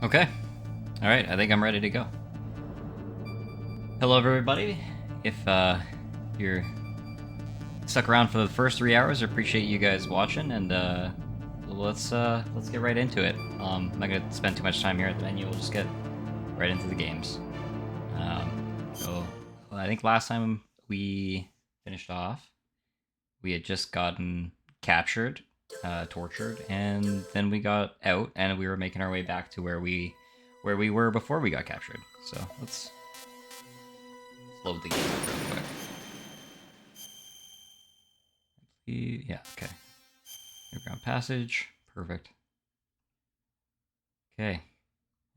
Okay. Alright, I think I'm ready to go. Hello everybody. If you're stuck around for the first 3 hours, I appreciate you guys watching, and let's get right into it. I'm not gonna spend too much time here at the menu, we'll just get right into the games. So I think last time we finished off, we had just gotten captured, tortured, and then we got out, and we were making our way back to where we were before we got captured. So let's load the game up real quick. Yeah, okay. Underground passage, perfect. Okay.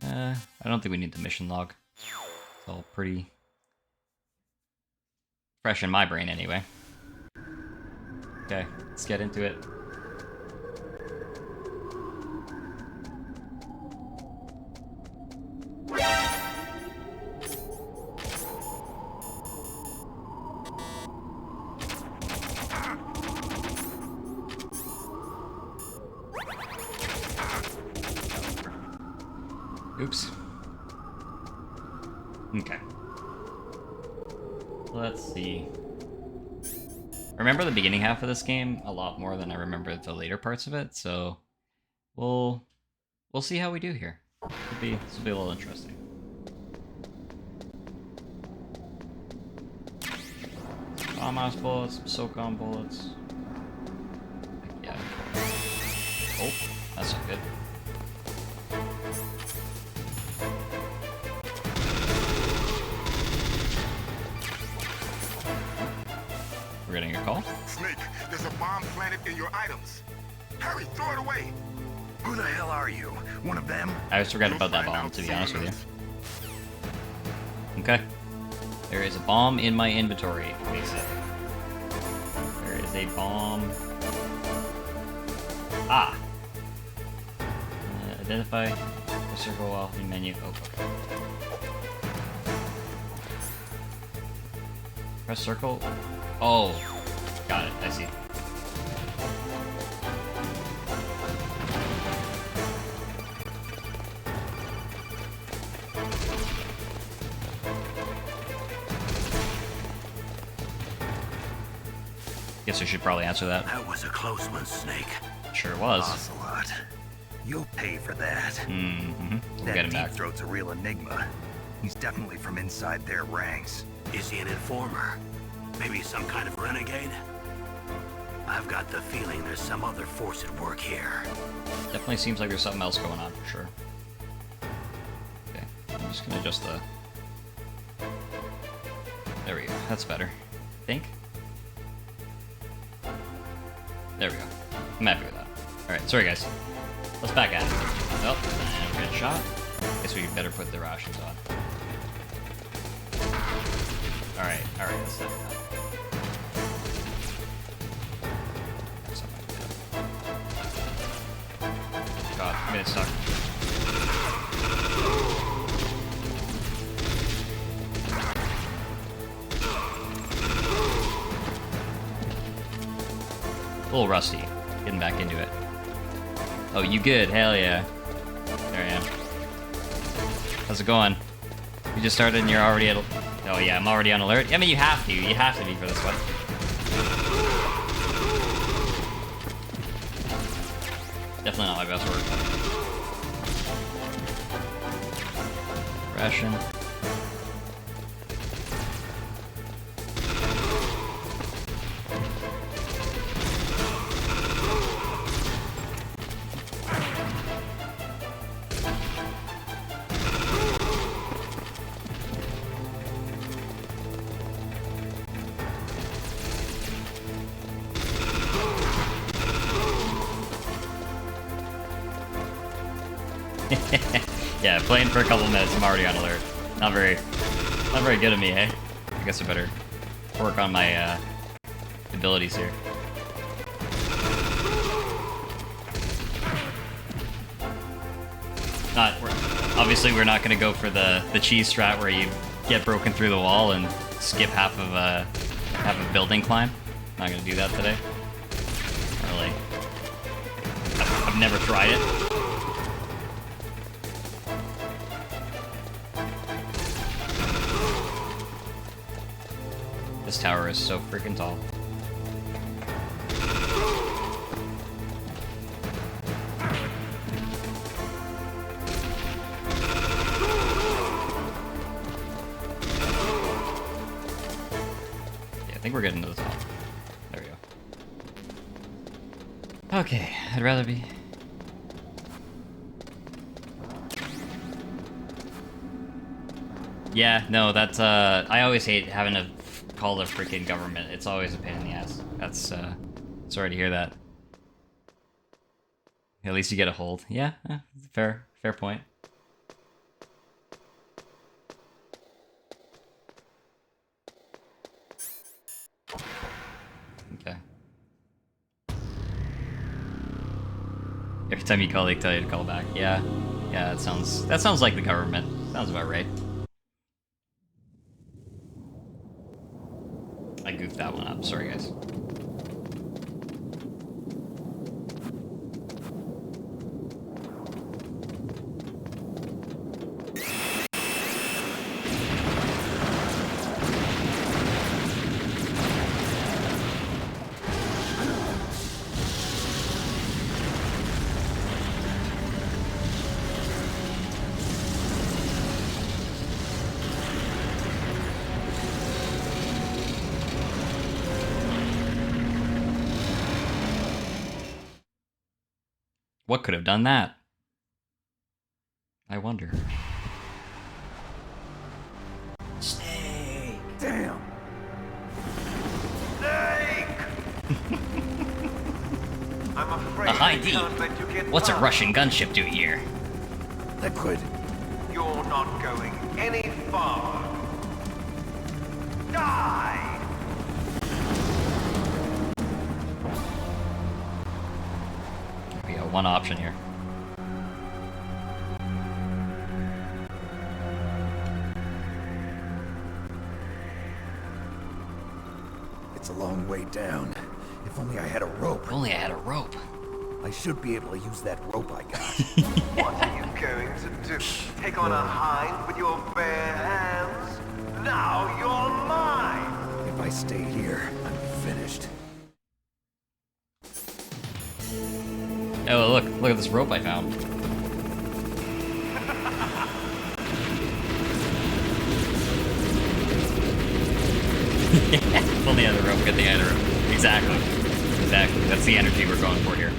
I don't think we need the mission log. It's all pretty fresh in my brain anyway. Okay, let's get into it. Oops. Okay. Let's see. I remember the beginning half of this game a lot more than I remember the later parts of it, so we'll see how we do here. This will be a little interesting. Some bomb-ass bullets, some soak-on bullets. Yeah. Oh, that's not good. We're getting a call. Snake, there's a bomb planted in your items. Hurry, throw it away. Who the hell are you? One of them? I always forget about that bomb, to be honest with you. Okay. There is a bomb in my inventory, they say. There is a bomb. Ah! Identify the circle while in menu. Oh, okay. Press circle. Oh, got it. I see. Guess I should probably answer that. That was a close one, Snake. Sure was. Ocelot. You'll pay for that. Mm-hmm. We'll That get him Deep back. Throat's a real enigma. He's definitely from inside their ranks. Is he an informer? Maybe some kind of renegade? I've got the feeling there's some other force at work here. Definitely seems like there's something else going on for sure. Okay, I'm just gonna adjust the... There we go, that's better. I think? There we go. I'm happy with that. Alright, sorry guys. Let's back at it. Oh, and we're getting shot. Guess we better put the rations on. Alright, let's set it up. God, I'm getting stuck. A little rusty, getting back into it. Oh, you good? Hell yeah. There I am. How's it going? You just started and you're already at... Oh yeah, I'm already on alert. I mean, you have to. You have to be for this one. Definitely not my best work. Ration. Yeah, playing for a couple minutes, I'm already on alert. Not very good of me, hey? I guess I better work on my abilities here. Obviously, we're not gonna go for the cheese strat where you get broken through the wall and skip half of a building climb. Not gonna do that today. Really. I've never tried it. This tower is so freaking tall. Yeah, I think we're getting to the top. There we go. Okay, I'd rather be... Yeah, no, that's, I always hate having to call the freaking government. It's always a pain in the ass. That's, sorry to hear that. At least you get a hold. Yeah, fair point. Okay. Every time you call, they tell you to call back. Yeah, that sounds like the government. Sounds about right. I goofed that one up. Sorry, guys. What could have done that? I wonder. Snake! Damn! I'm afraid A high I D. can't let you get What's a past. Russian gunship do here? Liquid. You're not going any farther. Die! We got one option here. It's a long way down. If only I had a rope. If only I had a rope. I should be able to use that rope I got. What are you going to do? Take on a hind with your bare hands? Now you're mine! If I stay here, I'm finished. Oh, look at this rope I found. If only I had a rope, good thing I had a rope. Exactly. That's the energy we're going for here.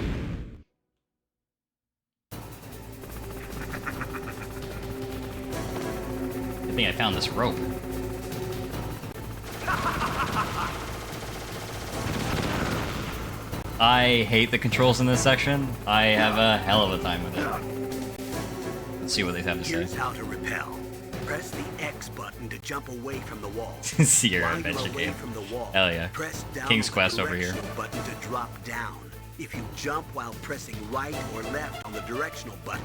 Good thing I found this rope. I hate the controls in this section. I have a hell of a time with it. Let's see what they have to say. Here's how to repel. Press the X button to jump away from the wall. Sierra While you're adventure away game. from the wall, Hell yeah. press down King's on the Quest over here. directional button to drop down. If you jump while pressing right or left on the directional button,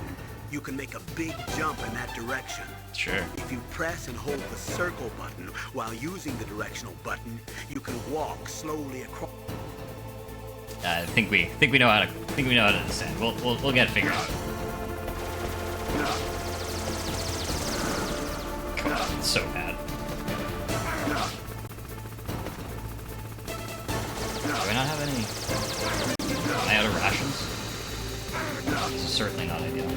you can make a big jump in that direction. Sure. If you press and hold the circle button while using the directional button, you can walk slowly across. I think we know how to descend. We'll get it figured out. God, it's so bad. Do I not have any? Am I out of rations? This is certainly not ideal.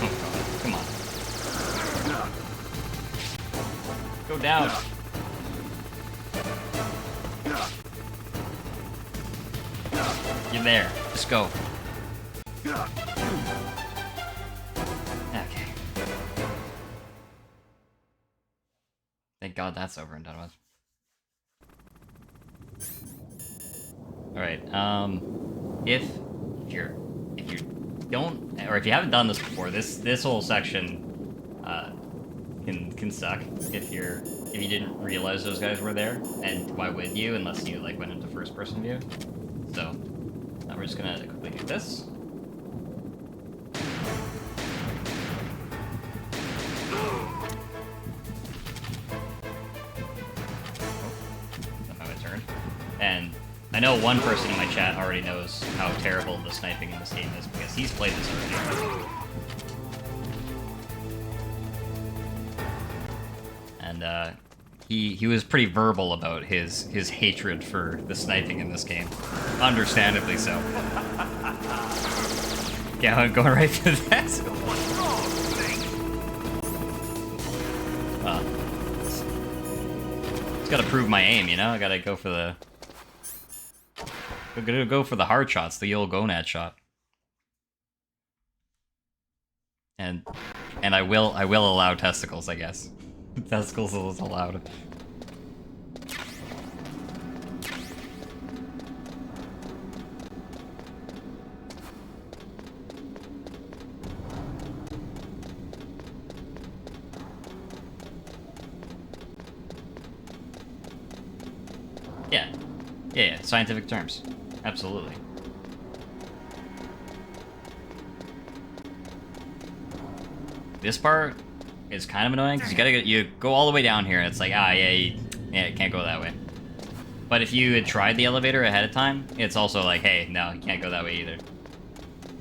Oh God, come on. Go down. You're there. Just go. Okay. Thank God that's over and done with. Alright, if you don't, or if you haven't done this before, this whole section can suck if you didn't realize those guys were there, and why would you unless you like went into first person view? So now we're just gonna quickly do this. And I know one person in my chat already knows how terrible the sniping in this game is because he's played this already. And he was pretty verbal about his hatred for the sniping in this game. Understandably so. Yeah, I'm going right for that. Well, it's gotta prove my aim, you know? I gotta go for the... Go for the hard shots, the old gonad shot. And I will allow testicles, I guess. Testicles is allowed. Yeah, scientific terms. Absolutely. This part is kind of annoying because you go all the way down here and it's like, you can't go that way. But if you had tried the elevator ahead of time, it's also like, hey, no, you can't go that way either.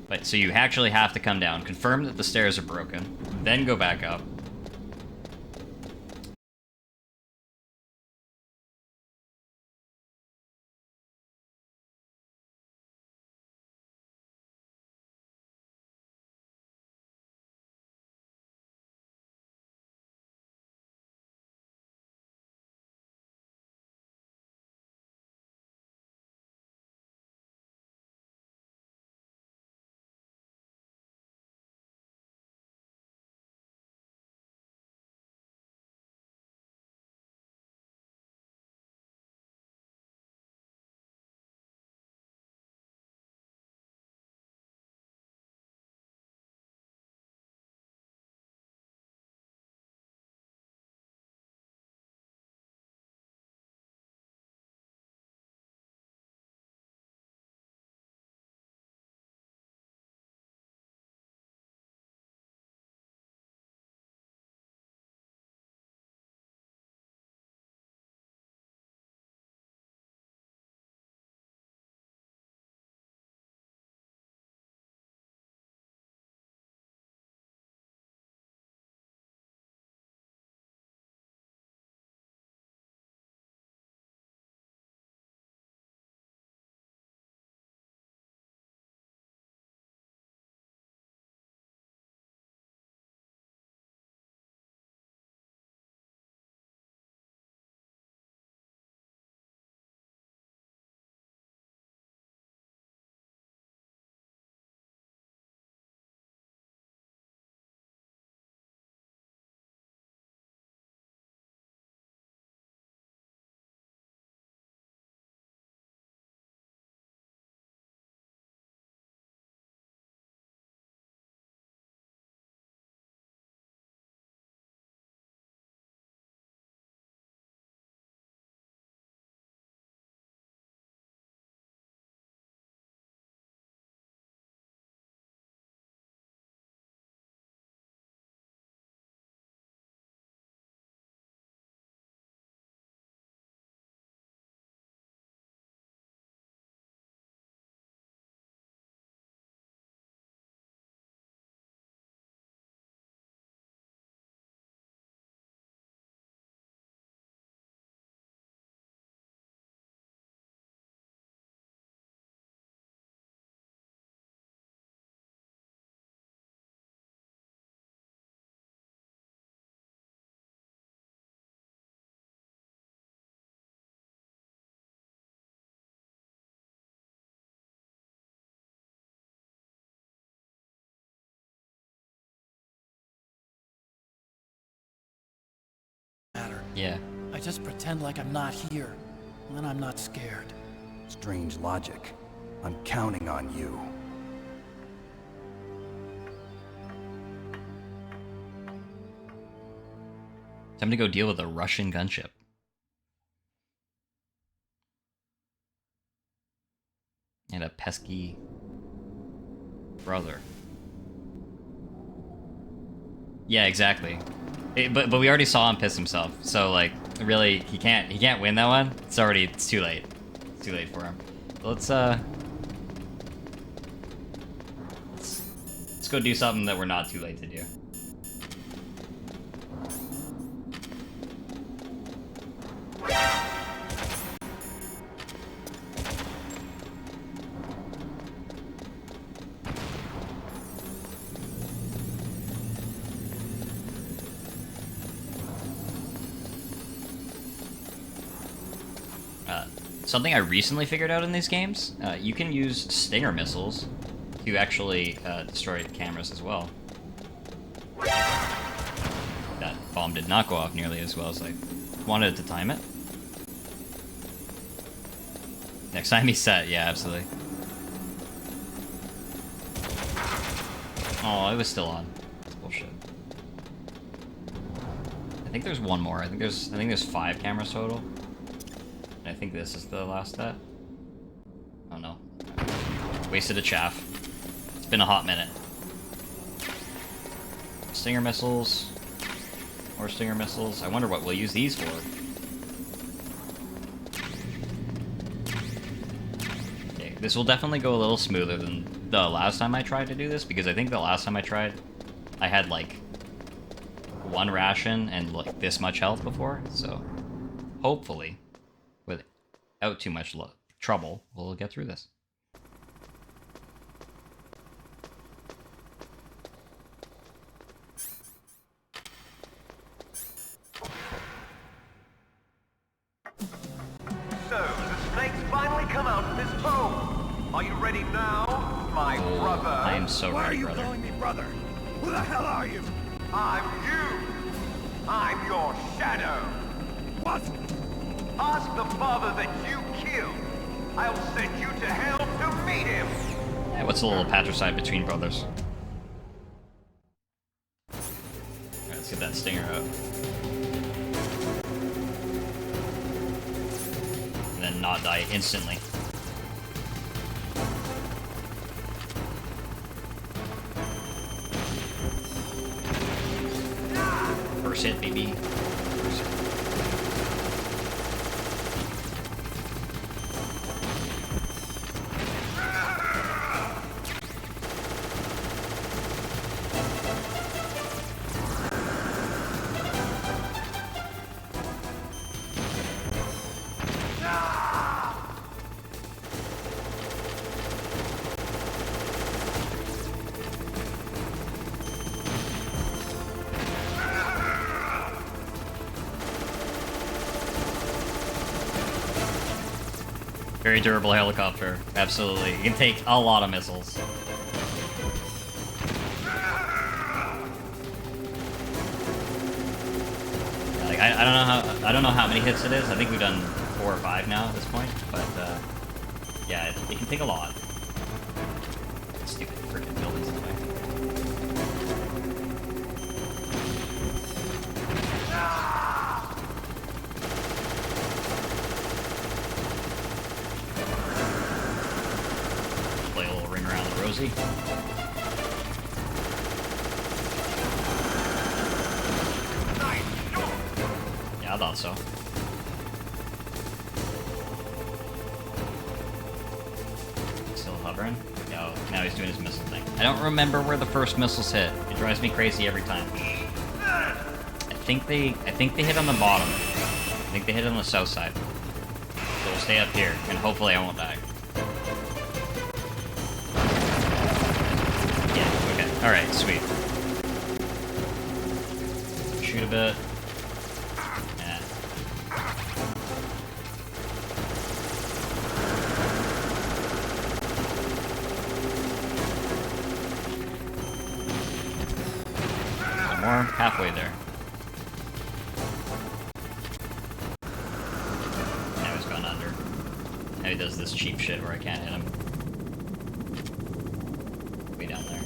But so you actually have to come down, confirm that the stairs are broken, then go back up. Yeah. I just pretend like I'm not here, and then I'm not scared. Strange logic. I'm counting on you. Time to go deal with a Russian gunship. And a pesky brother. Yeah, exactly. But we already saw him piss himself, so like really he can't win that one. It's too late. too late for him. Let's go do something that we're not too late to do. Something I recently figured out in these games, you can use Stinger missiles to actually destroy cameras as well. That bomb did not go off nearly as well as I wanted to time it. Next time he's set, yeah, absolutely. Oh, it was still on. That's bullshit. I think there's one more. I think there's 5 cameras total. I think this is the last set. Oh no. Wasted a chaff. It's been a hot minute. Stinger missiles. More Stinger missiles. I wonder what we'll use these for. Okay, this will definitely go a little smoother than the last time I tried to do this, because I think the last time I tried, I had like 1 ration and like this much health before, so hopefully, without too much trouble, we'll get through this. So, the snakes finally come out of this hole. Are you ready now, my brother? I am so Why are ready, you brother. calling me brother? Who the hell are you? I'm you. I'm your shadow. What? Ask the father that you killed. I'll send you to hell to meet him. Yeah, what's a little patricide between brothers? Alright, let's get that stinger out. And then not die instantly. First hit, baby. First hit. Very durable helicopter, absolutely. You can take a lot of missiles. Like I don't know how many hits it is. I think we've done 4 or 5 now at this point, but yeah, it can take a lot. Stupid freaking buildings in the way. Play a little ring around the rosy. Yeah, I thought so. Still hovering? No, now he's doing his missile thing. I don't remember where the first missiles hit. It drives me crazy every time. I think they hit on the bottom. I think they hit on the south side. So we'll stay up here, and hopefully I won't die. Yeah, okay. Alright, sweet. Shoot a bit. Yeah. Some more. Halfway there. Now he's gone under. Now he does this cheap shit where I can't hit him. Way down there.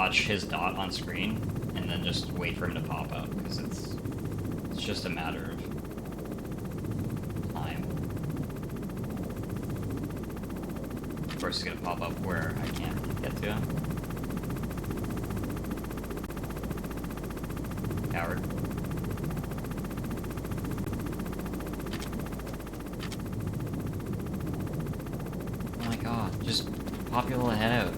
watch his dot on screen and then just wait for him to pop up, because it's just a matter of time. Of course, it's gonna pop up where I can't get to him. Coward. Oh my god, just pop your little head out.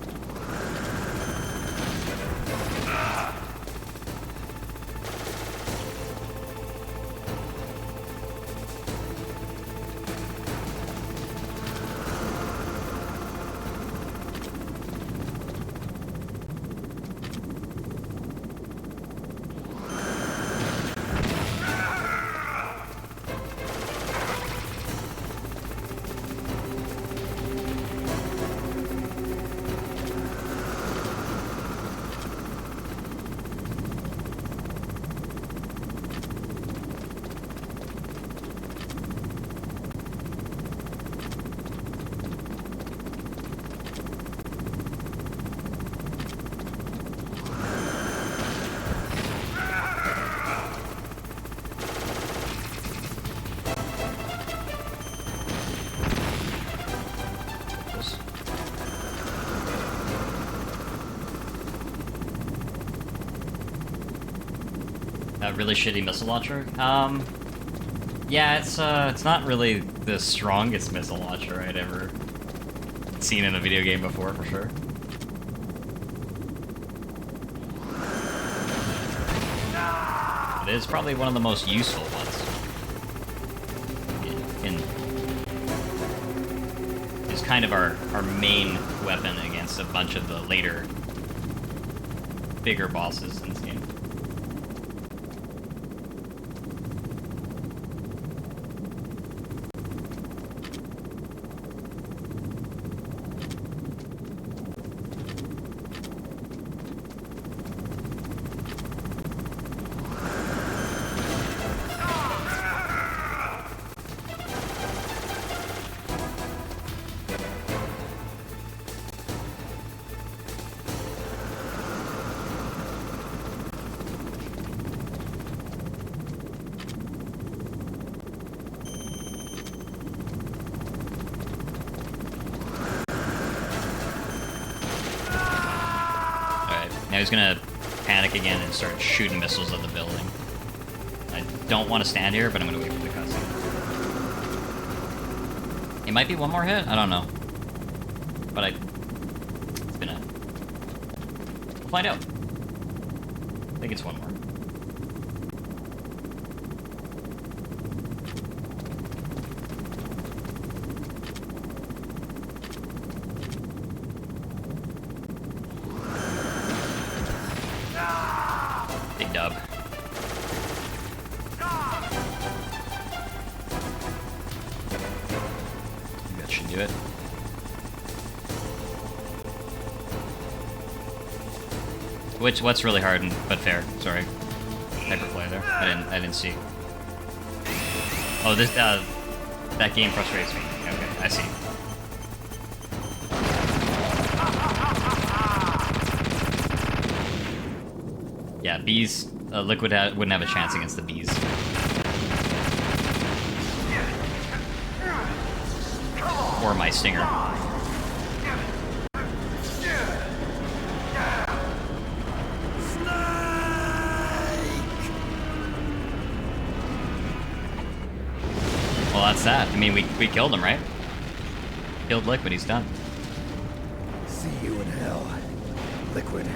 That really shitty missile launcher? Yeah, it's not really the strongest missile launcher I'd ever seen in a video game before, for sure. It is probably one of the most useful ones. It's kind of our main weapon against a bunch of the later, bigger bosses in this game. Now he's gonna panic again and start shooting missiles at the building. I don't want to stand here, but I'm gonna wait for the cutscene. It might be one more hit, I don't know. But it's been we'll find out. I think it's one more. Big dub. That should do it. What's really hard but fair. Sorry, hyperplay there. I didn't see. Oh, this that game frustrates me. Okay, I see. Yeah, bees. Liquid wouldn't have a chance against the bees. Or my stinger. Well, that's that. I mean, we killed him, right? Killed Liquid. He's done. See you in hell, Liquid.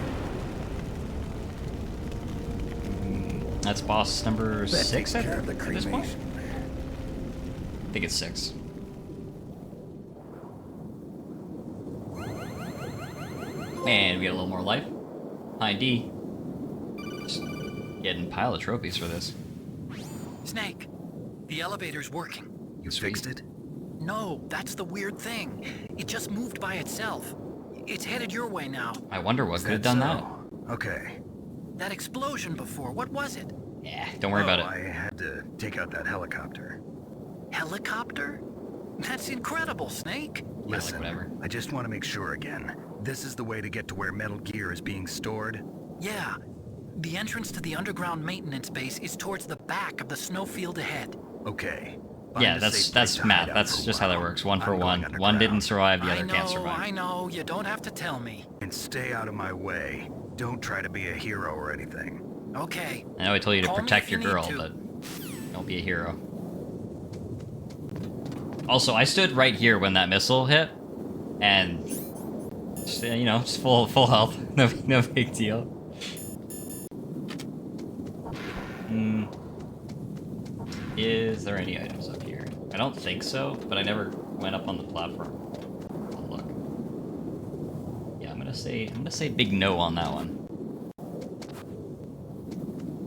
That's boss number That 6 takes care of the at this point? cremation. I think it's 6. And we got a little more life. Hi, D. Just getting a pile of trophies for this. Snake, the elevator's working. You fixed it? No, that's the weird thing. It just moved by itself. It's headed your way now. I wonder what could have done that. Okay. That explosion before, what was it? Yeah, don't worry about it. I had to take out that helicopter. Helicopter? That's incredible, Snake. Listen, whatever. I just want to make sure again. This is the way to get to where Metal Gear is being stored? Yeah. The entrance to the underground maintenance base is towards the back of the snowfield ahead. Okay. Yeah, that's math. That's just how that works. One for one. One didn't survive, the other can't survive. I know. You don't have to tell me. And stay out of my way. Don't try to be a hero or anything. Okay. I know I told you to Call me protect if your you need girl, to. but don't be a hero. Also, I stood right here when that missile hit, and just, you know, just full health. No big deal. Is there any items up here? I don't think so, but I never went up on the platform. I'll look. Yeah, I'm gonna say big no on that one.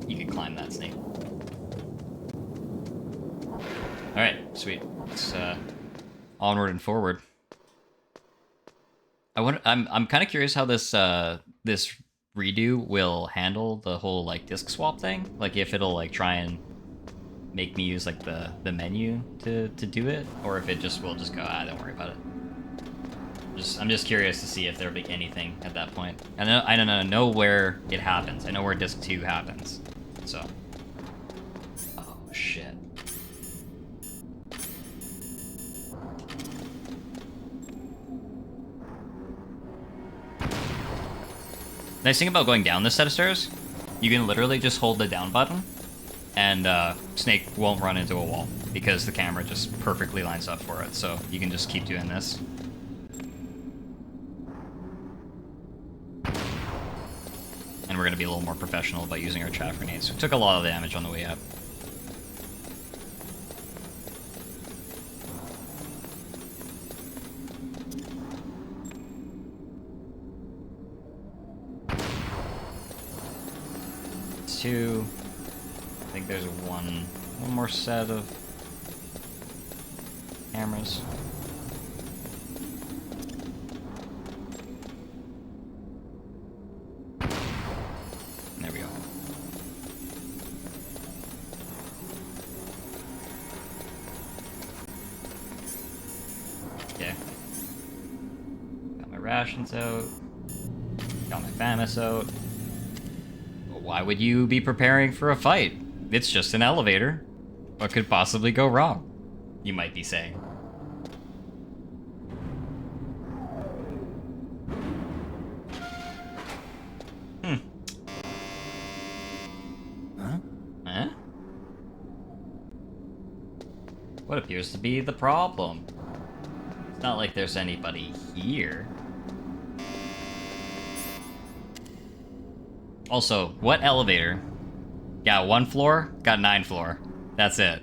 You can climb that, Snake. All right, sweet. Let's onward and forward. I'm kind of curious how this this redo will handle the whole like disc swap thing. Like if it'll like try and make me use like the menu to do it, or if it just will just go, don't worry about it. I'm just curious to see if there'll be anything at that point. I don't know where it happens. I know where disc 2 happens. So. Oh shit. Nice thing about going down this set of stairs, you can literally just hold the down button, and Snake won't run into a wall, because the camera just perfectly lines up for it, so you can just keep doing this. And we're going to be a little more professional about using our chaff grenades. We took a lot of damage on the way up. Two. I think there's one more set of cameras. There we go. Okay. Got my rations out. Got my FAMAS out. Why would you be preparing for a fight? It's just an elevator. What could possibly go wrong? You might be saying. Huh? What appears to be the problem? It's not like there's anybody here. Also, what elevator? Got 1 floor, got 9 floor. That's it.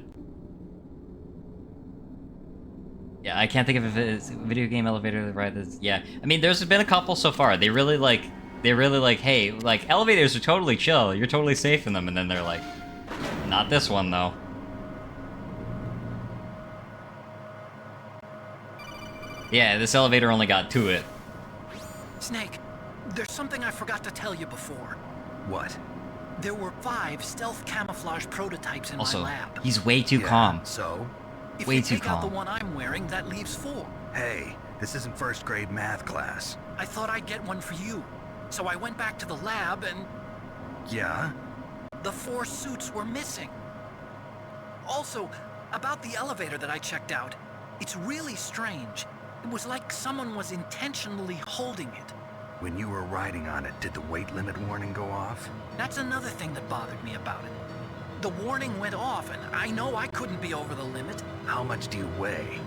Yeah, I can't think of if it's a video game elevator, right? Yeah, I mean, there's been a couple so far. They're really like, hey, like, elevators are totally chill. You're totally safe in them. And then they're like, not this one, though. Yeah, this elevator only got to it. Snake, there's something I forgot to tell you before. What? There were 5 stealth camouflage prototypes in Also, my lab. he's way too calm. So? If way you too take out the calm. one I'm wearing, that leaves 4. Hey, this isn't first grade math class. I thought I'd get one for you. So I went back to the lab and Yeah? the 4 suits were missing. Also, about the elevator that I checked out, it's really strange. It was like someone was intentionally holding it. When you were riding on it, did the weight limit warning go off? That's another thing that bothered me about it. The warning went off, and I know I couldn't be over the limit. How much do you weigh?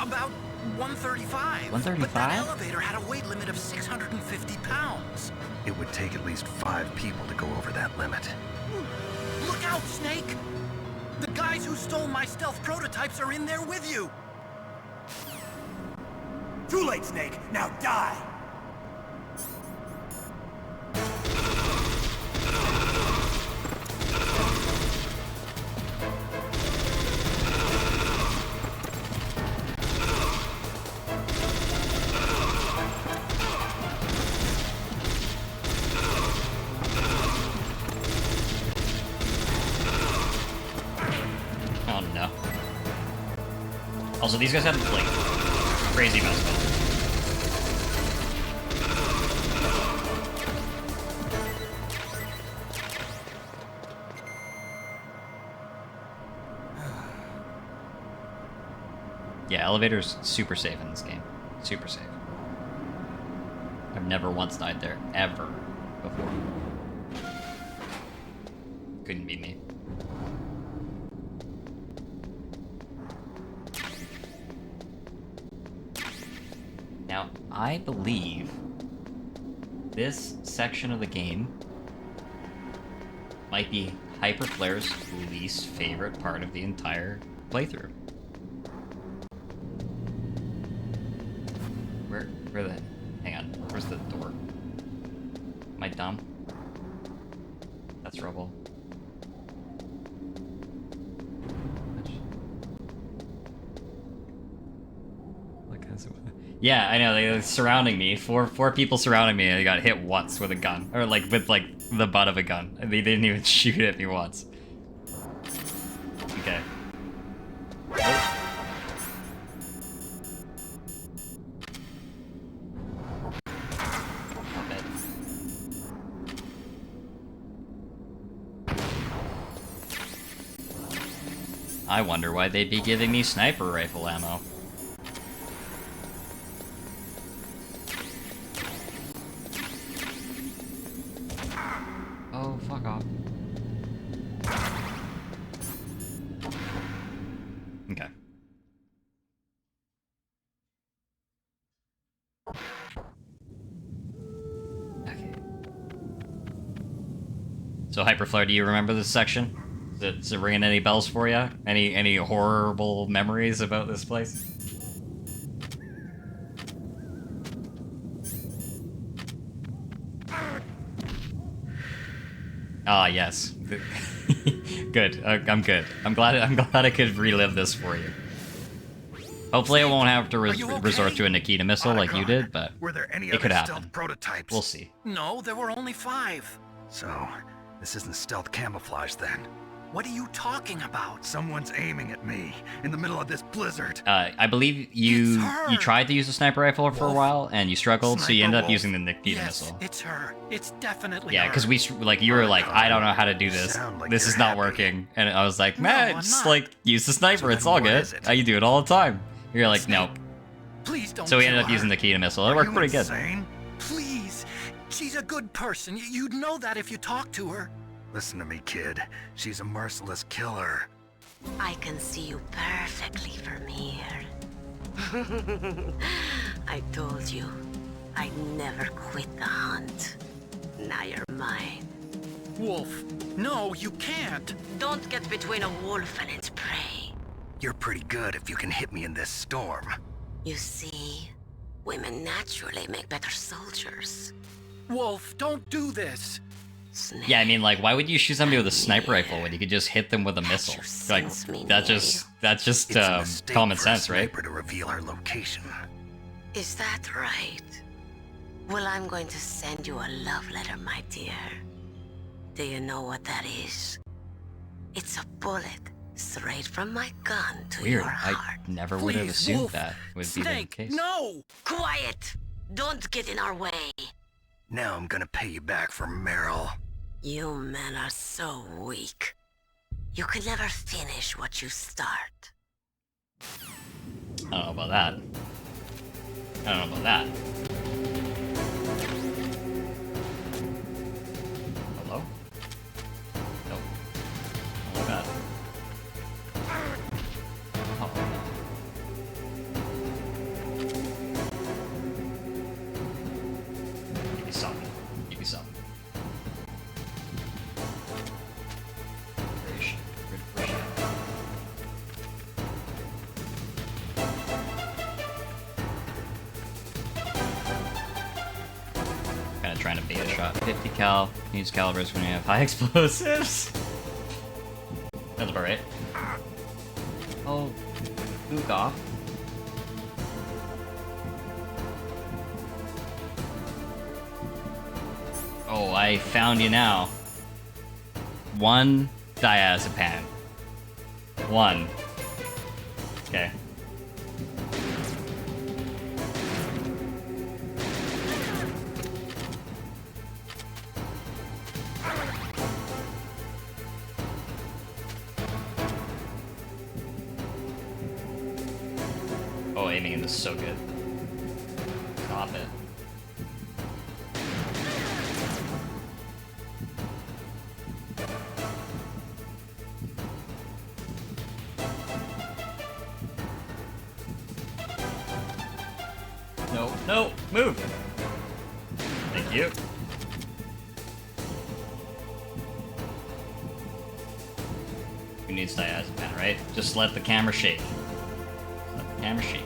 About 135. 135? But that elevator had a weight limit of 650 pounds. It would take at least 5 people to go over that limit. Look out, Snake! The guys who stole my stealth prototypes are in there with you! Too late, Snake. Now die. Oh no. Also, these guys have like crazy mouse buttons. Yeah, elevator's super safe in this game. Super safe. I've never once died there, ever, before. Couldn't be me. Now, I believe this section of the game might be Hyperflare's least favorite part of the entire playthrough. Where the... Hang on. Where's the door? Am I dumb? That's rubble. Yeah, I know. They're surrounding me. Four people surrounding me. And they got hit once with a gun, or like with like the butt of a gun. They didn't even shoot at me once. Okay. Oh. I wonder why they'd be giving me sniper rifle ammo. Oh, fuck off. Okay. Okay. So, Hyperflare, do you remember this section? Is it ringing any bells for you? Any horrible memories about this place? Ah, yes. Good. I'm good. I'm glad I could relive this for you. Hopefully, I won't have to resort to a Nikita missile like you did, but Were there any it could other happen. stealth prototypes? We'll see. No, there were only 5. So, this isn't stealth camouflage then. What are you talking about? Someone's aiming at me in the middle of this blizzard. I believe It's you her. tried to use a sniper rifle for a Wolf. while, and you struggled, so you Sniper ended up Wolf. using the Nikita Yes, missile. it's her. It's definitely Yeah, her. because you were like, I don't know how to do this. Sound like This you're is not happy. working. And I was like, No, man, I'm just not. like use the sniper. So It's then all what good. is it? You do it all the time. You're like, nope. Please don't So we kill ended up her. using the Nikita missile. It Are worked you pretty good. insane? Please. She's a good person. You'd know that if you talked to her. Listen to me, kid. She's a merciless killer. I can see you perfectly from here. I told you, I'd never quit the hunt. Now you're mine. Wolf, no, you can't. Don't get between a wolf and its prey. You're pretty good if you can hit me in this storm. You see, women naturally make better soldiers. Wolf, don't do this. Snake. Yeah, I mean, like, why would you shoot somebody with a sniper rifle when you could just hit them with a missile? Like, that's just It's a mistake common for a sense, right? sniper to reveal her location. Is that right? Well, I'm going to send you a love letter, my dear. Do you know what that is? It's a bullet straight from my gun to Weird. your I heart. never would have Please, assumed Wolf. that would be the Snake, case. no. Quiet! Don't get in our way. Now I'm gonna pay you back for Meryl. You men are so weak. You can never finish what you start. I don't know about that. I don't know about that. Hello? Nope. Oh my god. Oh no. Give me something. Give me something. Where is she? Where's she at? Kind of trying to bait a shot. 50 cal. Use calibers when you have high explosives. That's about right. Oh, Luke off. Oh, I found you now. 1 diazepam. 1. Okay. aiming in this is so good. Stop it. No, no, move! Thank you. Who needs diazepam, right? Just let the camera shake. Let the camera shake.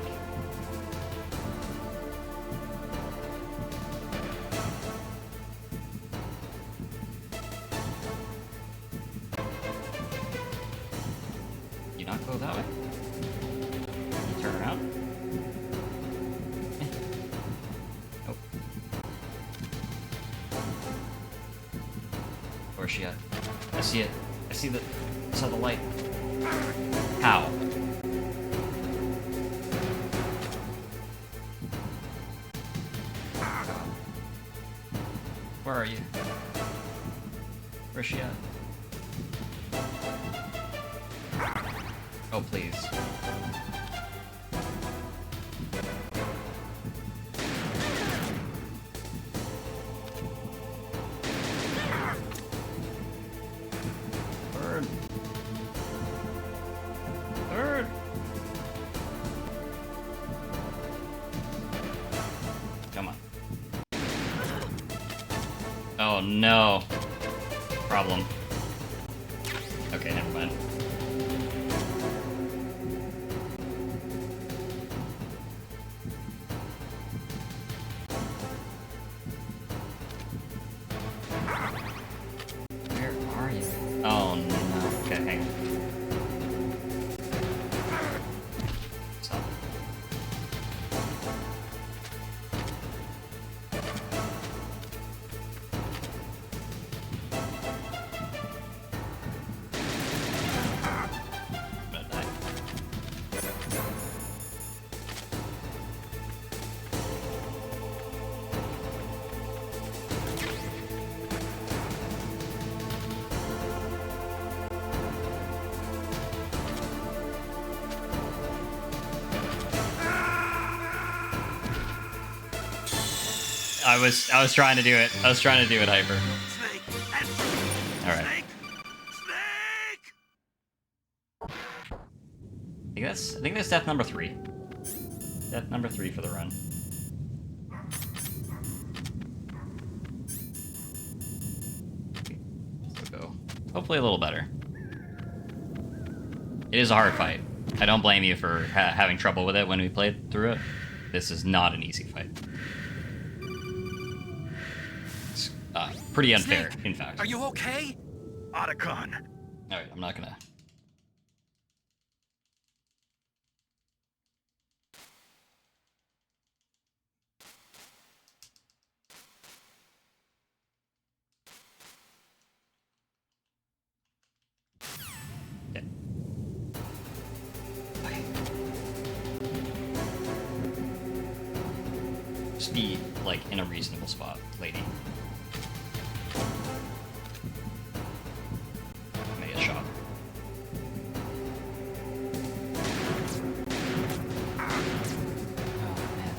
You not go that way? You turn around? Nope. Where's she at? I see it. I see the... I saw the light. How? Where are you? Where's she at? Oh, please. Bird. Bird. Come on. Oh no. Problem. Okay, never mind. Where are you? Oh no. Okay, hang on. Stop. I'm gonna die. I was trying to do it. I was trying to do it, Hyper. Snake! That's All right. Snake! Snake! I think that's death number 3. Death number 3 for the run. Still go. Hopefully a little better. It is a hard fight. I don't blame you for having trouble with it when we played through it. This is not an easy fight. It's pretty unfair, Snake, in fact. Are you okay? Otacon! Alright, I'm not gonna... Okay. Okay. Just be, like, in a reasonable spot, lady. Make a shot. Oh, man.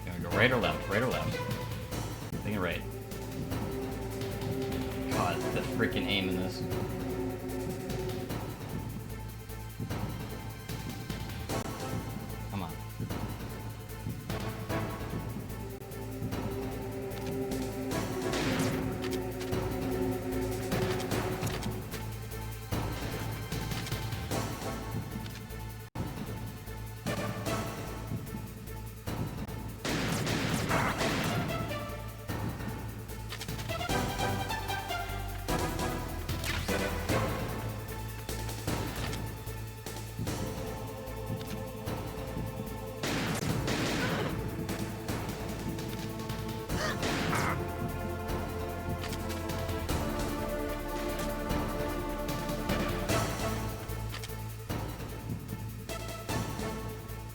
Gonna go right or left? Right or left? I think right. God, the freaking aim in this. Come on.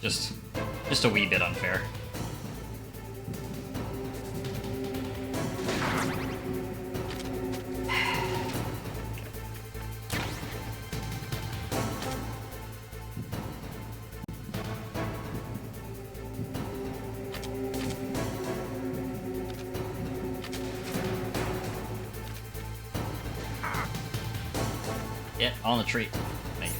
Just a wee bit unfair. Yeah, on the tree. Thank you.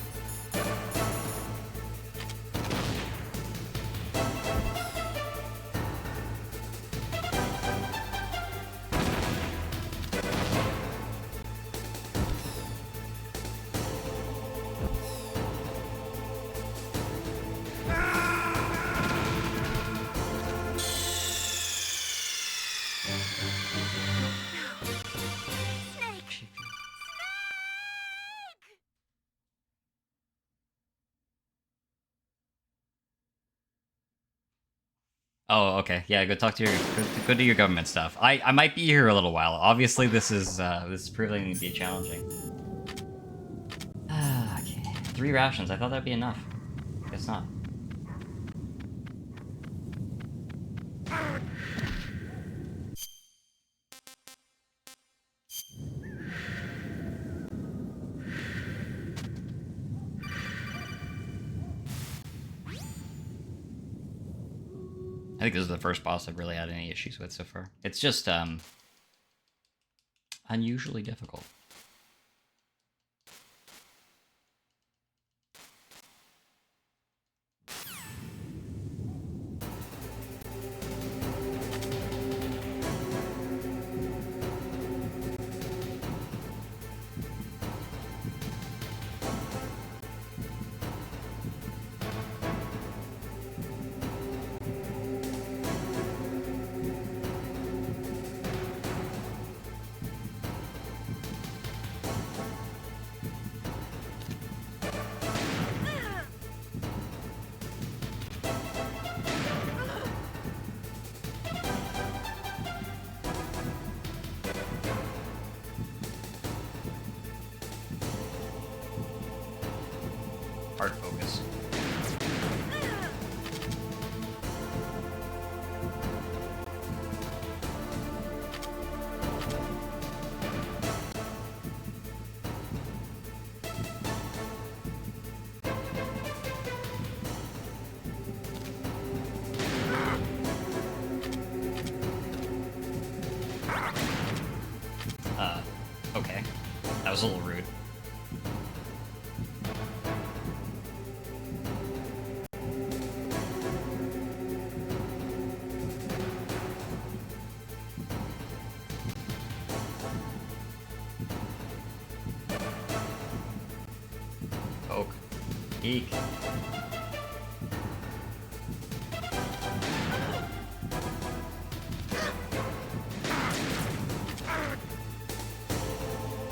Oh, okay. Yeah, go talk to your go do your government stuff. I might be here a little while. Obviously, this is proving to be challenging. Okay, 3 rations. I thought that'd be enough. Guess not. I think this is the first boss I've really had any issues with so far. It's just unusually difficult. Hard focus. Okay. That was a little rude. Poke. Eek.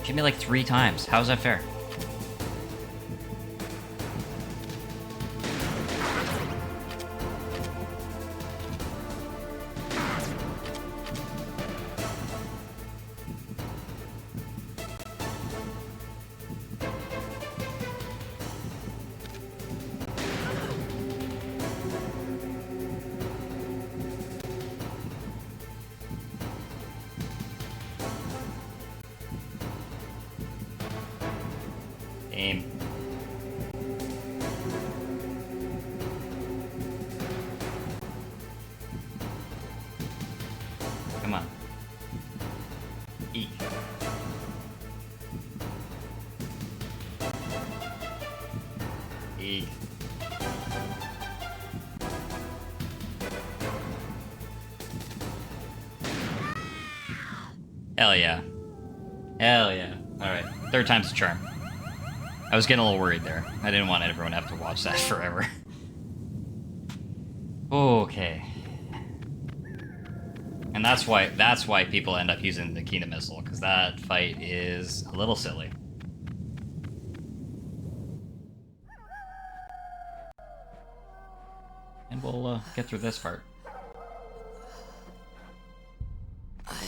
Hit me like 3 times. How's that fair? Aim. Come on. Eek. Eek. Hell yeah. Hell yeah. Alright. 3rd time's the charm. I was getting a little worried there. I didn't want everyone to have to watch that forever. Okay. And that's why people end up using the Kina missile, because that fight is a little silly. And we'll get through this part. I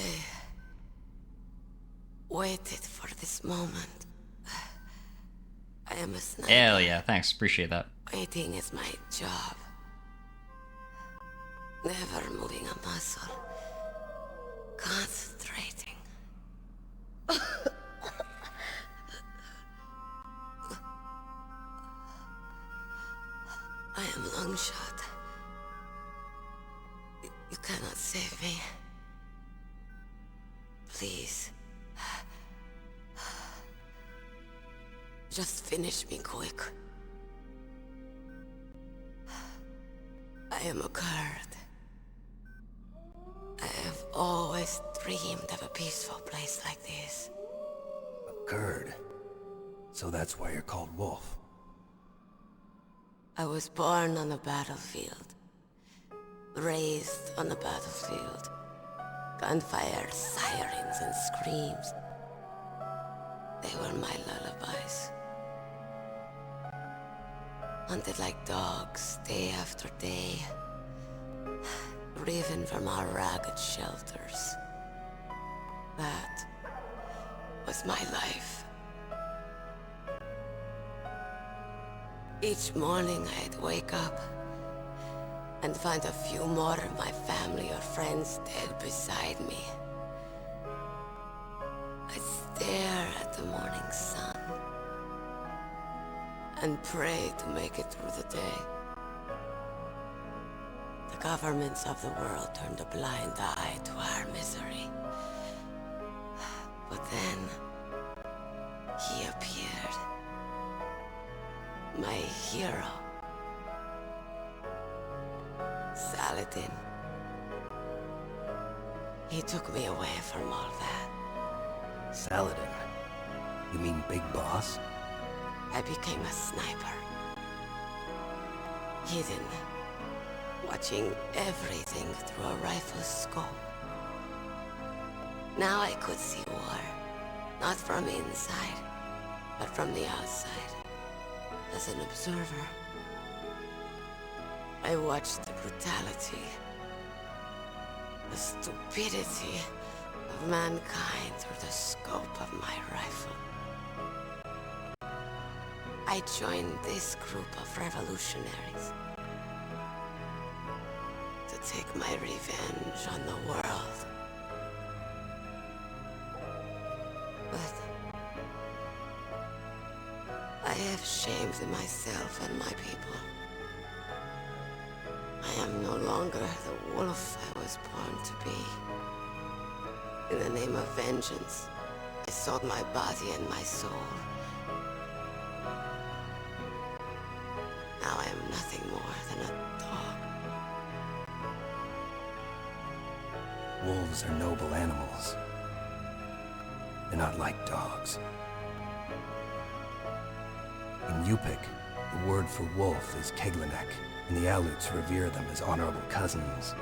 waited for this moment. I am a sniper. Hell yeah, thanks. Appreciate that. Waiting is my job. Never moving a muscle. Concentrating. I am Longshot. You cannot save me. Please. Just finish me quick. I am a Kurd. I have always dreamed of a peaceful place like this. A Kurd. So that's why you're called Wolf. I was born on the battlefield. Raised on the battlefield. Gunfire, sirens, and screams. They were my lullabies. Hunted like dogs, day after day. Driven from our ragged shelters. That was my life. Each morning I'd wake up and find a few more of my family or friends dead beside me. I'd stare at the morning sun and pray to make it through the day. The governments of the world turned a blind eye to our misery. But then, he appeared. My hero. Saladin. He took me away from all that. Saladin? You mean Big Boss? I became a sniper. Hidden. Watching everything through a rifle's scope. Now I could see war. Not from inside, but from the outside. As an observer. I watched the brutality, the stupidity of mankind through the scope of my rifle. I joined this group of revolutionaries to take my revenge on the world. But I have shamed myself and my people. I am no longer the wolf I was born to be. In the name of vengeance, I sold my body and my soul. Now I am nothing more than a dog. Wolves are noble animals. They're not like dogs. In Yupik, the word for wolf is Keglanek, and the Aleuts revere them as honorable cousins.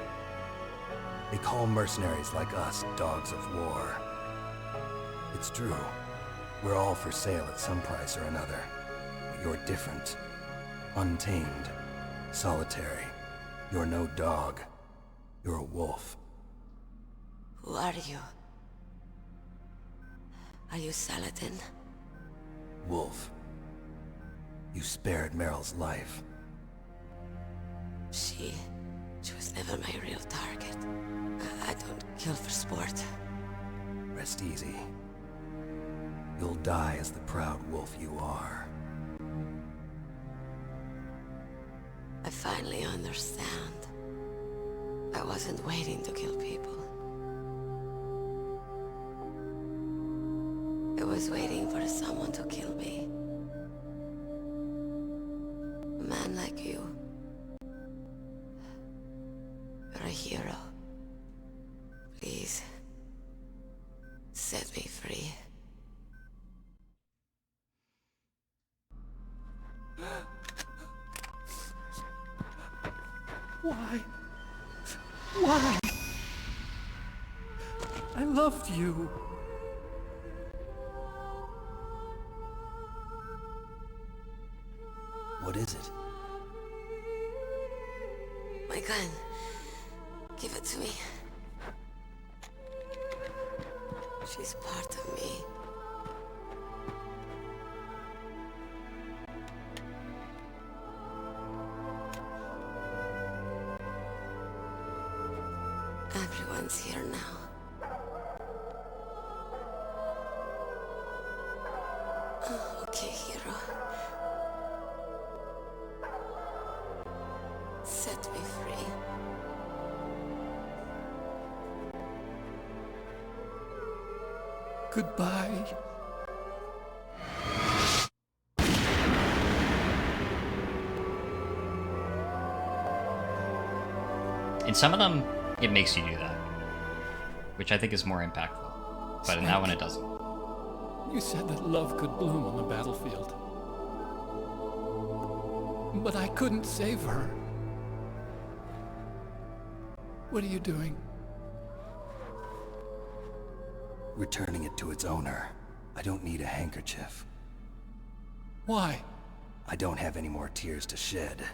They call mercenaries like us dogs of war. It's true. We're all for sale at some price or another. But you're different. Untamed. Solitary. You're no dog. You're a wolf. Who are you? Are you Saladin? Wolf. You spared Meryl's life. She was never my real target. I don't kill for sport. Rest easy. You'll die as the proud wolf you are. I finally understand. I wasn't waiting to kill people. I was waiting for someone to kill me. A man like you. You're a hero. Please, set me free. Why? Why? I loved you. What is it? My gun. Give it to me. She's part of me. Everyone's here now. Okay, hero. Set me free. Goodbye. In some of them, it makes you do that, which I think is more impactful. But in that one, it doesn't. You said that love could bloom on the battlefield. But I couldn't save her. What are you doing? Returning it to its owner. I don't need a handkerchief. Why? I don't have any more tears to shed.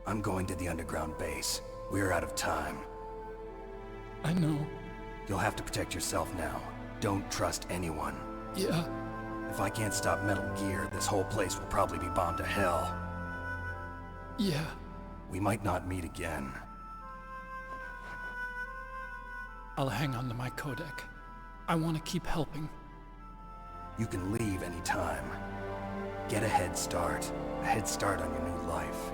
I'm going to the underground base. We're out of time. I know. You'll have to protect yourself now. Don't trust anyone. Yeah. If I can't stop Metal Gear, this whole place will probably be bombed to hell. Yeah. We might not meet again. I'll hang on to my codec. I want to keep helping. You can leave anytime. Get a head start. A head start on your new life.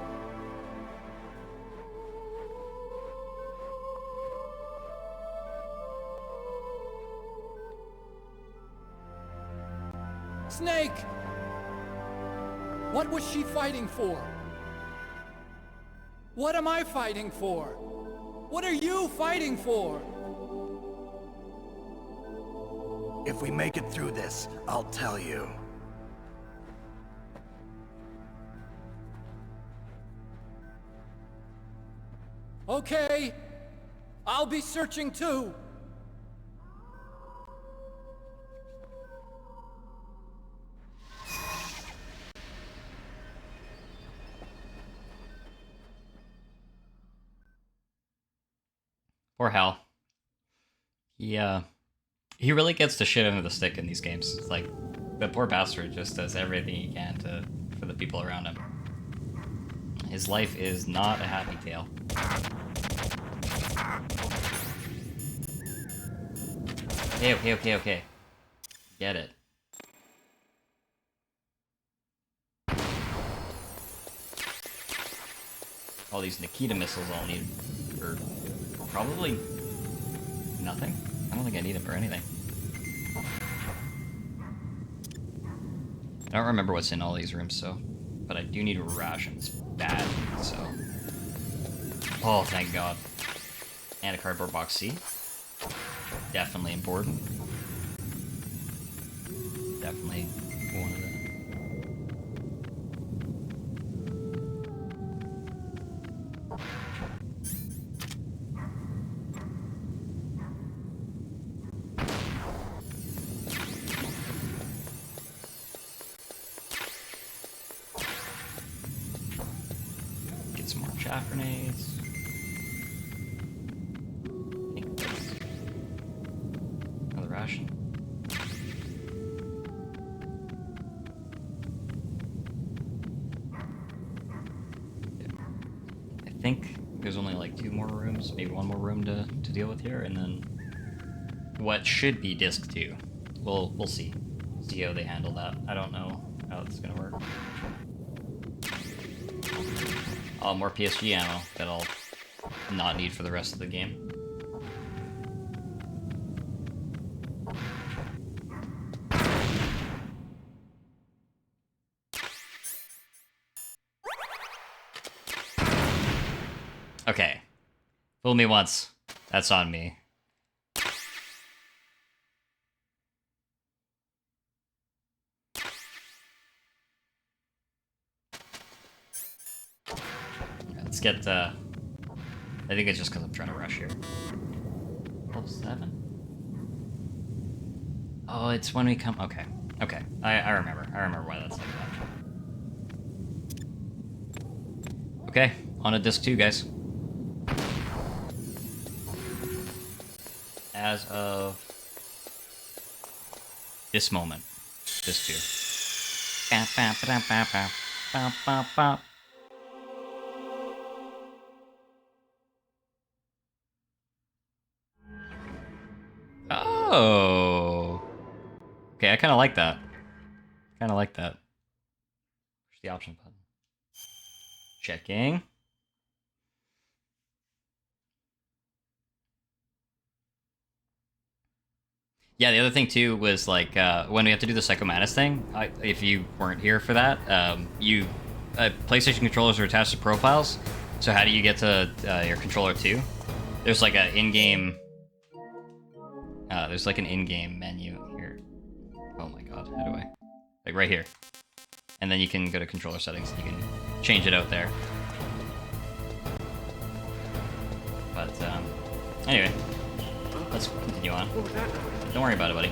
Snake! What was she fighting for? What am I fighting for? What are you fighting for? If we make it through this, I'll tell you. Okay. I'll be searching too. Poor Hal. He really gets the shit under the stick in these games. It's like, the poor bastard just does everything he can for the people around him. His life is not a happy tale. Okay. Get it. All these Nikita missiles I'll need for probably nothing. I don't think I need them for anything. I don't remember what's in all these rooms, but I do need rations bad, so. Oh, thank God. And a cardboard box C. Definitely important. Definitely one of them. Get some more chaff grenades. Another ration. I think there's only like 2 more rooms, maybe 1 more room to deal with here, and then what should be disc 2. We'll see. See how they handle that. I don't know how it's gonna work. Oh, more PSG ammo that I'll not need for the rest of the game. Okay. Fool me once. That's on me. Let's get, I think it's just because I'm trying to rush here. Level 7? Oh, it's when we come... Okay. Okay. I remember. I remember why that's like that. Okay. On to disc 2, guys. As of this moment. Disc 2. Oh. Okay, I kind of like that. Kind of like that. Push the option button. Checking. Yeah, the other thing too was like when we have to do the Psycho Mantis thing. If you weren't here for that, PlayStation controllers are attached to profiles. So how do you get to your controller too? There's like an in-game. There's like an in-game menu here. Oh my god, how do I? Like right here. And then you can go to controller settings and you can change it out there. But anyway, let's continue on. Don't worry about it, buddy.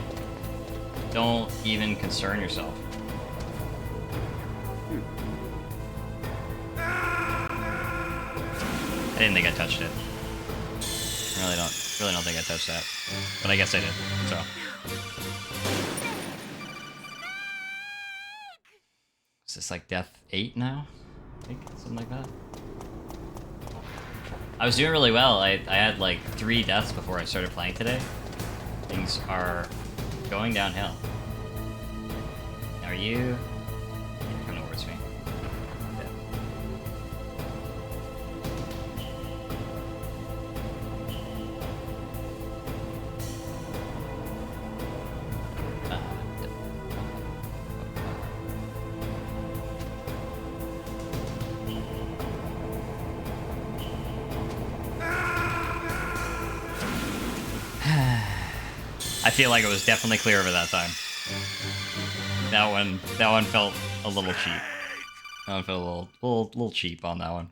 Don't even concern yourself. I didn't think I touched it. I really don't think I touched that. But I guess I did, so. Is this like death 8 now? I think, something like that. I was doing really well. I had like 3 deaths before I started playing today. Things are going downhill. Are you? Come towards me. I feel like it was definitely clear over that time. That one felt a little cheap. That one felt a little cheap on that one.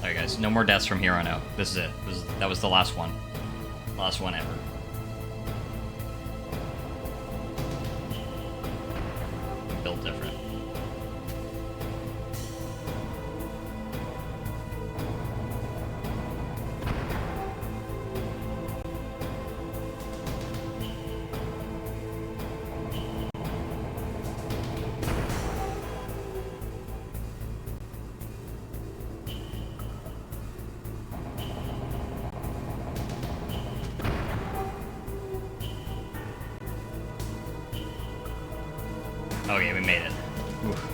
Alright guys, no more deaths from here on out. This is it. That was the last one. Last one ever. Built different. Okay, we made it. Oof.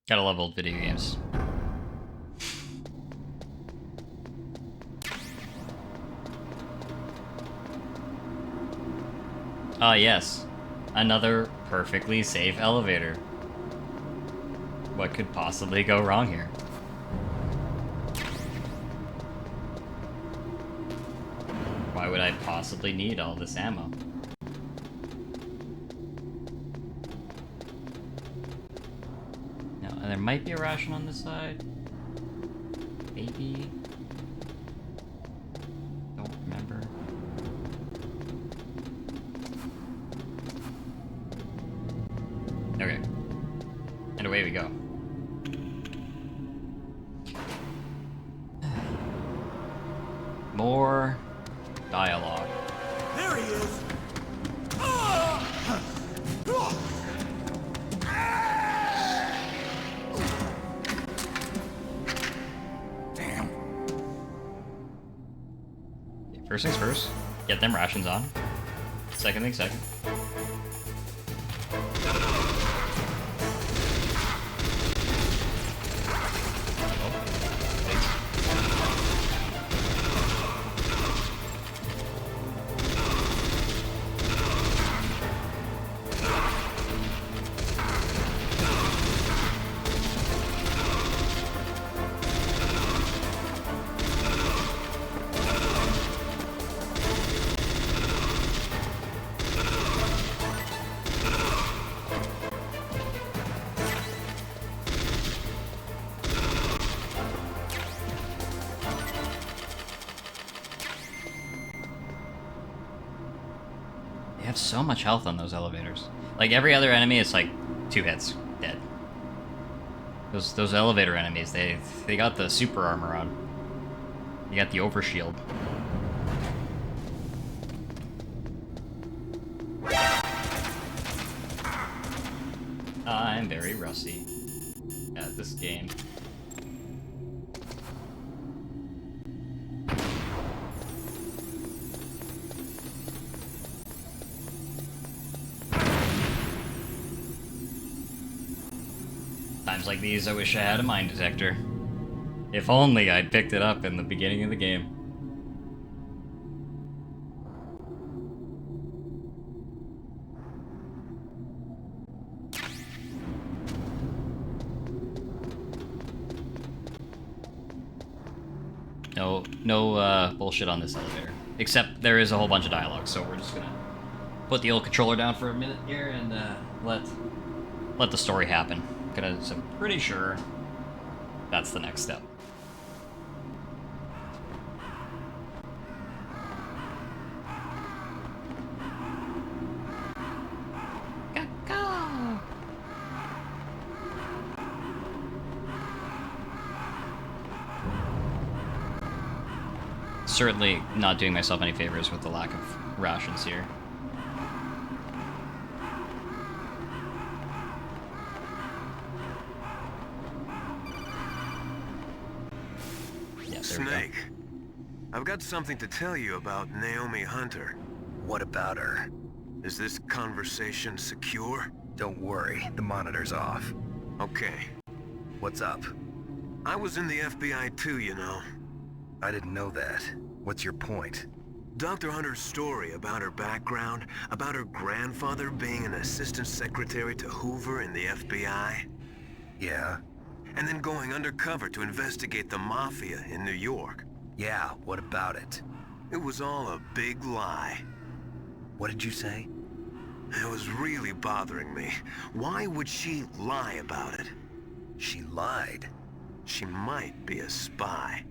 Gotta love old video games. Ah, yes. Another perfectly safe elevator. What could possibly go wrong here? Why would I possibly need all this ammo? And there might be a ration on this side. Maybe. Don't remember. Okay. And away we go. More dialogue. There he is! First things first, get them rations on. Second thing second. They have so much health on those elevators. Like every other enemy, it's like 2 hits, dead. Those elevator enemies, they got the super armor on. You got the overshield. I'm very rusty at this game. Times like these, I wish I had a mine detector. If only I'd picked it up in the beginning of the game. No bullshit on this elevator. Except there is a whole bunch of dialogue, so we're just gonna put the old controller down for a minute here and let the story happen. Because I'm pretty sure that's the next step. Go! Certainly not doing myself any favors with the lack of rations here. Snake, I've got something to tell you about Naomi Hunter. What about her? Is this conversation secure? Don't worry, the monitor's off. Okay. What's up? I was in the FBI too, you know. I didn't know that. What's your point? Dr. Hunter's story about her background, about her grandfather being an assistant secretary to Hoover in the FBI. Yeah? And then going undercover to investigate the Mafia in New York. Yeah, what about it? It was all a big lie. What did you say? It was really bothering me. Why would she lie about it? She lied. She might be a spy.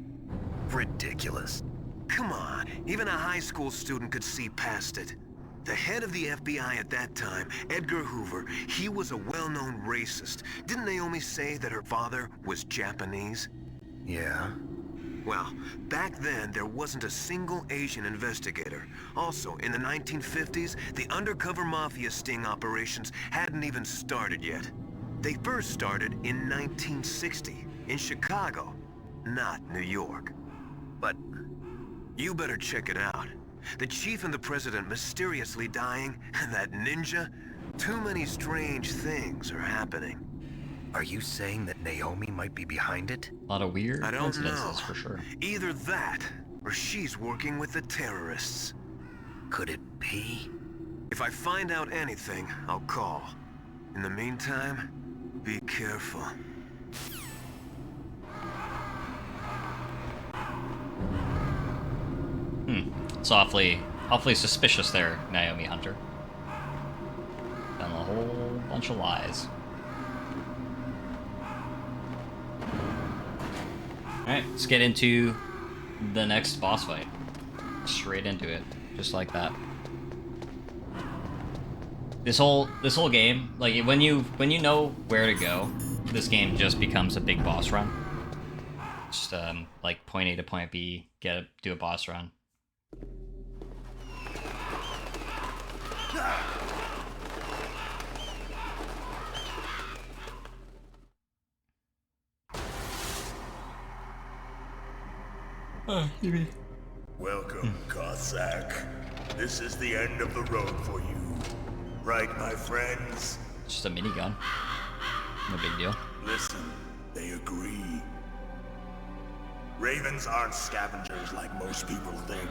Ridiculous. Come on, even a high school student could see past it. The head of the FBI at that time, Edgar Hoover, he was a well-known racist. Didn't Naomi say that her father was Japanese? Yeah? Well, back then, there wasn't a single Asian investigator. Also, in the 1950s, the undercover mafia sting operations hadn't even started yet. They first started in 1960, in Chicago, not New York. But you better check it out. The chief and the president mysteriously dying, and that ninja? Too many strange things are happening. are you saying that Naomi might be behind it? A lot of weird I don't coincidences, know. for sure. Either that, or she's working with the terrorists. Could it be? If I find out anything, I'll call. In the meantime, be careful. It's awfully suspicious there, Naomi Hunter. Done a whole bunch of lies. Alright, let's get into the next boss fight. Straight into it, just like that. This whole game, like when you know where to go, this game just becomes a big boss run. Just like point A to point B, do a boss run. Welcome, Cossack. This is the end of the road for you. Right, my friends? Just a minigun. No big deal. Listen, they agree. Ravens aren't scavengers like most people think.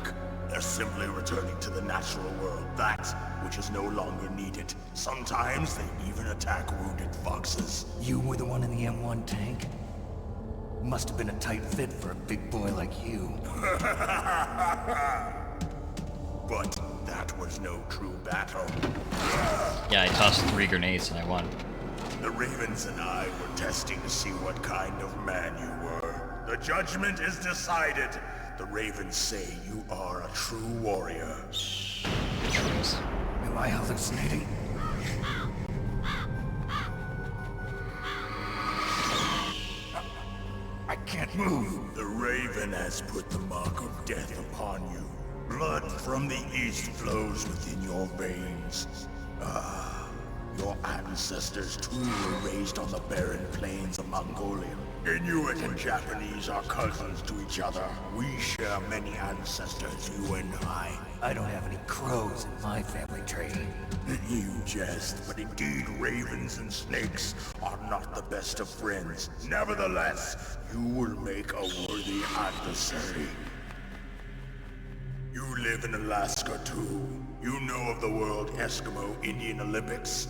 They're simply returning to the natural world, that which is no longer needed. Sometimes they even attack wounded foxes. You were the one in the M1 tank? Must have been a tight fit for a big boy like you. But that was no true battle. Yeah, I tossed 3 grenades and I won. The Ravens and I were testing to see what kind of man you were. The judgment is decided. The Ravens say you are a true warrior. Am I hallucinating? I can't move. The Raven has put the mark of death upon you. Blood from the east flows within your veins. Ah, your ancestors too were raised on the barren plains of Mongolia. Inuit and Japanese are cousins to each other. We share many ancestors, you and I. I don't have any crows in my family tree. You jest, but indeed ravens and snakes are not the best of friends. Nevertheless, you will make a worthy adversary. You live in Alaska too. You know of the World Eskimo Indian Olympics?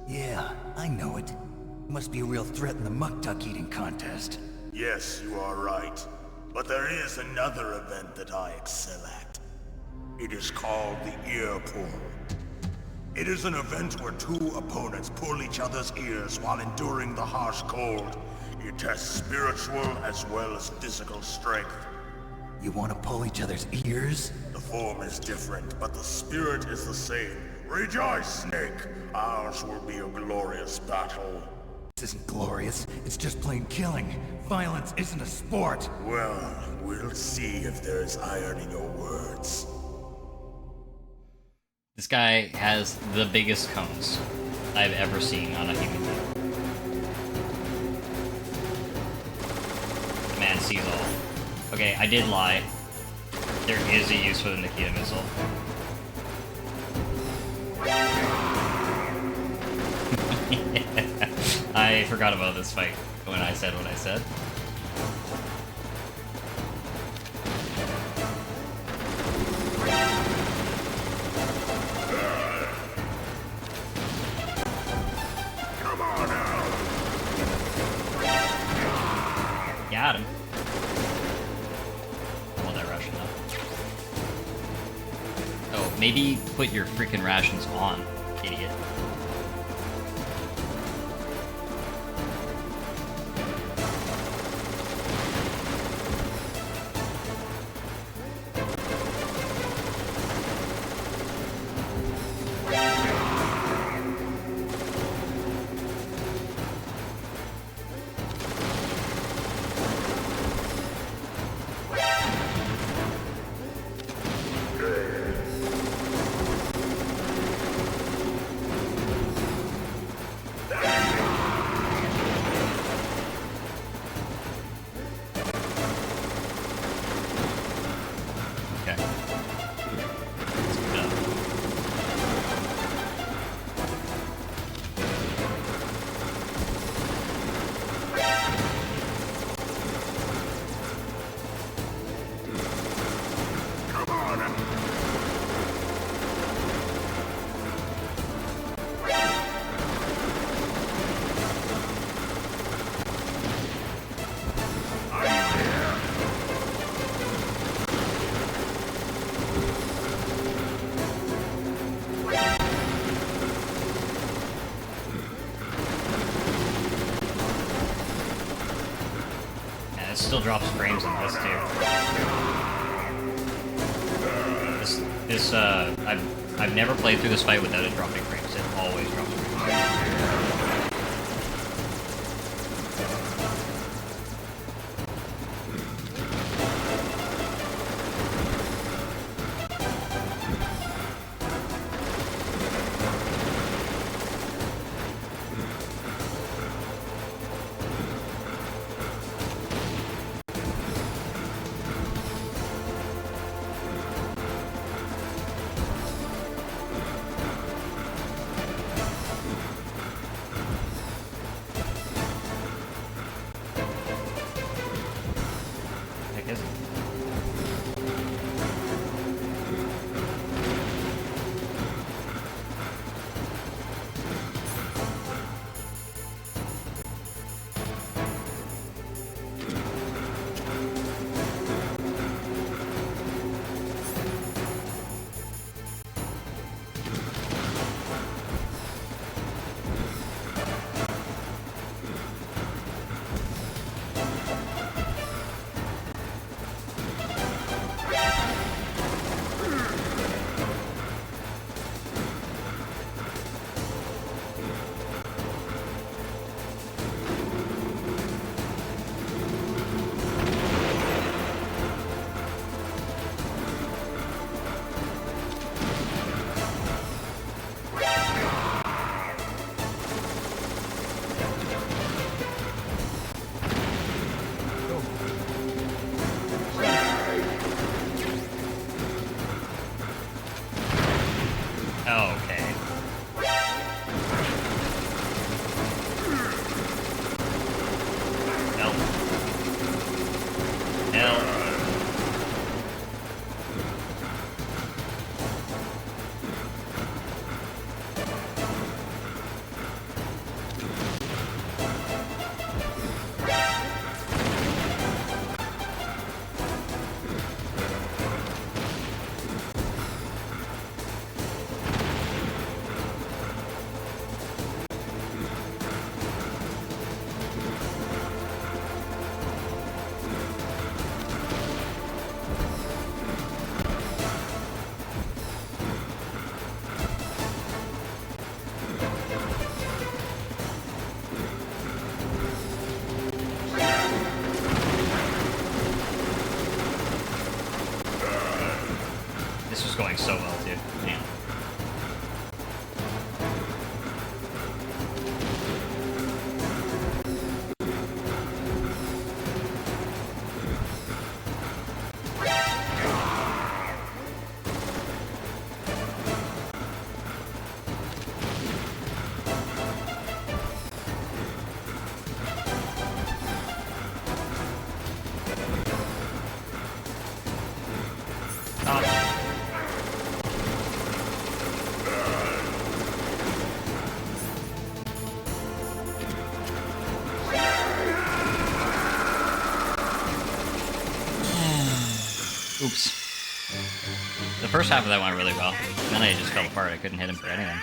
Yeah, I know it. Must be a real threat in the muck-duck eating contest. Yes, you are right. But there is another event that I excel at. It is called the ear pull. It is an event where two opponents pull each other's ears while enduring the harsh cold. It tests spiritual as well as physical strength. You want to pull each other's ears? The form is different, but the spirit is the same. Rejoice, Snake! Ours will be a glorious battle. This isn't glorious. It's just plain killing. Violence isn't a sport. Well, we'll see if there's iron in your words. This guy has the biggest cones I've ever seen on a human being. The man sees all. Okay, I did lie. There is a use for the Nikita missile. I forgot about this fight when I said what I said. Come on now! Got him. Well, that Russian though. Oh, maybe put your freaking rations on, idiot. It still drops frames on this too. I've never played through this fight without it dropping frames. It always drops frames. Oh, okay. Help. Help. This was going so well, dude. Man. Oops. The first half of that went really well. And then I just fell apart. I couldn't hit him for anything.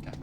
Okay.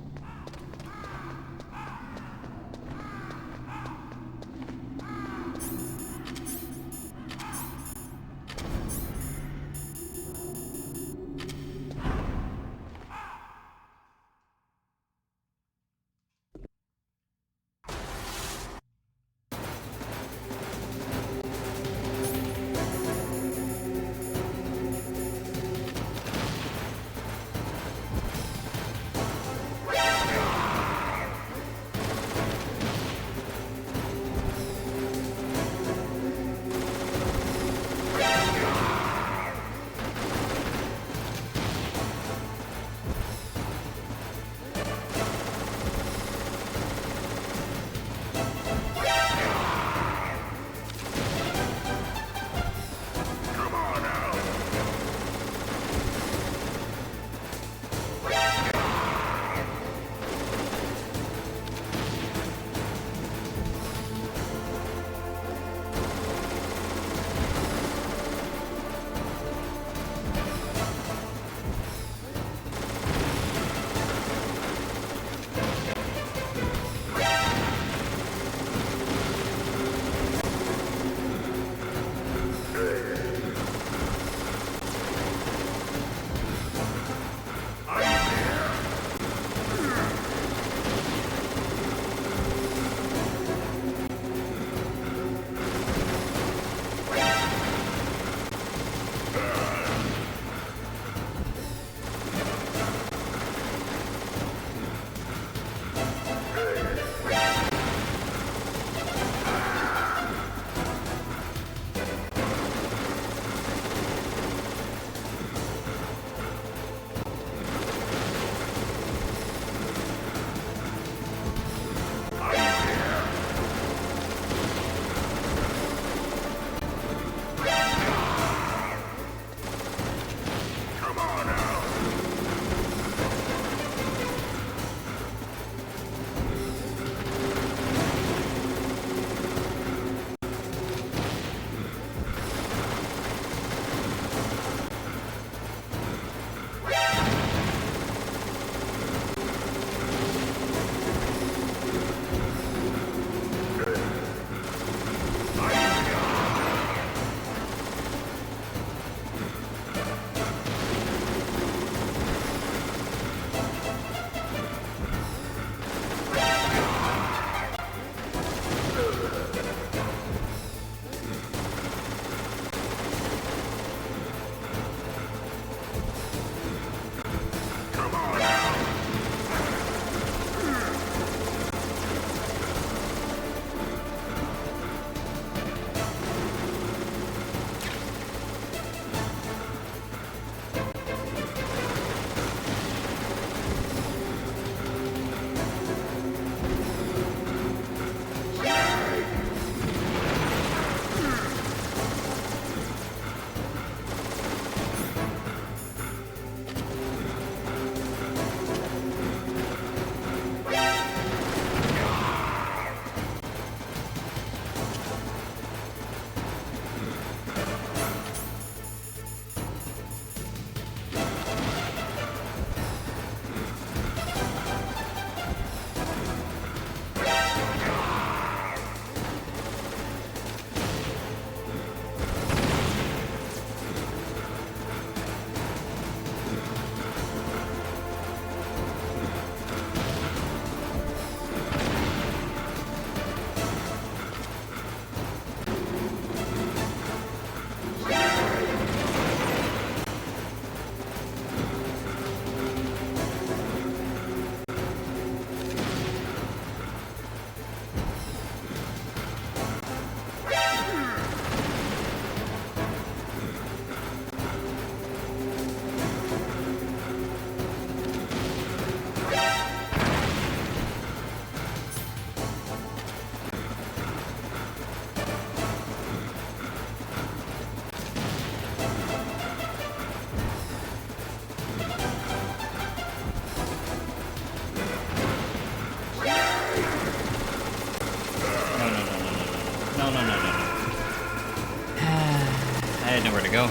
had nowhere to go.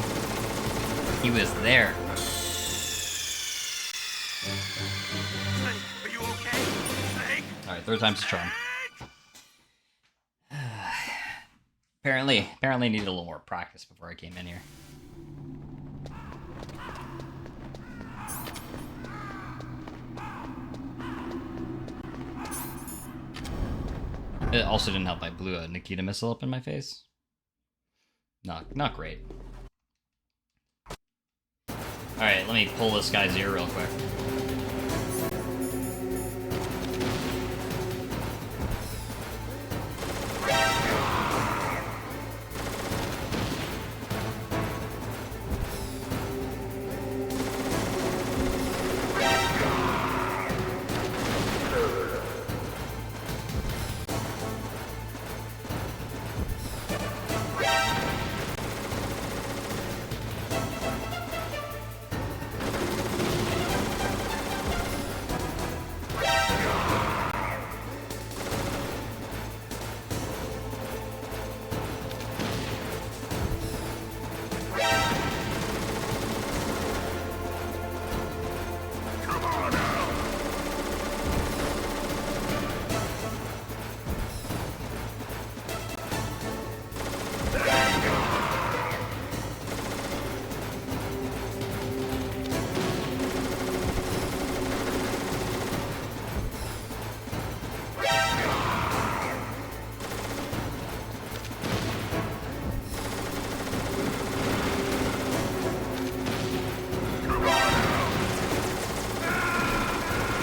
He was there. Are you okay? Snake? Alright, third time's the charm. Apparently needed a little more practice before I came in here. It also didn't help I blew a Nikita missile up in my face. Not great. Alright, let me pull this guy's ear real quick.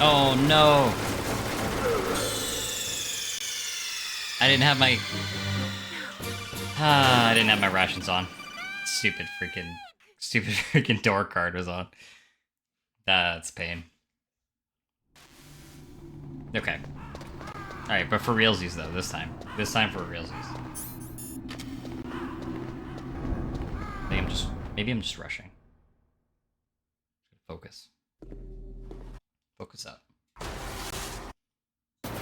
Oh no! I didn't have my... I didn't have my rations on. Stupid freaking door card was on. That's pain. Okay. Alright, but for realsies though, this time. This time for realsies. Maybe I'm just rushing. Focus. Focus up. Okay,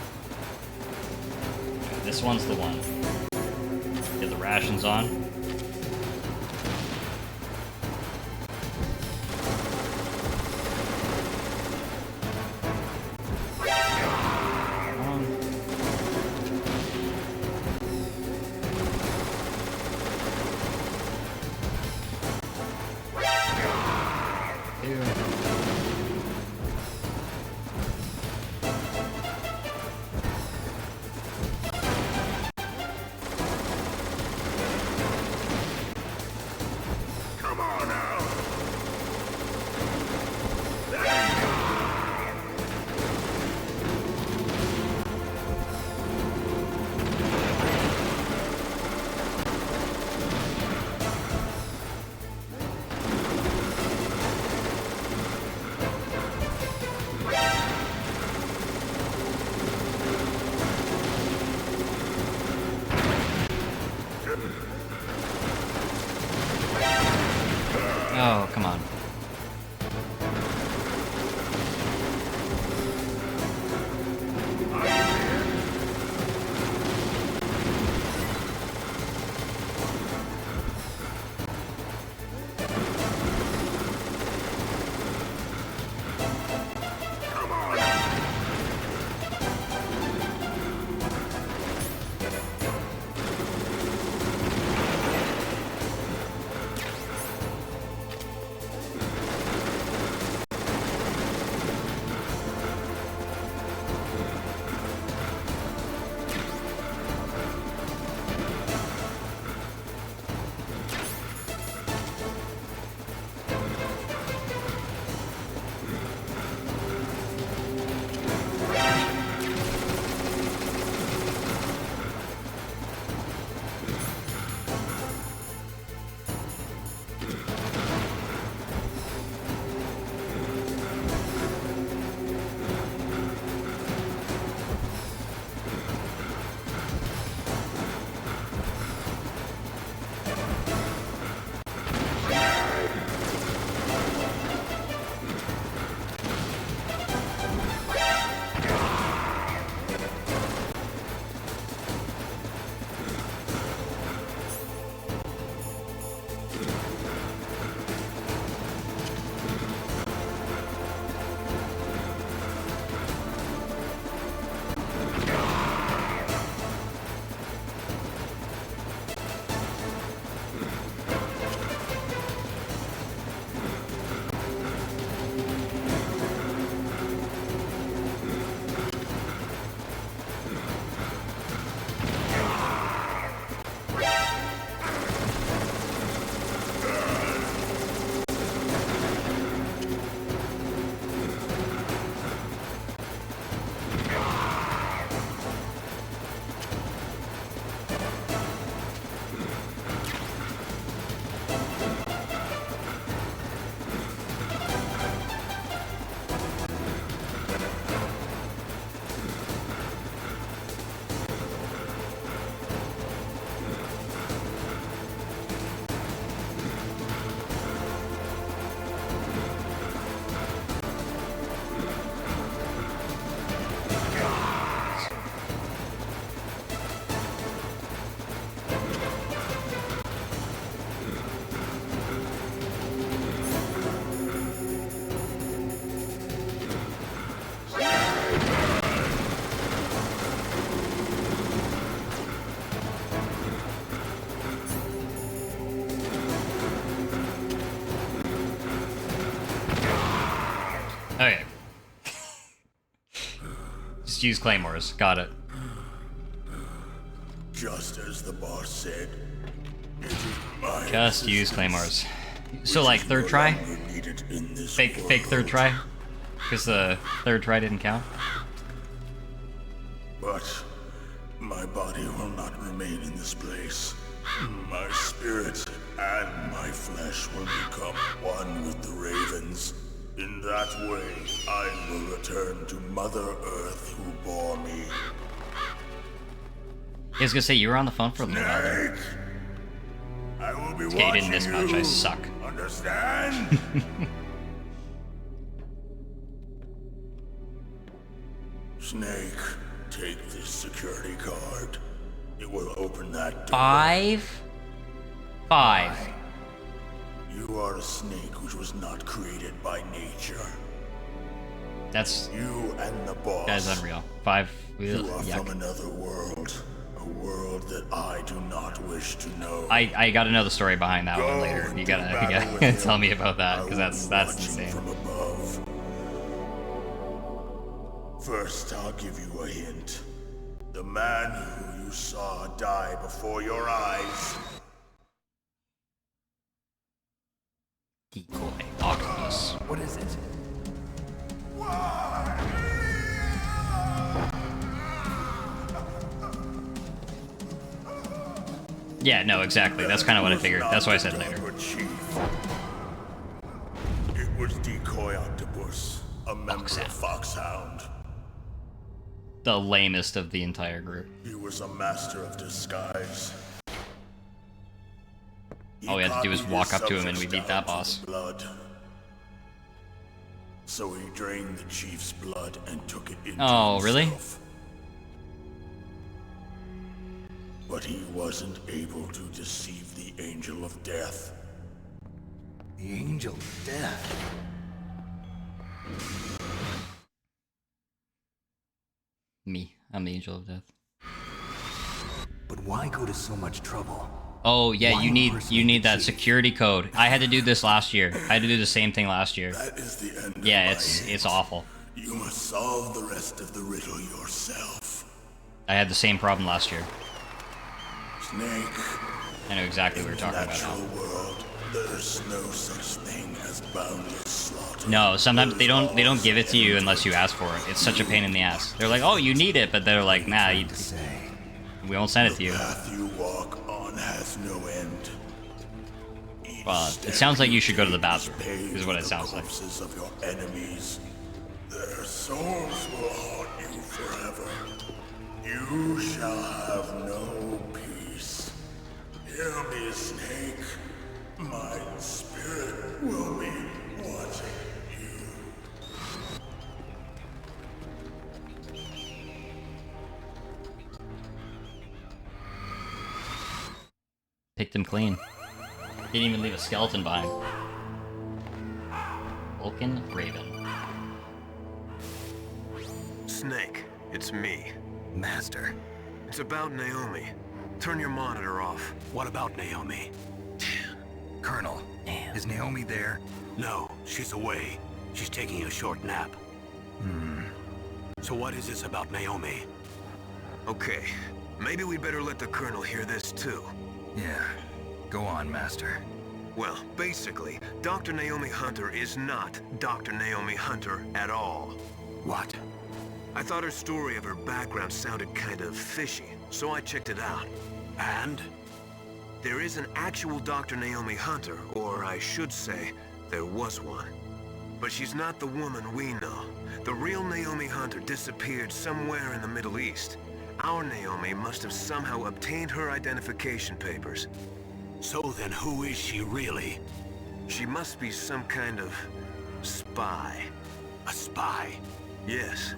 this one's the one. Get the rations on. Oh, come on. Okay. Just use claymores. Got it. Just as the boss said, it is my Just use claymores. So like third no try? longer needed in this Fake third world. try? Because the third try didn't count? But my body will not remain in this place. My spirit and my flesh will become one with the ravens. In that way, I will return to Mother Earth who bore me. I was gonna say, you were on the phone for a little while there. Snake! I will be Okay, you watching didn't miss much, I you. suck. Understand? Snake, take this security card. It will open that door. Five. You are a snake which was not created by nature. That's... You and the boss. That is unreal. 5. You are Yuck. from another world. A world that I do not wish to know. I gotta know the story behind that one Go later. You into gotta battle with him. tell me about that, I because will that's be watching insane. from above. First, I'll give you a hint. The man who you saw die before your eyes. Decoy. Octopus. What is it? Yeah, no, exactly. That's kind of what I figured. That's why I said later. Chief. It was Decoy Octopus, a member Foxhound. of Foxhound. The lamest of the entire group. He was a master of disguise. All we had to do was copied walk his up to him and we subjects beat that down to boss. the blood. So he drained the chief's blood and took it into Oh, really? himself. But he wasn't able to deceive the Angel of Death. The Angel of Death. Me. I'm the Angel of Death. But why go to so much trouble? Oh yeah, Why you need impersonate the that chief? security code. I had to do this last year. I had to do the same thing last year. That is the end of Yeah, my it's hint. awful. You must solve the rest of the riddle yourself. I had the same problem last year. Snake. I know exactly what In we're talking the about natural now. world, there's no such thing as boundless slaughter. No, sometimes they don't There's give it to you always unless you ask for it. It's such a pain in the ass. They're like, oh, you need it, but they're like, nah, Say, we won't send it to you. The path you walk on has no end. Each Well, it step sounds like you should go to the take bathroom, paved is what it with sounds like. the corpses of your enemies. Their souls will haunt you forever. You shall have no peace. Hear me, Snake. My spirit will be watching you. Picked him clean. Didn't even leave a skeleton behind. Vulcan Raven. Snake, it's me. Master. It's about Naomi. Turn your monitor off. What about Naomi? Colonel, is Naomi there? No, she's away. She's taking a short nap. So what is this about Naomi? Okay, maybe we'd better let the Colonel hear this too. Yeah. Go on, Master. Well, basically, Dr. Naomi Hunter is not Dr. Naomi Hunter at all. What? I thought her story of her background sounded kind of fishy, so I checked it out. And? There is an actual Dr. Naomi Hunter, or I should say, there was one. But she's not the woman we know. The real Naomi Hunter disappeared somewhere in the Middle East. Our Naomi must have somehow obtained her identification papers. So then who is she really? She must be some kind of spy. A spy? Yes.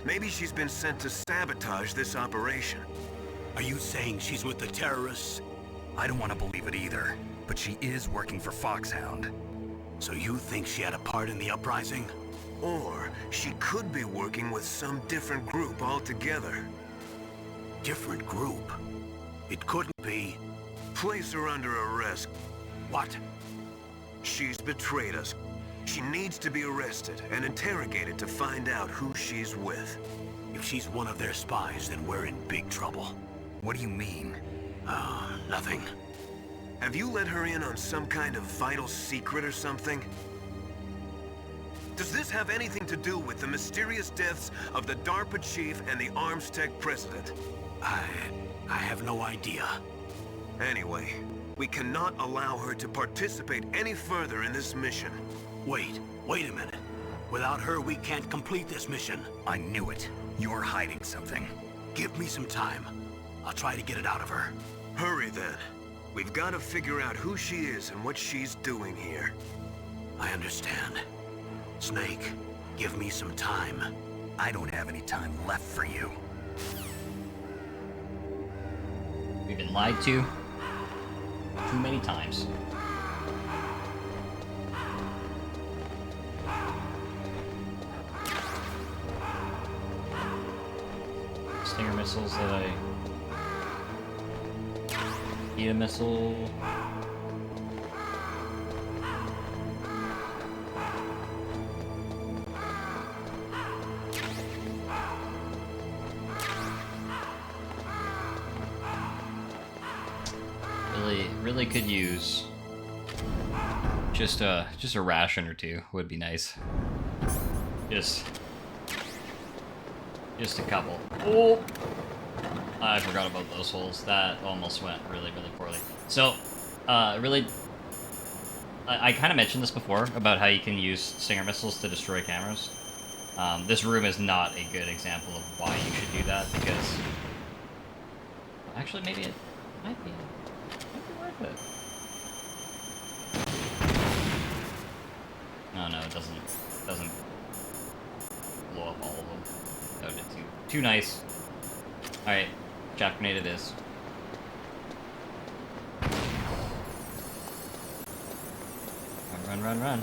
Maybe she's been sent to sabotage this operation. Are you saying she's with the terrorists? I don't want to believe it either, but she is working for Foxhound. So you think she had a part in the uprising? Or she could be working with some different group altogether. Different group? It couldn't be. Place her under arrest. What? She's betrayed us. She needs to be arrested and interrogated to find out who she's with. If she's one of their spies, then we're in big trouble. What do you mean? Nothing. Have you let her in on some kind of vital secret or something? Does this have anything to do with the mysterious deaths of the DARPA chief and the Armstech president? I have no idea. Anyway, we cannot allow her to participate any further in this mission. Wait a minute. Without her, we can't complete this mission. I knew it. You're hiding something. Give me some time. I'll try to get it out of her. Hurry then. We've got to figure out who she is and what she's doing here. I understand. Snake, give me some time. I don't have any time left for you. We've been lied to too many times. Stinger missiles that I... Eat a missile... Really could use just a ration or two would be nice. Just a couple. Oh, I forgot about those holes. That almost went really poorly. So, really, I kind of mentioned this before about how you can use Stinger missiles to destroy cameras. This room is not a good example of why you should do that because actually maybe it might be. But... No, it doesn't blow up all of them. That would be too nice. Alright, chaff grenade it is. Run.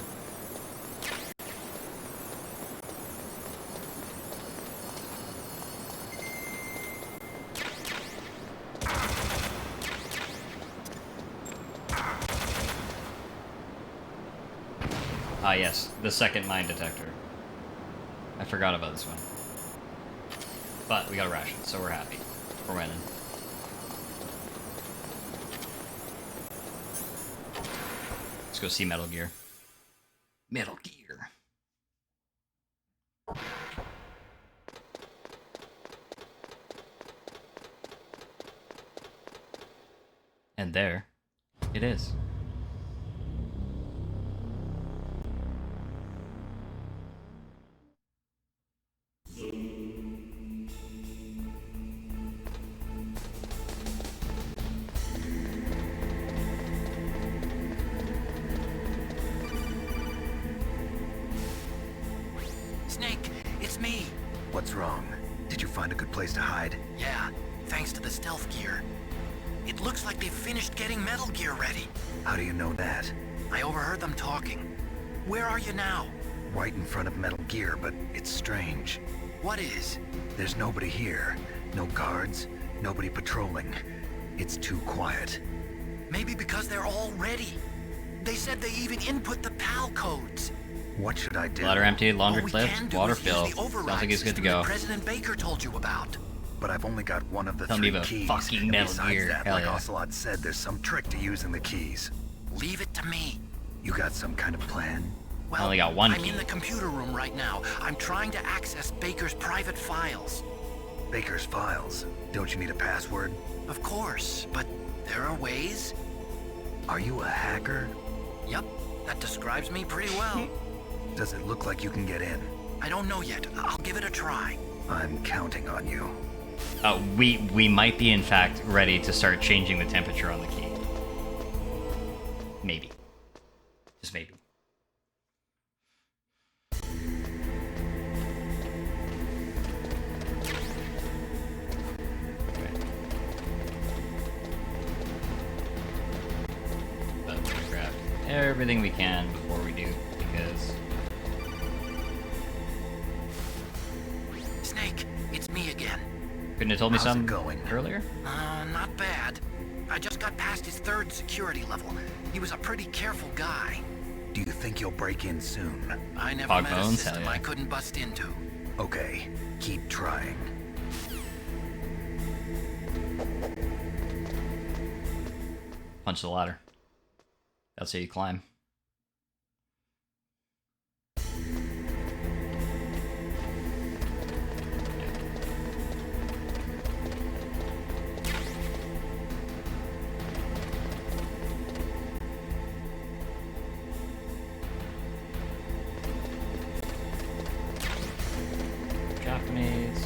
Ah yes, the second mine detector. I forgot about this one. But we got a ration, so we're happy. We're winning. Let's go see Metal Gear. Metal Gear. And there it is. Snake, it's me. What's wrong? Did you find a good place to hide? Yeah, thanks to the stealth gear. It looks like they've finished getting Metal Gear ready. How do you know that? I overheard them talking. Where are you now? Right in front of Metal Gear, but it's strange. What is? There's nobody here. No guards, nobody patrolling. It's too quiet. Maybe because they're all ready. They said they even input the PAL codes. What should I do? Ladder empty, laundry All we clip, can do water is use fill. the Sounds override like he's good to system go. that President Baker told you about. But I've only got one of the Tell me three about keys. fucking And Metal besides Gear. that, Hell like yeah. Ocelot said, there's some trick to using the keys. Leave it to me. You got some kind of plan? Well, I only got one I'm key. in the computer room right now. I'm trying to access Baker's private files. Baker's files. Don't you need a password? Of course, but there are ways. Are you a hacker? Yep, that describes me pretty well. Does it look like you can get in? I don't know yet. I'll give it a try. I'm counting on you. We might be in fact ready to start changing the temperature on the key. Maybe. Just maybe. But we'll grab everything we can before we do, because Snake, it's me again. couldn't have told me How's it something going? earlier? Not bad. I just got past his 3rd security level. He was a pretty careful guy. Do you think you'll break in soon? I never Hog met a bones? Hell system yeah. I couldn't bust into. Okay, keep trying. Punch the ladder. That's how you climb. Japanese.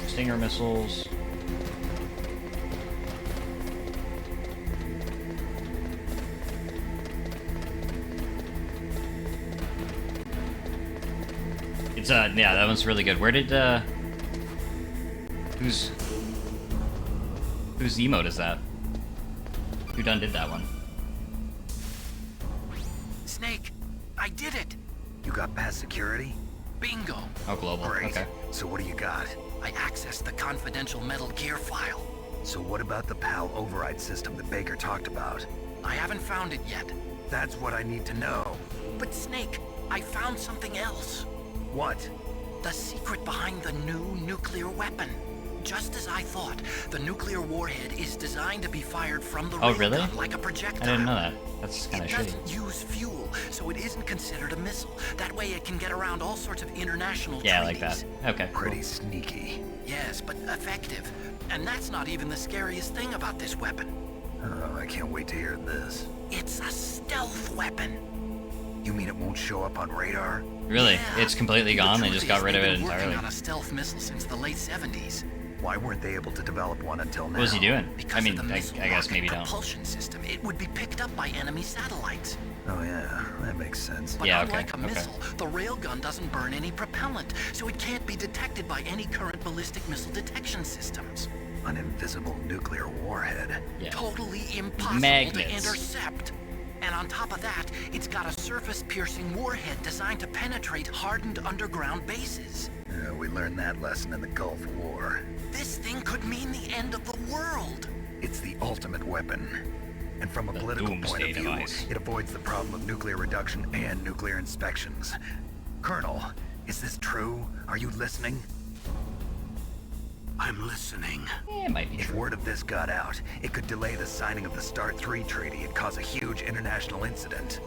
Stinger missiles. It's yeah, that one's really good. Where did whose emote is that? Who done did that one? Snake, I did it! You got past security? Bingo! Oh, global. Great. Okay. So what do you got? I accessed the confidential Metal Gear file. So what about the PAL override system that Baker talked about? I haven't found it yet. That's what I need to know. But Snake, I found something else. What? The secret behind the new nuclear weapon. Just as I thought, the nuclear warhead is designed to be fired from the Oh, railgun really? like a projectile. I didn't know that. That's kind It of shitty. doesn't use fuel, so it isn't considered a missile. That way it can get around all sorts of international Yeah, I like treaties. that. Okay. Cool. Pretty sneaky. Yes, but effective. And that's not even the scariest thing about this weapon. Oh, I can't wait to hear this. It's a stealth weapon. You mean it won't show up on radar? Really? Yeah. It's completely The gone? They truth just got is, rid of they've it been entirely. working on a stealth missile since the late 70s. Why weren't they able to develop one until now? What was he doing? Because I mean, of the I missile guess rocket maybe don't. propulsion system, it would be picked up by enemy satellites. Oh yeah, that makes sense. But Yeah, okay, unlike a okay. missile, the railgun doesn't burn any propellant, so it can't be detected by any current ballistic missile detection systems. An invisible nuclear warhead. Yeah. Totally impossible to Magnets. intercept. And on top of that, it's got a surface-piercing warhead designed to penetrate hardened underground bases. We learned that lesson in the Gulf War. This thing could mean the end of the world. It's the ultimate weapon. And from a The political point doomsday of view, device. it avoids the problem of nuclear reduction and nuclear inspections. Colonel, is this true? Are you listening? I'm listening. Yeah, it might be If true. word of this got out, it could delay the signing of the START 3 treaty and cause a huge international incident.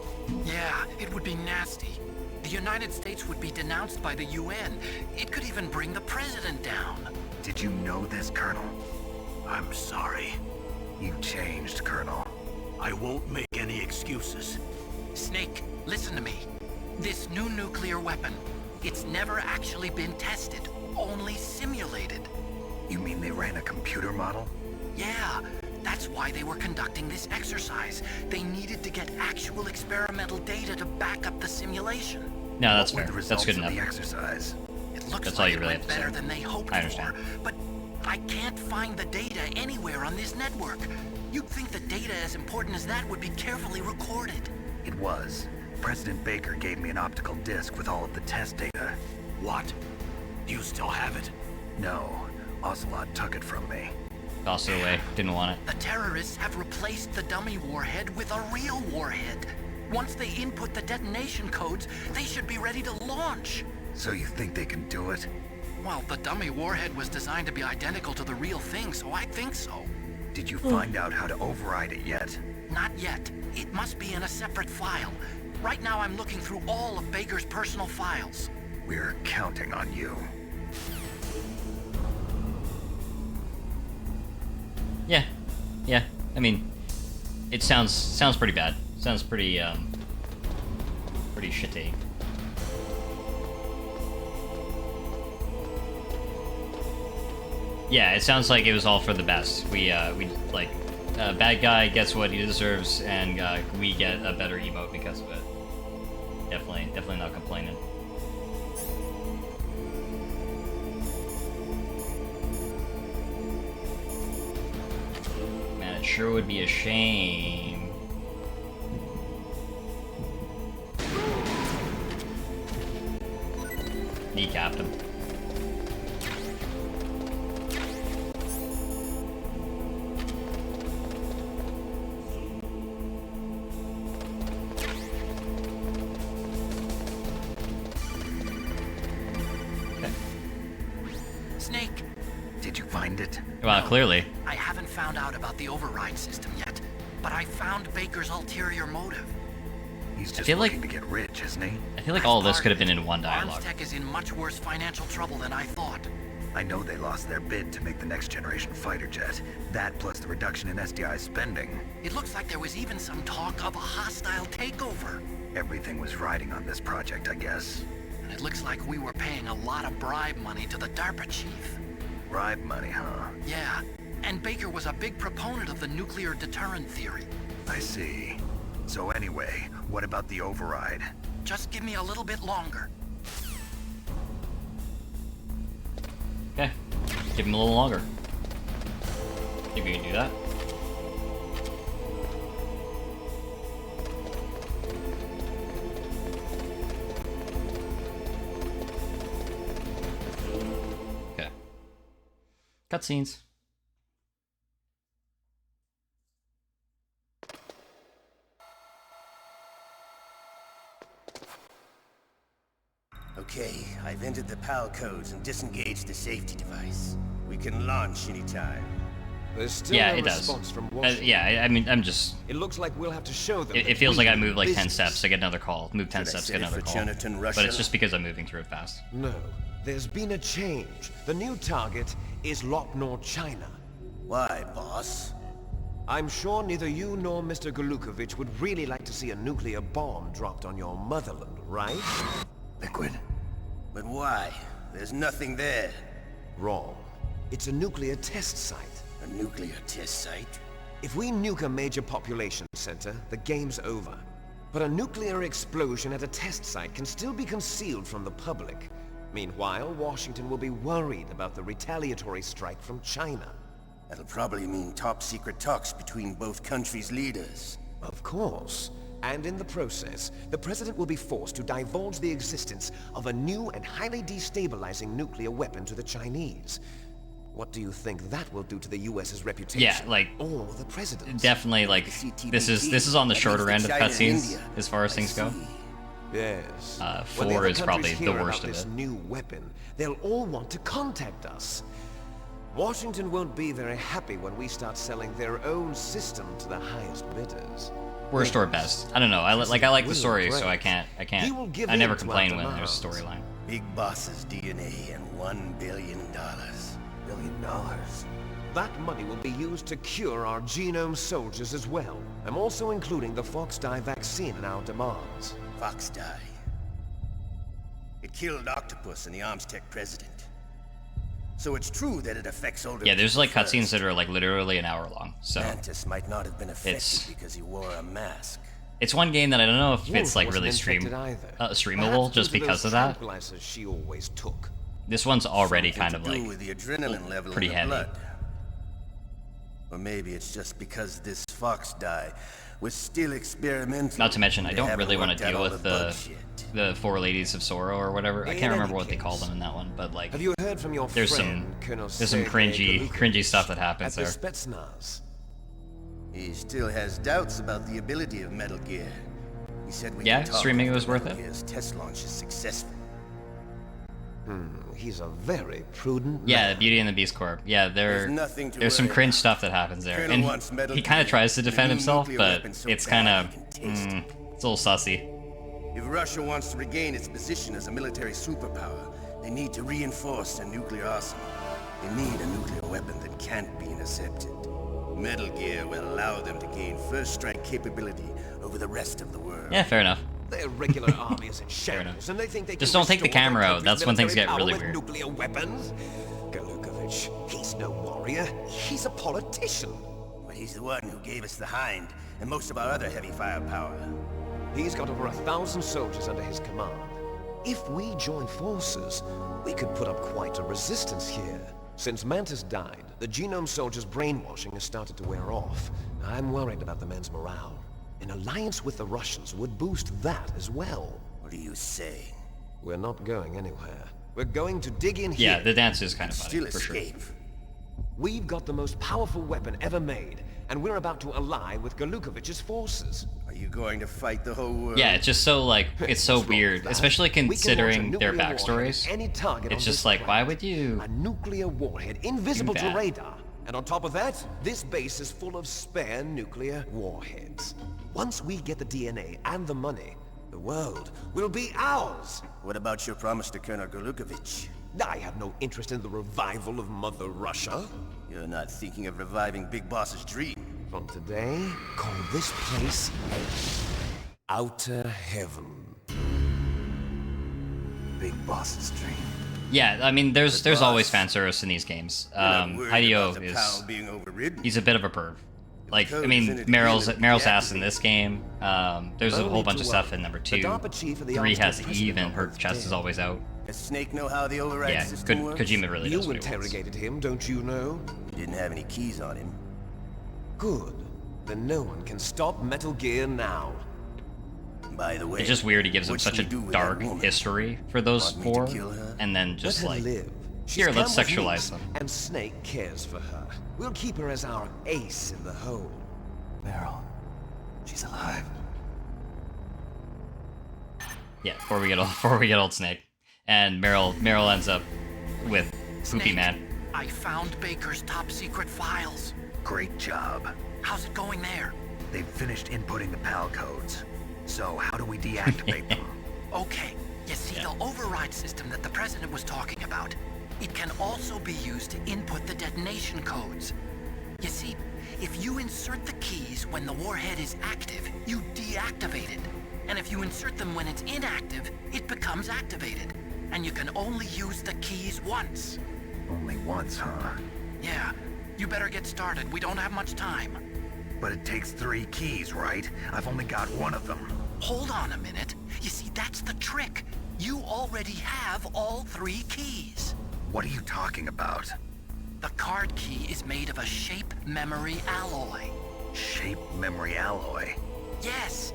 Yeah, it would be nasty. The United States would be denounced by the UN. It could even bring the president down. Did you know this, Colonel? I'm sorry. You changed, Colonel. I won't make any excuses. Snake, listen to me. This new nuclear weapon, it's never actually been tested, only simulated. You mean they ran a computer model? Yeah, that's why they were conducting this exercise. They needed to get actual experimental data to back up the simulation. No, that's What were fair. the That's results good of enough. the exercise? It Looks That's all like you really it have went to better say. than they hoped I understand. for, but I can't find the data anywhere on this network. You'd think the data as important as that would be carefully recorded. It was. President Baker gave me an optical disc with all of the test data. What? Do you still have it? No, Ocelot took it from me. Tossed it away. Didn't want it. The terrorists have replaced the dummy warhead with a real warhead. Once they input the detonation codes, they should be ready to launch. So you think they can do it? Well, the dummy warhead was designed to be identical to the real thing, so I think so. Did you find out how to override it yet? Not yet. It must be in a separate file. Right now I'm looking through all of Baker's personal files. We're counting on you. Yeah. Yeah. I mean, it sounds pretty bad. Sounds pretty pretty shitty. Yeah, it sounds like it was all for the best. We like, bad guy gets what he deserves, and we get a better emote because of it. Definitely not complaining. Man, it sure would be a shame. Kneecapped him. Snake, Did you find it? Well, clearly. I haven't found out about the override system yet, but I found Baker's ulterior motive. He's just feel like- looking to get rich, isn't he? I feel like all of this could have been in one dialogue. Armstech is in much worse financial trouble than I thought. I know they lost their bid to make the next generation fighter jet. That plus the reduction in SDI spending. It looks like there was even some talk of a hostile takeover. Everything was riding on this project, I guess. And it looks like we were paying a lot of bribe money to the DARPA chief. Bribe money, huh? Yeah, and Baker was a big proponent of the nuclear deterrent theory. I see. So anyway, what about the override? Just give me a little bit longer. Okay. Give him a little longer. Think we can do that? Okay. Cutscenes. Okay, I've entered the PAL codes and disengaged the safety device. We can launch anytime. There's still Yeah, no it does. response from Washington. Yeah, I mean, I'm just... It looks like we'll have to show them. It that feels we like I mean moved like 10 business. steps, I get another call. Move 10 Should I steps, set get it another for call. Jonathan, But it's Russia? just because I'm moving through it fast. No, there's been a change. The new target is Lopnor, China. Why, boss? I'm sure neither you nor Mr. Golukovich would really like to see a nuclear bomb dropped on your motherland, right? Liquid. But why? There's nothing there. Wrong. It's a nuclear test site. A nuclear test site? If we nuke a major population center, the game's over. But a nuclear explosion at a test site can still be concealed from the public. Meanwhile, Washington will be worried about the retaliatory strike from China. That'll probably mean top-secret talks between both countries' leaders. Of course. And in the process, the President will be forced to divulge the existence of a new and highly destabilizing nuclear weapon to the Chinese. What do you think that will do to the US's reputation? Yeah, like, or the President's? definitely, like, this is on the shorter end of cutscenes, as far as things go. Yes. Four When the other is probably countries the hear worst about of this it. new weapon, they'll all want to contact us. Washington won't be very happy when we start selling their own system to the highest bidders. Worst or best. I don't know. I like the story, so I can't. He will give I never in to complain our when there's a demands. storyline. Big boss's DNA and $1 billion. $1 billion. That money will be used to cure our genome soldiers as well. I'm also including the Fox-Die vaccine in our demands. Fox-Die. It killed Octopus and the Armstech president. So it's true that it affects older Yeah, there's people like cutscenes first. that are like literally an hour long. So Mantis might not have been affected It's- because he wore a mask. it's one game that I don't know if Wolf it's like wasn't really infected either. streamable Perhaps just due to because those of that. tranquilizers she always took. This one's already Something kind to of do like with the adrenaline level pretty in the heavy. blood. Or maybe it's just because this fox dye was still experimental. Not to mention, I They don't haven't really want worked to out deal all with bugs yet. the Four Ladies of Sorrow or whatever. I In can't remember any what they call case, them in that one, but like Have you heard from your there's friend, some Colonel cringy Sergei stuff that happens at there. the Spetsnaz? He still has doubts about the ability of Metal Gear. He said we Yeah, can talk streaming after was worth Metal it. Gear's test launch is successful. He's a very prudent Yeah, man. Beauty and the Beast Corp. Yeah, There's nothing to there's some worry cringe about. stuff that happens there, Colonel and wants Metal he kind of Gear tries to and a defend new himself, nuclear but weapon so it's bad kind he of can taste it. it's a little sussy. If Russia wants to regain its position as a military superpower, they need to reinforce their nuclear arsenal. They need a nuclear weapon that can't be intercepted. Metal Gear will allow them to gain first strike capability over the rest of the world. Yeah, fair enough. Their regular army is in shambles, and they think they Just can don't take the restore their camera out. country's That's when things military get really power with weird. nuclear weapons. Galukovich, he's no warrior. He's a politician. But he's the one who gave us the Hind and most of our other heavy firepower. He's got over 1,000 soldiers under his command. If we join forces, we could put up quite a resistance here. Since Mantis died, the Genome Soldiers' brainwashing has started to wear off. I'm worried about the men's morale. An alliance with the Russians would boost that as well. What are you saying? We're not going anywhere. We're going to dig in here. Yeah, the dance is kind of funny, Still for sure. escape. We've got the most powerful weapon ever made, and we're about to ally with Galukovich's forces. Are you going to fight the whole world? Yeah, it's just so like it's so What's wrong with weird, that? especially We can launch a considering their nuclear warhead backstories. at any target It's on just this like, why planet. would you? A nuclear warhead invisible do to that? radar. And on top of that, this base is full of spare nuclear warheads. Once we get the DNA and the money, the world will be ours. What about your promise to Colonel Galukovich? I have no interest in the revival of Mother Russia. You're not thinking of reviving Big Boss's dream. From today, call this place Outer Heaven. Big Boss's dream. Yeah, I mean, there's But always boss, fan service in these games. You're not worried Hideo about the is PAL being overridden. he's a bit of a perv. Like, I code mean, is in it Meryl's to be ass in deactivated. this game. There's a Only whole bunch to of stuff worry. in number The 2. DARPA chief of the 3 Arms has President Eve, and are her both chest is dead. always out. Does Snake know how the override Yeah, system works? Kojima really You does what he wants. interrogated him, don't you know? He didn't have any keys on him. Good. Then no one can stop Metal Gear now. By the way, It's just weird he gives them what such should a we do with dark that woman? history for those Want me to 4, kill her? and then just Let her like, live. She's here, let's Campbell's sexualize niece, them. And Snake cares for her. We'll keep her as our ace in the hole. Meryl, she's alive. Yeah, before we get old Snake, and Meryl ends up with Poopy Snake, Man. I found Baker's top secret files. Great job. How's it going there? They've finished inputting the PAL codes. So how do we deactivate them? Okay, you see the override system that the president was talking about. It can also be used to input the detonation codes. You see, if you insert the keys when the warhead is active, you deactivate it. And if you insert them when it's inactive, it becomes activated. And you can only use the keys once. Only once, huh? Yeah, you better get started. We don't have much time. But it takes 3 keys, right? I've only got 1 of them. Hold on a minute. You see, that's the trick. You already have all 3 keys. What are you talking about? The card key is made of a shape memory alloy. Shape memory alloy. Yes,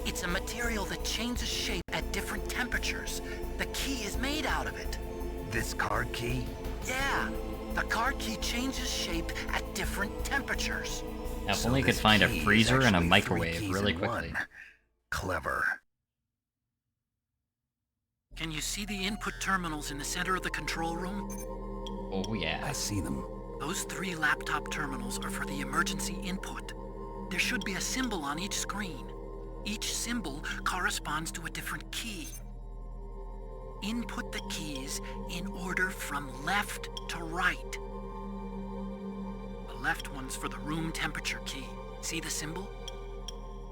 it's a material that changes shape at different temperatures. The key is made out of it. This card key? Yeah, the card key changes shape at different temperatures. Now, if So only I could this find a key is freezer and a actually 3 microwave keys really in quickly. one. Clever. Can you see the input terminals in the center of the control room? Oh yeah. I see them. Those 3 laptop terminals are for the emergency input. There should be a symbol on each screen. Each symbol corresponds to a different key. Input the keys in order from left to right. The left one's for the room temperature key. See the symbol?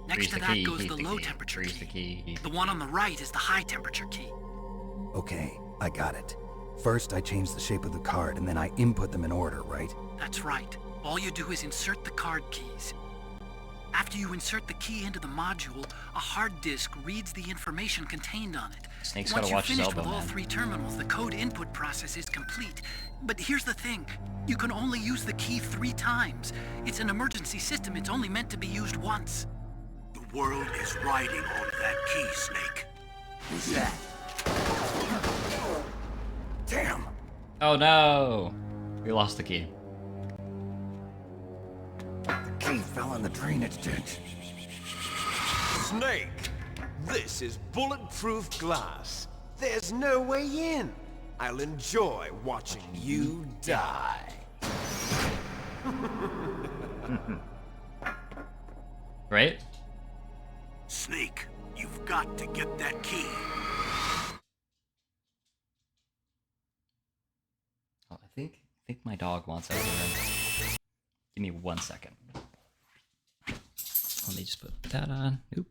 Next Freeze to the that key, goes heat the the low key, temperature freeze the key. The one on the right is the high temperature key. Okay, I got it. First, I change the shape of the card, and then I input them in order, right? That's right. All you do is insert the card keys. After you insert the key into the module, a hard disk reads the information contained on it. Snake's Once gotta you're watch his finished elbow, with all man. 3 terminals, the code input process is complete. But here's the thing. You can only use the key 3 times. It's an emergency system. It's only meant to be used once. The world is riding on that key, Snake. Who's that? Damn! Oh no! We lost the key. The key fell in the drainage ditch. Snake! This is bulletproof glass. There's no way in. I'll enjoy watching you die. Right? Snake, you've got to get that key. Oh, I think my dog wants out of the room. Give me 1 second. Let me just put that on. Oop.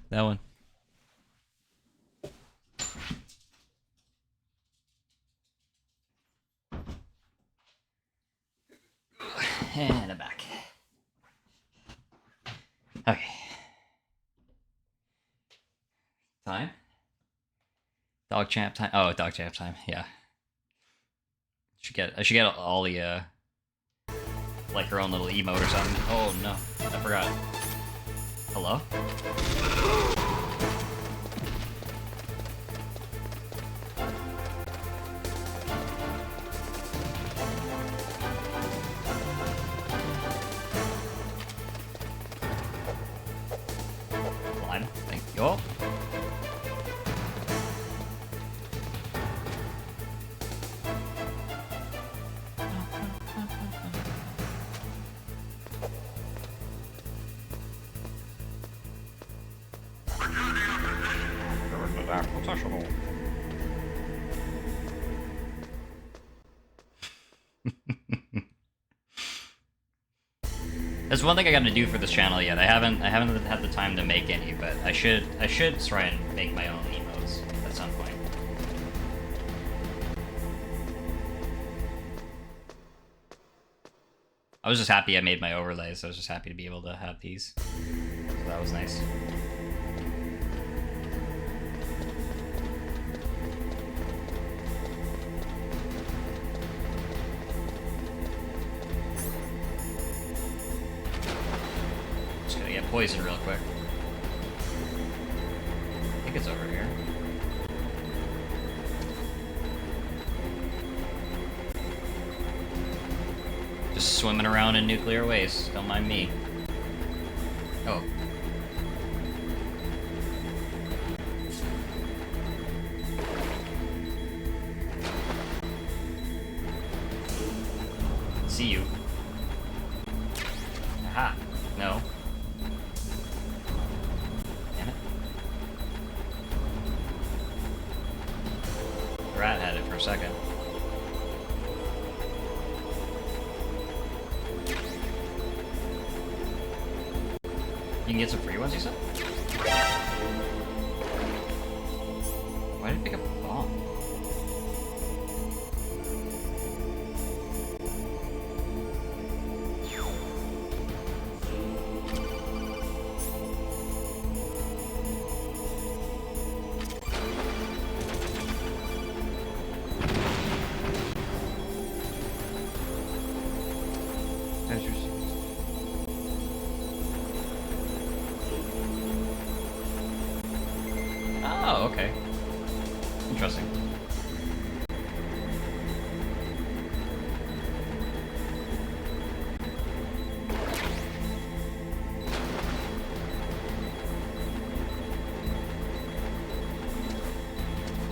That one. And I'm back. Okay. Time? Dog champ time. Oh, dog champ time. Yeah. I should get all the like her own little emote or something. Oh no, I forgot. Hello? Lime, thank you all. That's one thing I gotta do for this channel yet. I haven't had the time to make any, but I should try and make my own emotes at some point. I was just happy I made my overlays. I was just happy to be able to have these. So that was nice. Just gonna get poisoned real quick. I think it's over here. Just swimming around in nuclear waste. Don't mind me. Oh. See you. Aha. No. Damn it. The rat had it for a second. You can get some free ones, you said? Why did it pick up a bomb? Oh, okay. Interesting.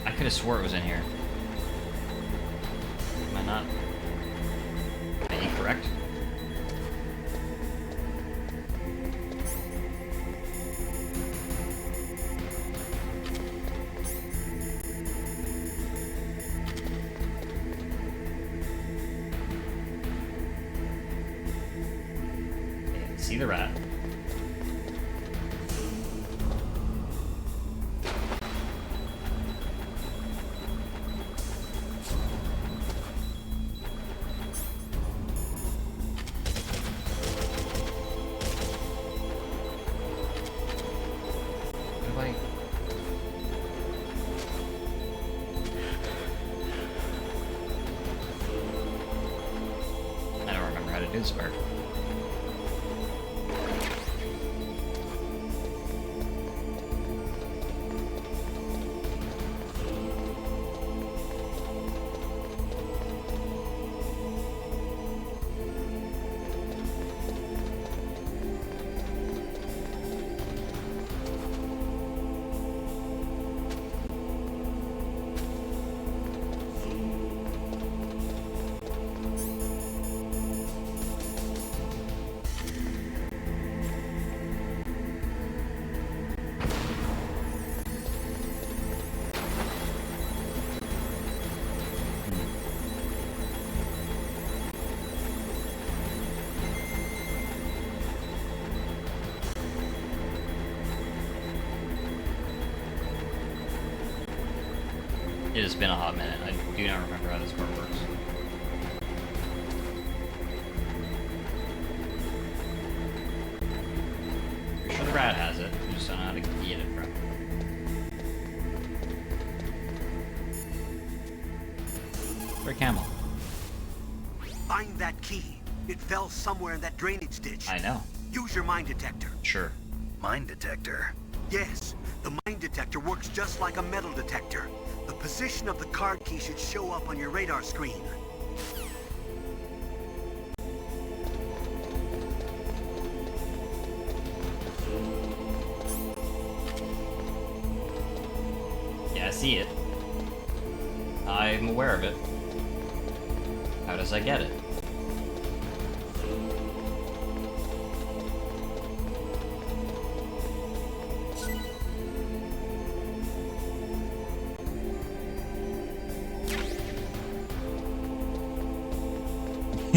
I could have swore it was in here. Am I not? Am I incorrect? See the rat. inspired. It has been a hot minute. I do not remember how this part works. Pretty sure the rat has it. I just don't know how to get it from. For a camel. Find that key. It fell somewhere in that drainage ditch. I know. Use your mine detector. Sure. Mine detector? Yes, the mine detector works just like a metal detector. The position of the card key should show up on your radar screen. Yeah, I see it. I'm aware of it. How does I get it?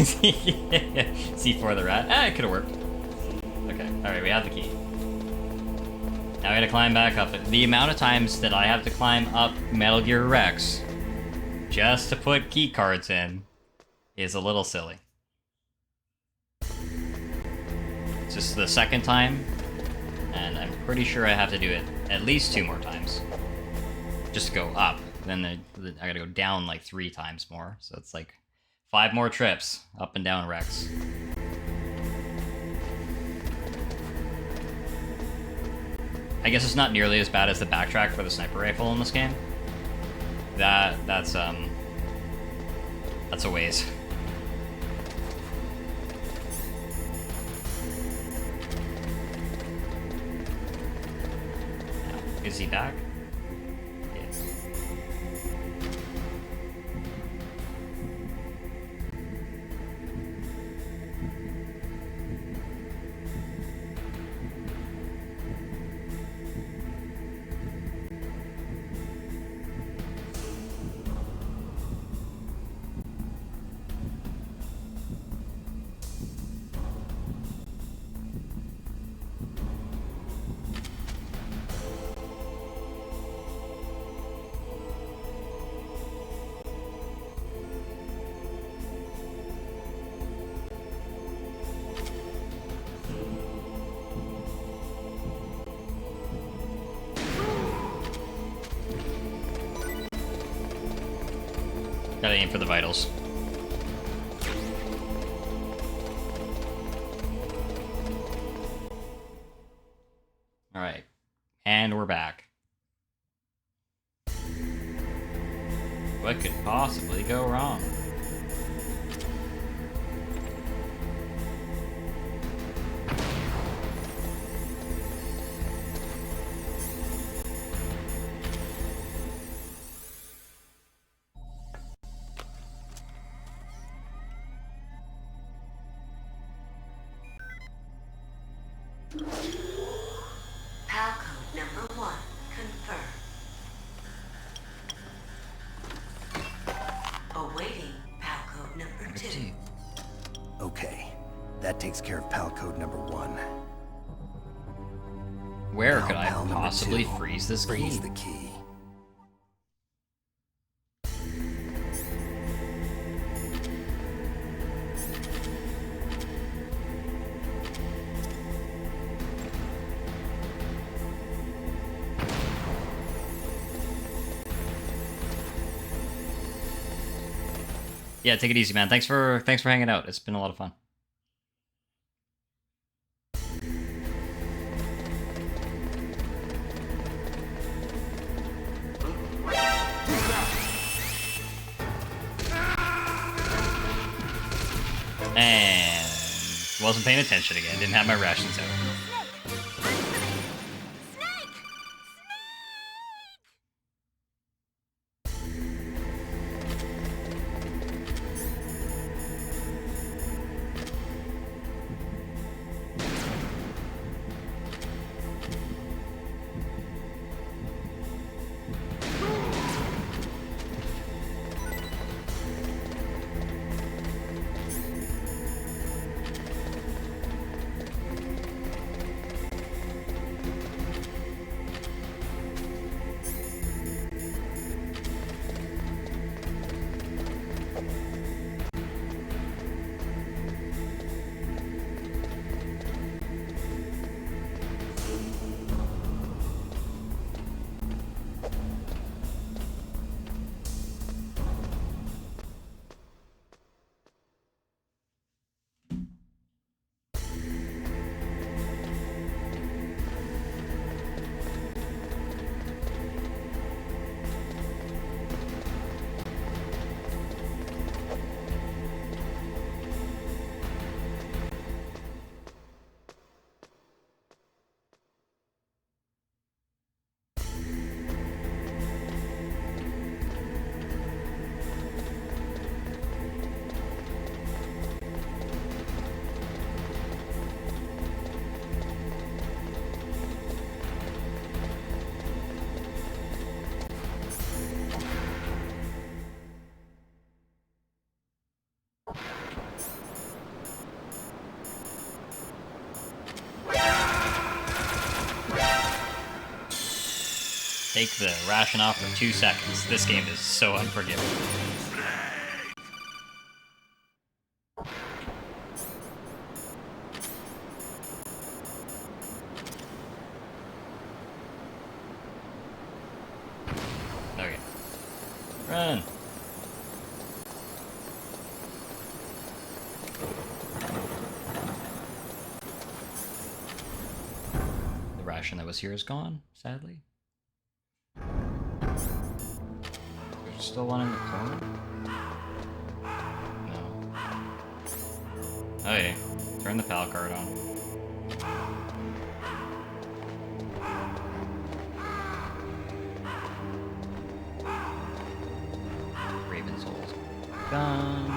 C4 the rat. Ah, it could have worked. Okay, alright, we have the key. Now we gotta climb back up it. The amount of times that I have to climb up Metal Gear Rex just to put key cards in is a little silly. It's just the second time, and I'm pretty sure I have to do it at least 2 more times. Just to go up. Then I gotta go down like 3 times more, so it's like 5 more trips up and down Rex. I guess it's not nearly as bad as the backtrack for the sniper rifle in this game. That's a ways. Now, is he back? Yes. Gotta aim for the vitals. Alright. And we're back. What could possibly go wrong? PAL code number 1 confirmed. Awaiting PAL code number 2. Okay, that takes care of PAL code number 1. Where Now could I PAL number possibly 2. freeze this key? Freeze the key. Yeah, take it easy, man. Thanks for hanging out. It's been a lot of fun. Wasn't paying attention again. Didn't have my rations out. Take the ration off for 2 seconds. This game is so unforgiving. Okay. Run! The ration that was here is gone, sadly. There's still one in the corner? No. Okay, turn the PAL card on. Raven souls. Gone.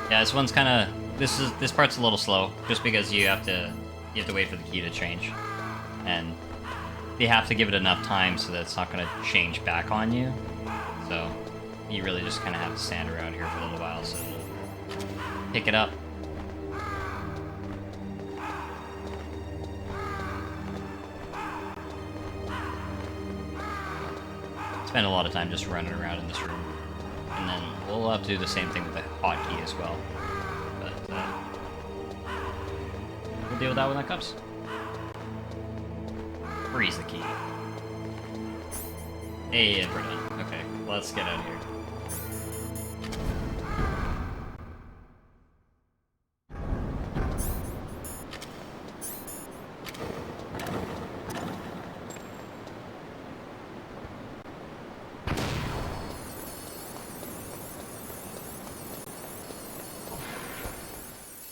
Yeah, this one's kind of this part's a little slow, just because you have to wait for the key to change, and you have to give it enough time so that it's not going to change back on you. So you really just kind of have to stand around here for a little while so it'll pick it up. Spend a lot of time just running around in this room. And then we'll have to do the same thing with the hotkey as well. But we'll deal with that when that comes. Freeze the key. Hey, and we're done. Okay, let's get out of here.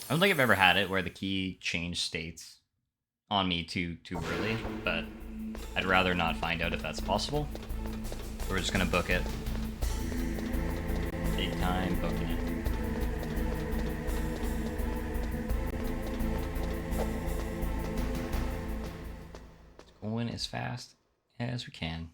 I don't think I've ever had it where the key changed states on me too early, but I'd rather not find out if that's possible. We're just gonna book it. Big time booking it. Let's go in as fast as we can.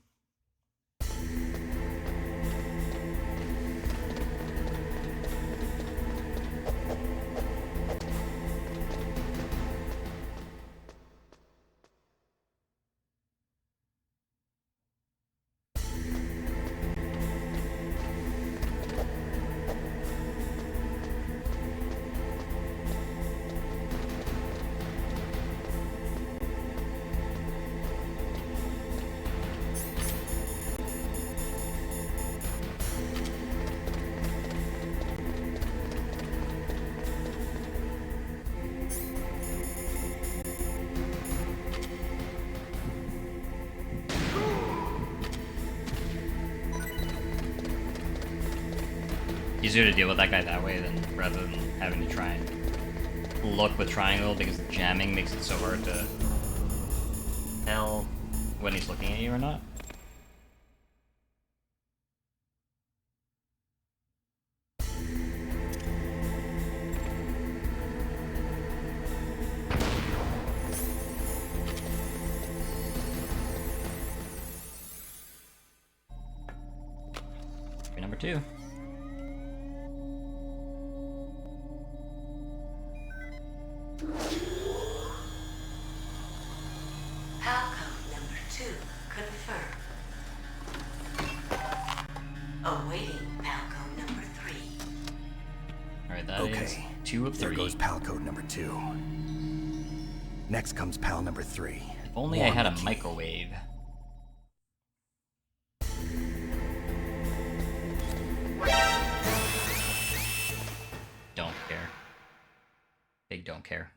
Easier to deal with that guy that way than rather than having to try and look with triangle because the jamming makes it so hard to tell when he's looking at you or not. Number 2. Palcode number 2 confirmed. Awaiting Palcode number 3. Alright, that is Okay, 2 of 3. there goes pal code number 2. Next comes pal number 3. If only I had a microwave. Don't care. They don't care.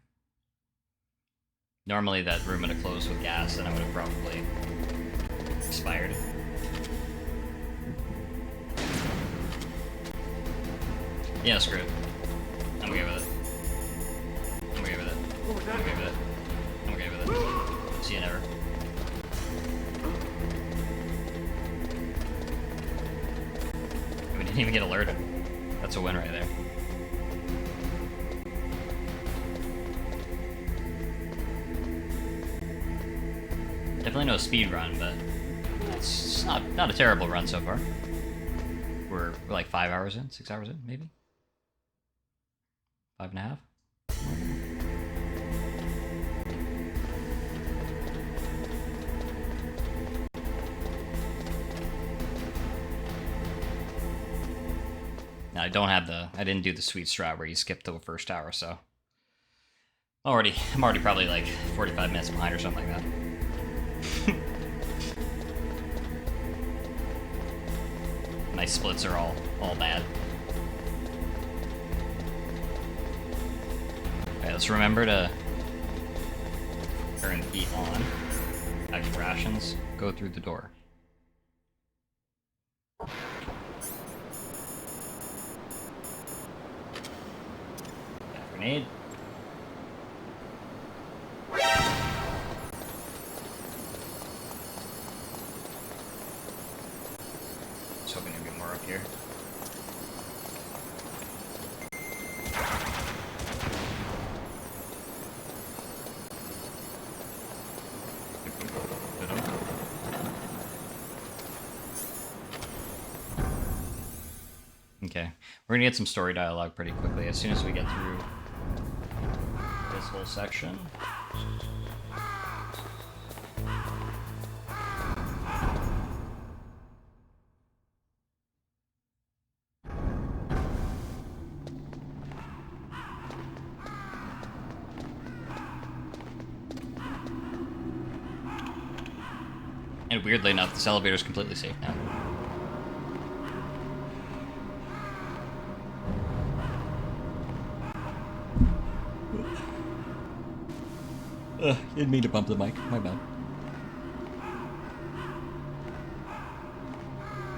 Normally that room would have closed with gas and I would have probably expired. Yeah, screw it. I'm okay with it. I'm okay with it. I'm okay with it. I'm okay with it. See you never. We didn't even get alerted. That's a win right there. Definitely no speed run, but it's not a terrible run so far. We're like 5 hours in, 6 hours in, maybe? 5.5? Now I don't have I didn't do the sweet strat where you skip the first hour, so I'm already probably like 45 minutes behind or something like that. My splits are all bad. Okay, let's remember to turn the heat on. Extra rations. Go through the door. Grenade. Just hoping there'll be more up here. Okay, we're gonna get some story dialogue pretty quickly as soon as we get through this whole section. And weirdly enough, this elevator is completely safe now. Didn't mean to bump the mic. My bad.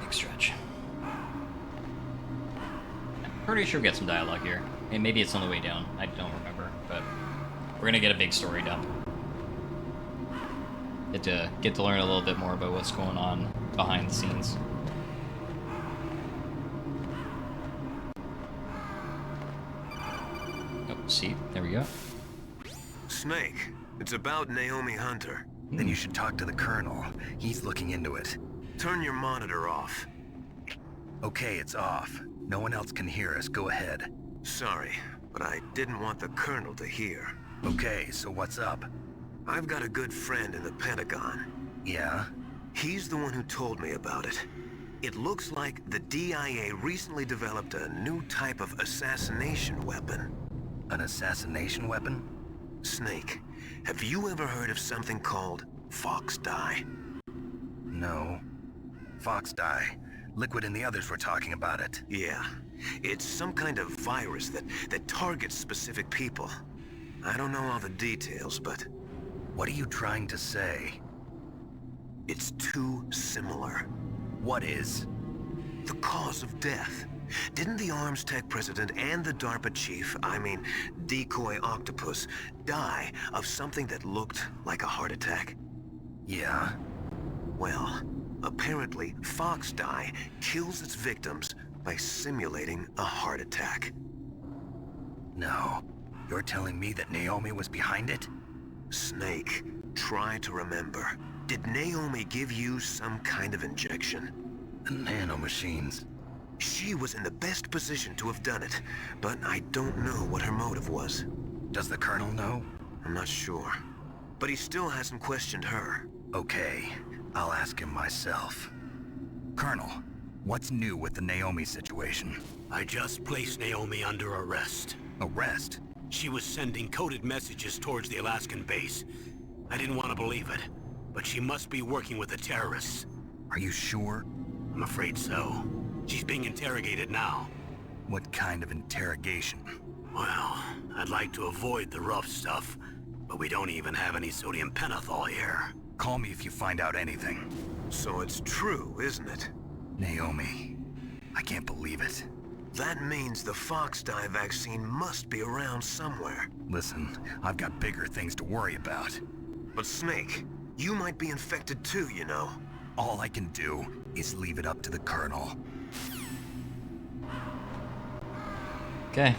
Big stretch. I'm pretty sure we get some dialogue here. And maybe it's on the way down. I don't remember, but we're gonna get a big story dump. Get to learn a little bit more about what's going on behind the scenes. Oh, see, there we go. Snake, it's about Naomi Hunter. Then you should talk to the Colonel. He's looking into it. Turn your monitor off. Okay, it's off. No one else can hear us. Go ahead. Sorry, but I didn't want the Colonel to hear. Okay, so what's up? I've got a good friend in the Pentagon. Yeah? He's the one who told me about it. It looks like the DIA recently developed a new type of assassination weapon. An assassination weapon? Snake, have you ever heard of something called Fox Dye? No. Fox Dye. Liquid and the others were talking about it. Yeah. It's some kind of virus that targets specific people. I don't know all the details, but... What are you trying to say? It's too similar. What is? The cause of death. Didn't the Arms Tech president and the DARPA chief, I mean, Decoy Octopus, die of something that looked like a heart attack? Yeah. Well, apparently, Fox Die kills its victims by simulating a heart attack. No. You're telling me that Naomi was behind it? Snake, try to remember. Did Naomi give you some kind of injection? The nanomachines. She was in the best position to have done it, but I don't know what her motive was. Does the Colonel know? I'm not sure. But he still hasn't questioned her. Okay, I'll ask him myself. Colonel, what's new with the Naomi situation? I just placed Naomi under arrest. Arrest? She was sending coded messages towards the Alaskan base. I didn't want to believe it, but she must be working with the terrorists. Are you sure? I'm afraid so. She's being interrogated now. What kind of interrogation? Well, I'd like to avoid the rough stuff, but we don't even have any sodium pentothal here. Call me if you find out anything. So it's true, isn't it? Naomi, I can't believe it. That means the Fox Die vaccine must be around somewhere. Listen, I've got bigger things to worry about. But Snake, you might be infected too, you know. All I can do is leave it up to the Colonel. Okay.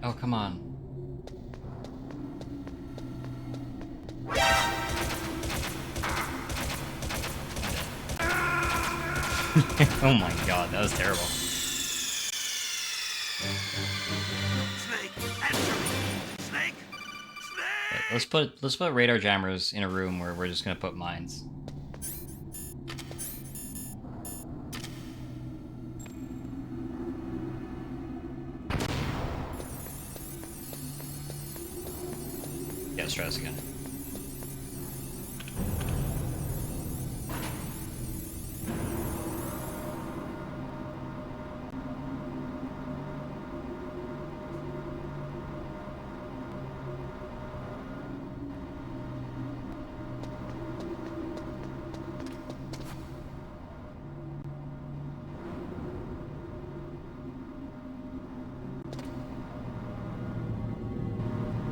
Oh, come on. Oh my god, that was terrible. Snake, answer me! Snake! Snake! Let's put radar jammers in a room where we're just gonna put mines. Yeah, let's try this again.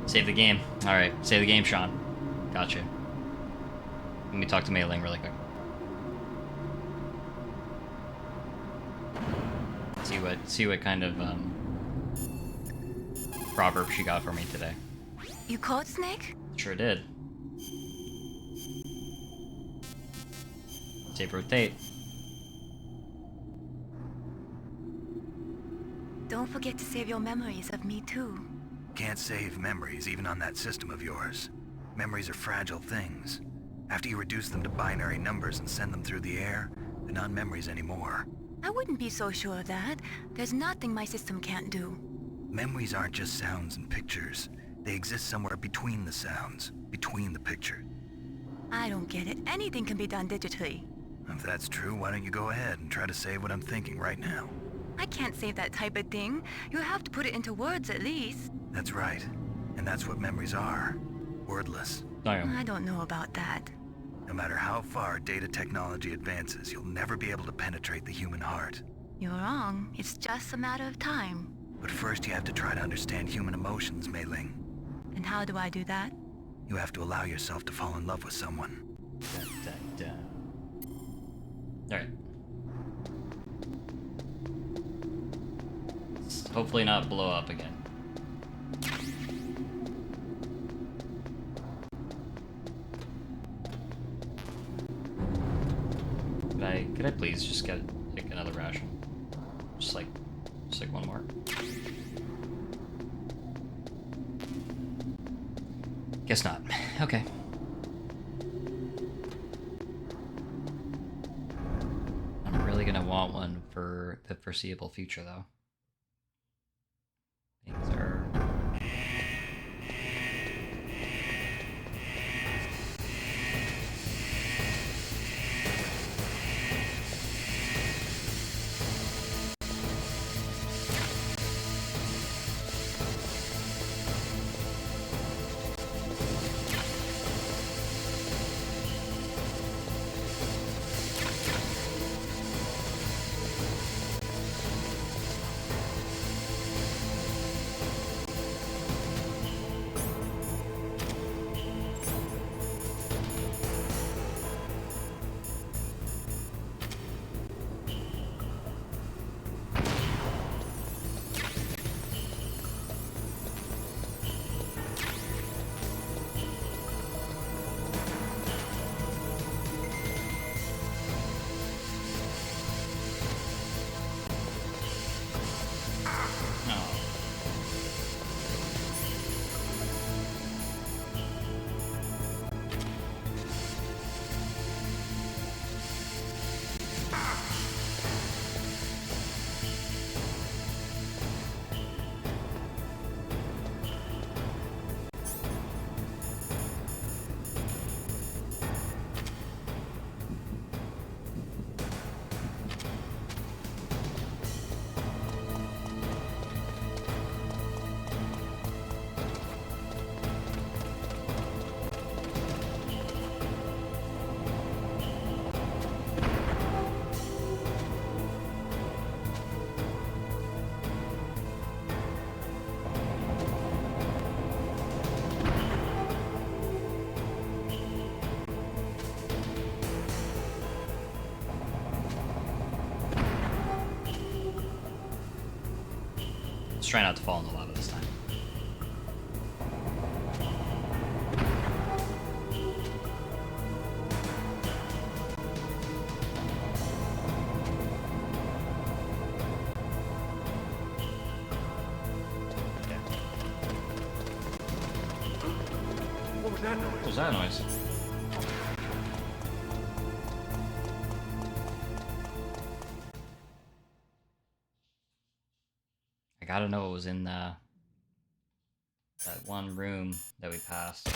Save the game. Alright, save the game, Sean. Gotcha. Let me talk to Mei Ling really quick. See what kind of proverb she got for me today. You called Snake? Sure did. Save rotate. Don't forget to save your memories of me too. Can't save memories even on that system of yours. Memories are fragile things. After you reduce them to binary numbers and send them through the air, they're not memories anymore. I wouldn't be so sure of that. There's nothing my system can't do. Memories aren't just sounds and pictures. They exist somewhere between the sounds, between the picture. I don't get it. Anything can be done digitally. If that's true, why don't you go ahead and try to save what I'm thinking right now? I can't save that type of thing. You have to put it into words at least. That's right. And that's what memories are. Wordless. I don't know about that. No matter how far data technology advances, you'll never be able to penetrate the human heart. You're wrong. It's just a matter of time. But first you have to try to understand human emotions, Mei Ling. And how do I do that? You have to allow yourself to fall in love with someone. Alright. Hopefully not blow up again. Could I please just get like another ration? Just like one more. Guess not. Okay. I'm really gonna want one. for the foreseeable future, though. Things are... Let's try not to fall in the lava this time. What was that noise? What was that noise? I gotta know what was in that one room that we passed.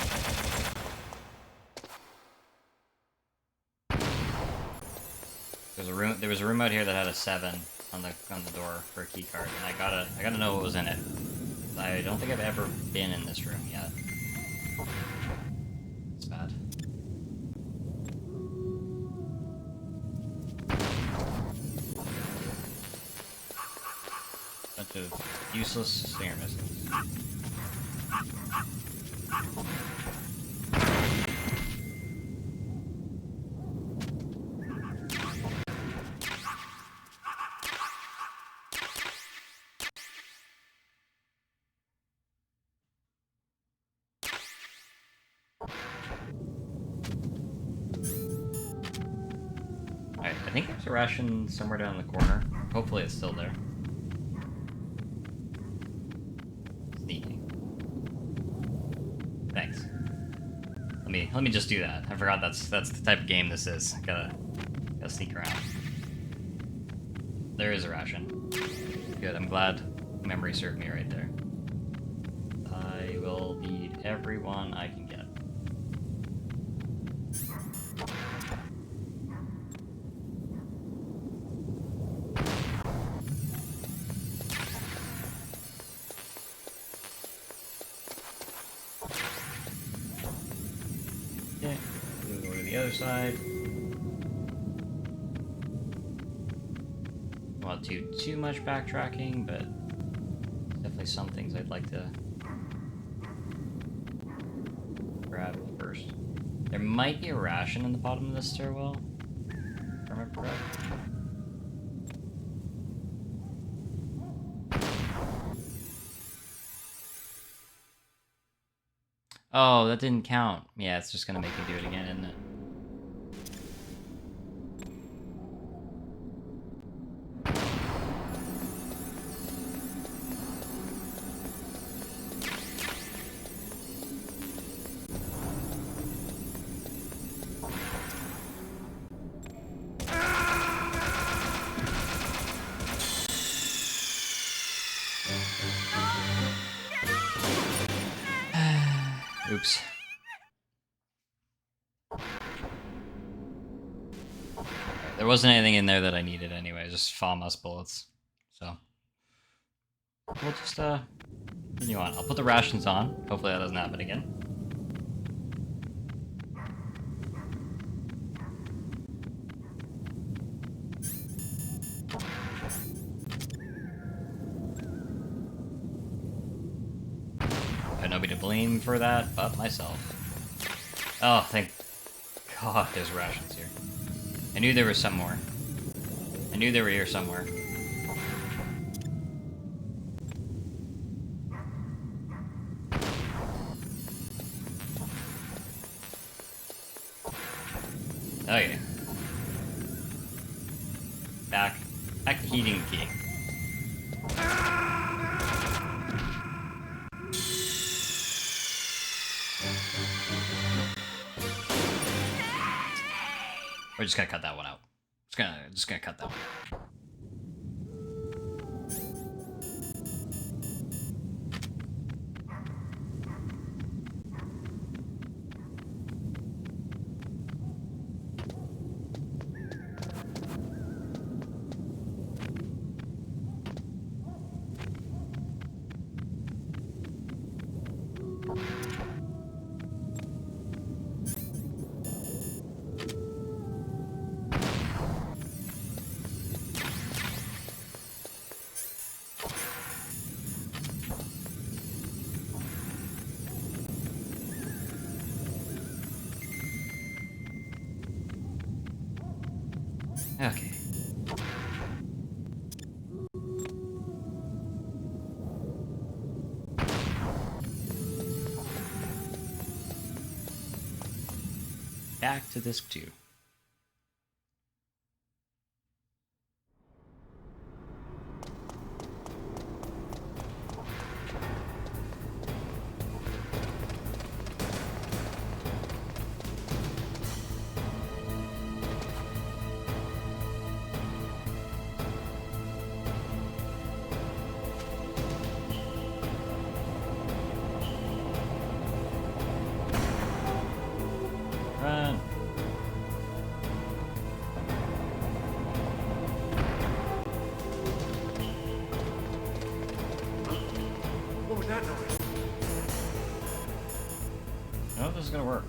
There was a room out here that had a 7 on the door for a key card, and I gotta know what was in it. I don't think I've ever been in this room yet. It's bad. Bunch of useless stinger missiles. Alright, I think there's a ration somewhere down the corner. Hopefully it's still there. Sneaking. Thanks. Let me just do that. I forgot that's the type of game this is. Gotta sneak around. There is a ration. Good, I'm glad memory served me right there. I will need everyone I can get. Okay, move over to the other side. Not too much backtracking, but definitely some things I'd like to grab first. There might be a ration in the bottom of this stairwell, if I remember correctly. Oh, that didn't count. Yeah, it's just gonna make me do it again, isn't it? Oops. There wasn't anything in there that I needed anyway, just FAMAS bullets. So we'll just continue on. I'll put the rations on. Hopefully that doesn't happen again. I have nobody to blame for that but myself. Oh, thank God there's rations here. I knew there was some more. I knew they were here somewhere. Okay. Back to heating the key. We're just gonna cut that one out. Just gonna cut that one. Okay. Back to disc 2. Run. What was that noise? No, this is gonna work.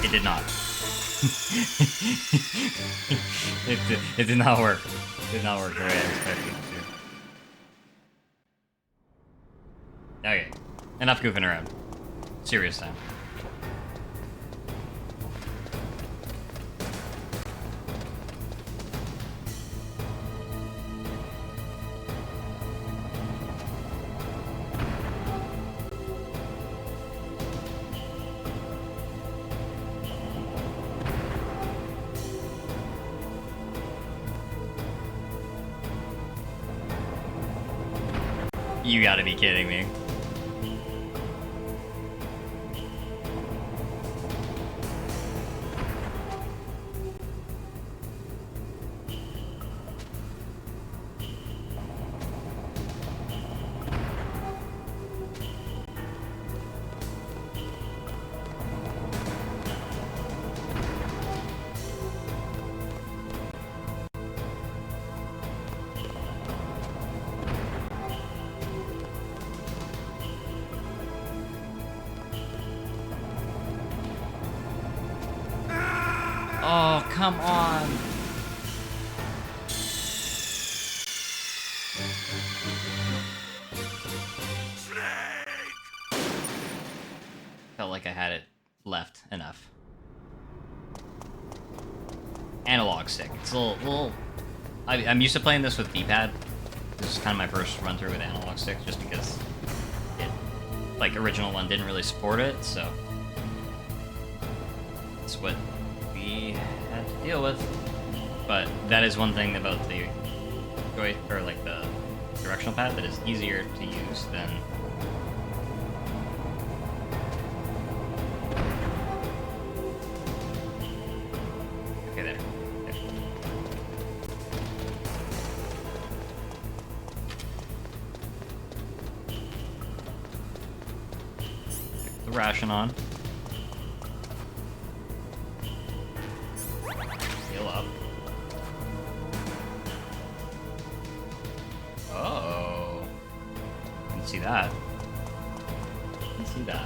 It did not. it did not work. It did not work the way I expected it to. Okay. Enough goofing around. Serious time. You gotta be kidding me. Oh, come on. Felt like I had it left enough. Analog stick. It's a little I'm used to playing this with D-pad. This is kind of my first run through with analog stick, just because it, like, original one didn't really support it, so that's what we had to deal with. But that is one thing about the joy, or like the directional pad, that is easier to use than okay, there. ration on. Heal up. Oh. Didn't see that. Didn't see that.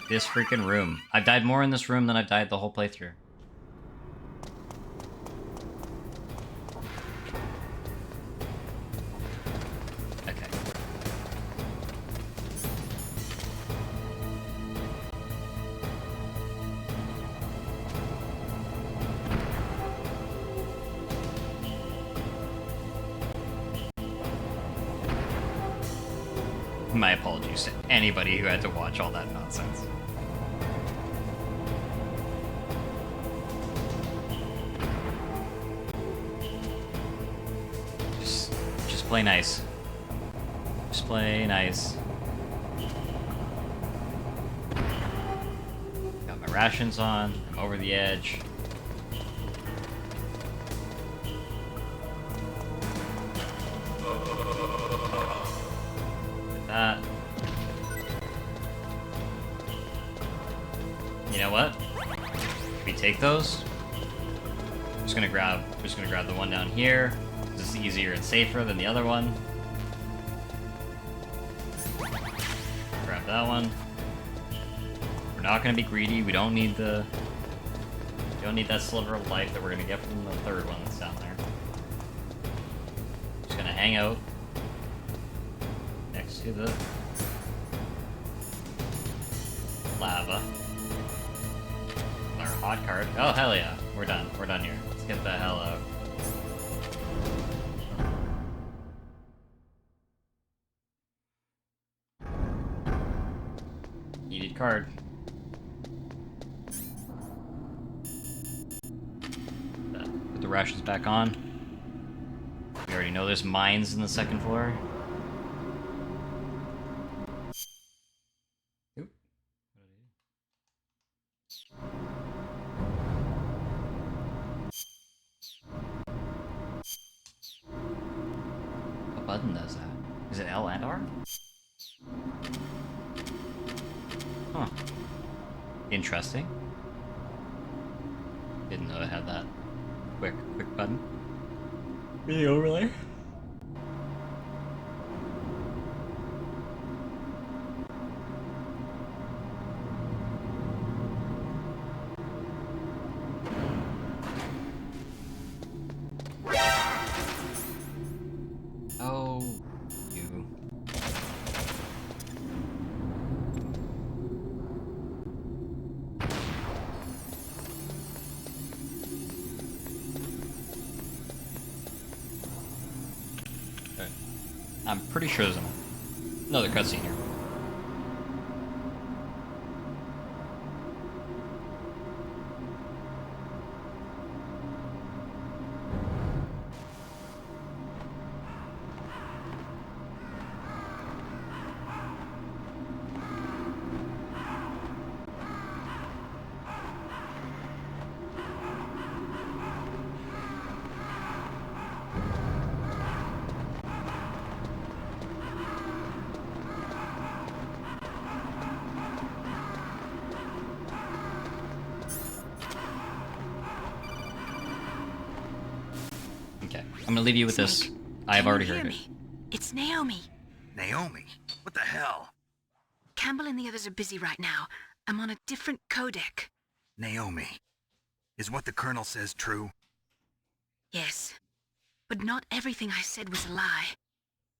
This freaking room. I've died more in this room than I've died the whole playthrough. Okay. My apologies to anybody who had to watch all that nonsense. Just play nice. Just play nice. Got my rations on. I'm over the edge. That. You know what? If we take those, I'm just gonna grab the one down here. This is easier and safer than the other one. Grab that one. We're not gonna be greedy. We don't need that sliver of life that we're gonna get from the third one that's down there. Just gonna hang out next to the lava. Our hot card. Oh hell yeah, we're done. We're done here. Let's get the hell out. Needed card. Put the rations back on. We already know there's mines in the second floor. Oop. What button does that? Is it L and R? Huh. Interesting. Didn't know it had that quick button. Really overlay? Oh, you. Okay. I'm pretty sure there's another cutscene here. I'm gonna leave you with this. I have already heard it. It's Naomi. Naomi? What the hell? Campbell and the others are busy right now. I'm on a different codec. Naomi, is what the Colonel says true? Yes. But not everything I said was a lie.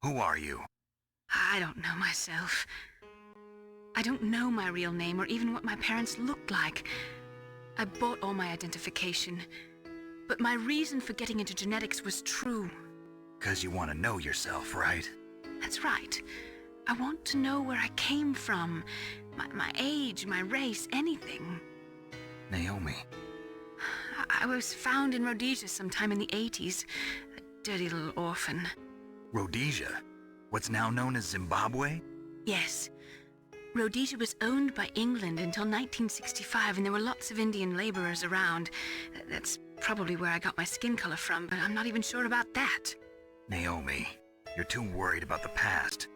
Who are you? I don't know myself. I don't know my real name or even what my parents looked like. I bought all my identification. But my reason for getting into genetics was true. 'Cause you want to know yourself, right? That's right. I want to know where I came from. My age, my race, anything. Naomi. I was found in Rhodesia sometime in the 80s. A dirty little orphan. Rhodesia? What's now known as Zimbabwe? Yes. Rhodesia was owned by England until 1965, and there were lots of Indian laborers around. That's probably where I got my skin color from, but I'm not even sure about that. Naomi, you're too worried about the past.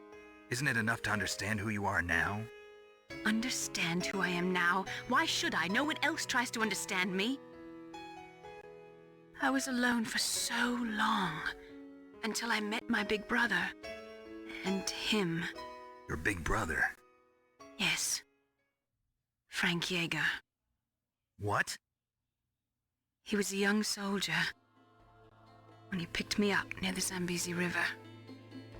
Isn't it enough to understand who you are now? Understand who I am now? Why should I? No one else tries to understand me. I was alone for so long, until I met my big brother. And him. Your big brother? Yes. Frank Yeager. What? He was a young soldier when he picked me up near the Zambezi River.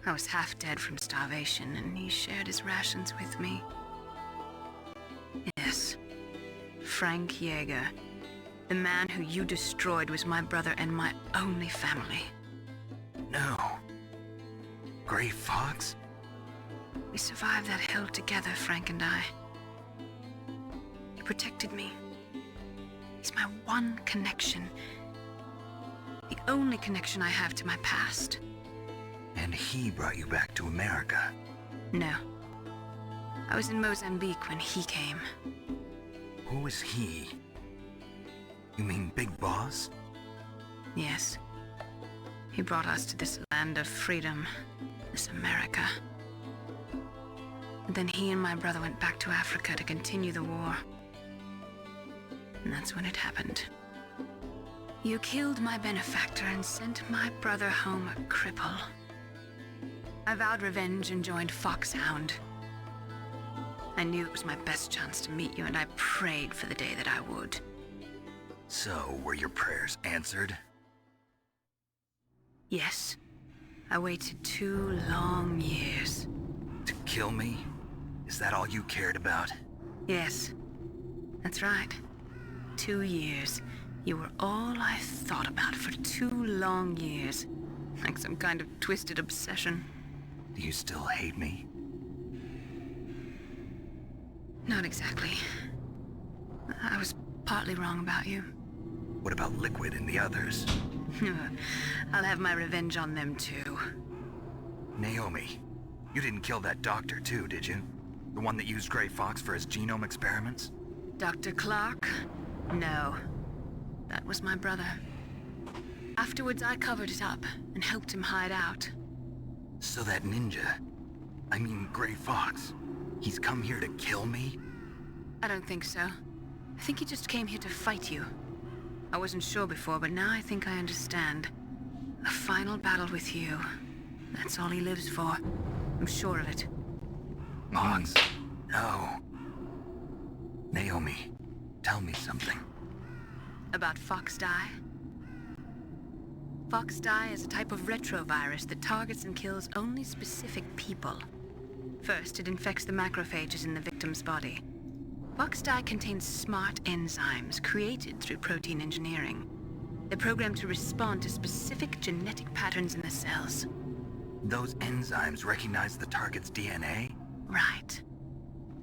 I was half dead from starvation, and he shared his rations with me. Yes. Frank Yeager. The man who you destroyed was my brother and my only family. No. Gray Fox? We survived that hell together, Frank and I. He protected me. He's my one connection. The only connection I have to my past. And he brought you back to America? No. I was in Mozambique when he came. Who is he? You mean Big Boss? Yes. He brought us to this land of freedom, this America. And then he and my brother went back to Africa to continue the war. And that's when it happened. You killed my benefactor and sent my brother home a cripple. I vowed revenge and joined Foxhound. I knew it was my best chance to meet you, and I prayed for the day that I would. So, were your prayers answered? Yes. I waited 2 long years. To kill me? Is that all you cared about? Yes. That's right. 2 years. You were all I thought about for 2 long years. Like some kind of twisted obsession. Do you still hate me? Not exactly. I was partly wrong about you. What about Liquid and the others? I'll have my revenge on them too. Naomi, you didn't kill that doctor too, did you? The one that used Gray Fox for his genome experiments? Dr. Clark? No. That was my brother. Afterwards, I covered it up and helped him hide out. So that ninja, I mean Gray Fox, he's come here to kill me? I don't think so. I think he just came here to fight you. I wasn't sure before, but now I think I understand. A final battle with you. That's all he lives for. I'm sure of it. Fox? No. Naomi, tell me something. About Fox Die? Fox Die is a type of retrovirus that targets and kills only specific people. First, it infects the macrophages in the victim's body. Fox Die contains smart enzymes created through protein engineering. They're programmed to respond to specific genetic patterns in the cells. Those enzymes recognize the target's DNA? Right.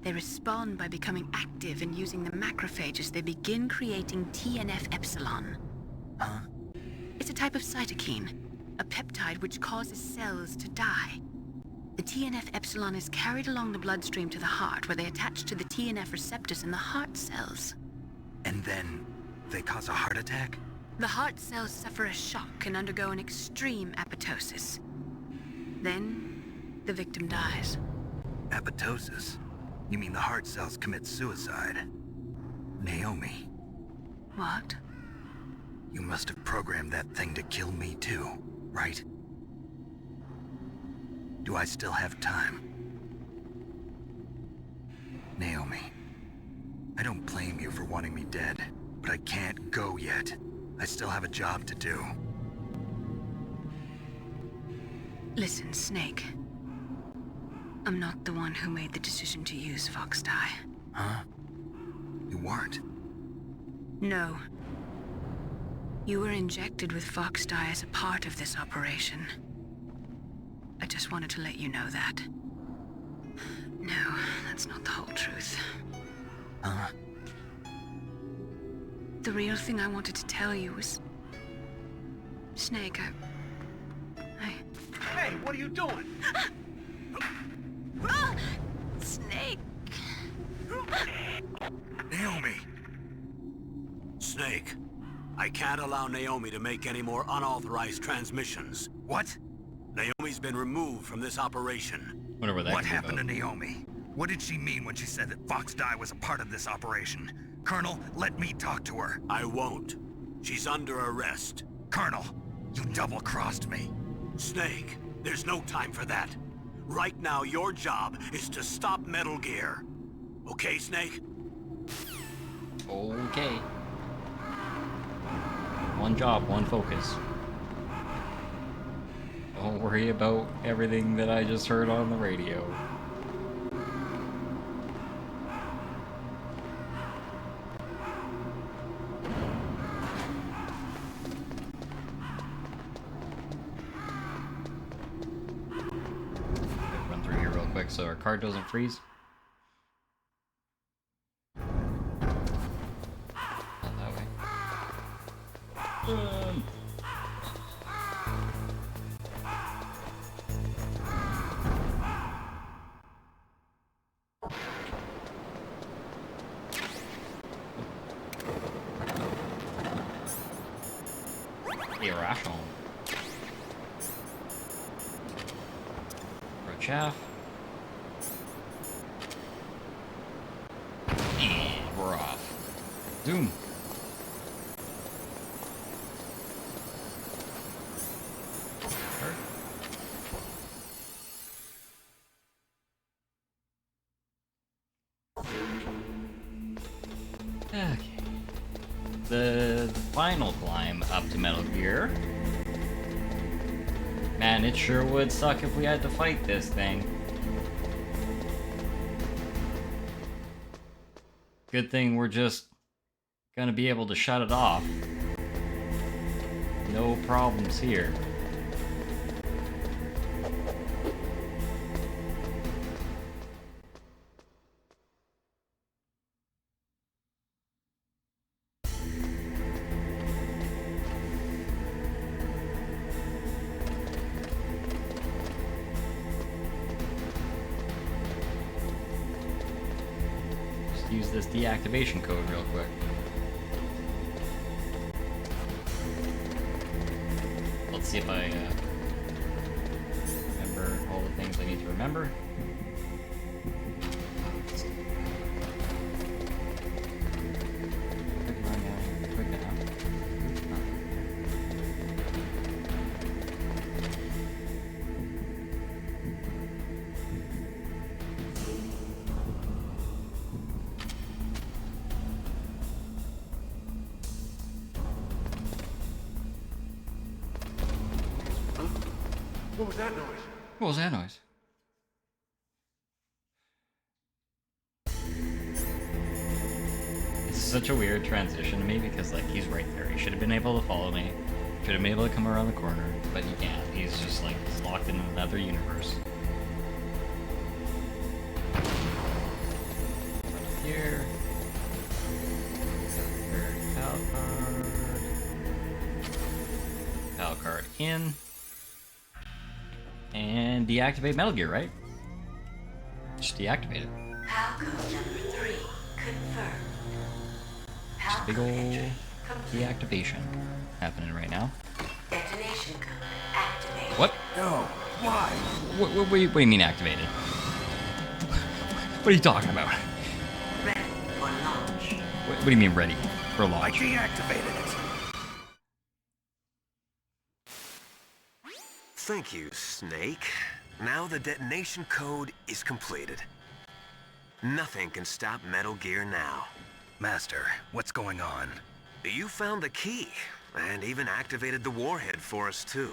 They respond by becoming active and using the macrophages. They begin creating TNF-epsilon. Huh? It's a type of cytokine, a peptide which causes cells to die. The TNF-epsilon is carried along the bloodstream to the heart, where they attach to the TNF receptors in the heart cells. And then they cause a heart attack? The heart cells suffer a shock and undergo an extreme apoptosis. Then, the victim dies. Apoptosis? You mean the heart cells commit suicide? Naomi. What? You must have programmed that thing to kill me too, right? Do I still have time? I don't blame you for wanting me dead, but I can't go yet. I still have a job to do. Listen, Snake. I'm not the one who made the decision to use Fox Dye. Huh? You weren't? No. You were injected with Fox Dye as a part of this operation. I just wanted to let you know that. No, that's not the whole truth. Huh? The real thing I wanted to tell you was... Snake, Hey, what are you doing? Snake! Naomi! Snake, I can't allow Naomi to make any more unauthorized transmissions. What? Naomi's been removed from this operation. Wonder what that What could be happened to about. Naomi? What did she mean when she said that Fox Dye was a part of this operation? Colonel, let me talk to her. I won't. She's under arrest. Colonel, you double-crossed me. Snake, there's no time for that. Right now, your job is to stop Metal Gear. Okay, Snake? Okay. One job, one focus. Don't worry about everything that I just heard on the radio. Run through here real quick so our card doesn't freeze. Not that way. Irrational. For a chaff. And we're off. Zoom. Okay. The final climb up to Metal Gear. Man, it sure would suck if we had to fight this thing. Good thing we're just gonna be able to shut it off. No problems here. Use this deactivation code real quick. Let's see if I remember all the things I need to remember. Quick enough. What was that noise? What was that noise? It's such a weird transition to me because, like, he's right there. He should have been able to follow me. Should have been able to come around the corner, but he can't. He's just, like, he's locked in another universe. Run up here. Pal card. Pal card in. And deactivate Metal Gear, right? Just deactivate it. PAL code number 3 confirmed. Just a big ol' deactivation happening right now. Detonation code activated. What? No, why? What do you mean activated? What are you talking about? Ready for launch. What do you mean ready for I launch? deactivated it. Thank you, Snake. Now the detonation code is completed. Nothing can stop Metal Gear now. Master, what's going on? You found the key, and even activated the warhead for us too.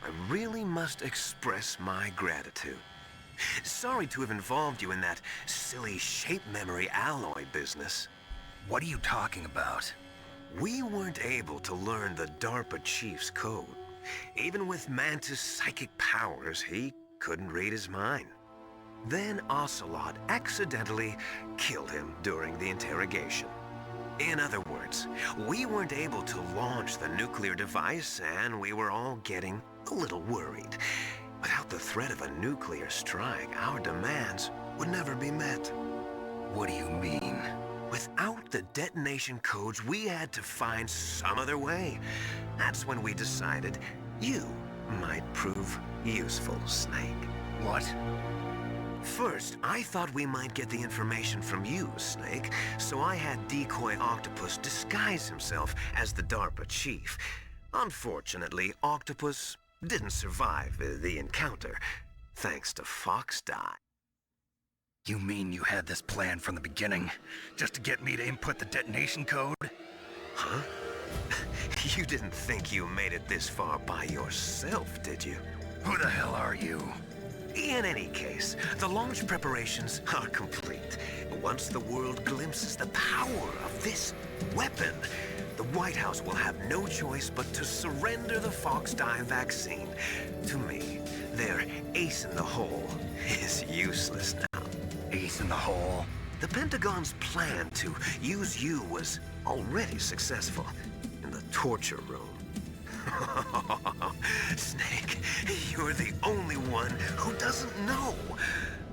I really must express my gratitude. Sorry to have involved you in that silly shape memory alloy business. What are you talking about? We weren't able to learn the DARPA chief's code. Even with Mantis' psychic powers, he couldn't read his mind. Then Ocelot accidentally killed him during the interrogation. In other words, we weren't able to launch the nuclear device, and we were all getting a little worried. Without the threat of a nuclear strike, our demands would never be met. What do you mean? Without the detonation codes, we had to find some other way. That's when we decided you might prove useful, Snake. What? First, I thought we might get the information from you, Snake, so I had Decoy Octopus disguise himself as the DARPA chief. Unfortunately, Octopus didn't survive the encounter, thanks to Fox Die. You mean you had this plan from the beginning, just to get me to input the detonation code? Huh? You didn't think you made it this far by yourself, did you? Who the hell are you? In any case, the launch preparations are complete. Once the world glimpses the power of this weapon, the White House will have no choice but to surrender the Fox Die vaccine to me. Their ace in the hole is useless now. Ace in the hole? The Pentagon's plan to use you was already successful in the torture room. Snake, you're the only one who doesn't know.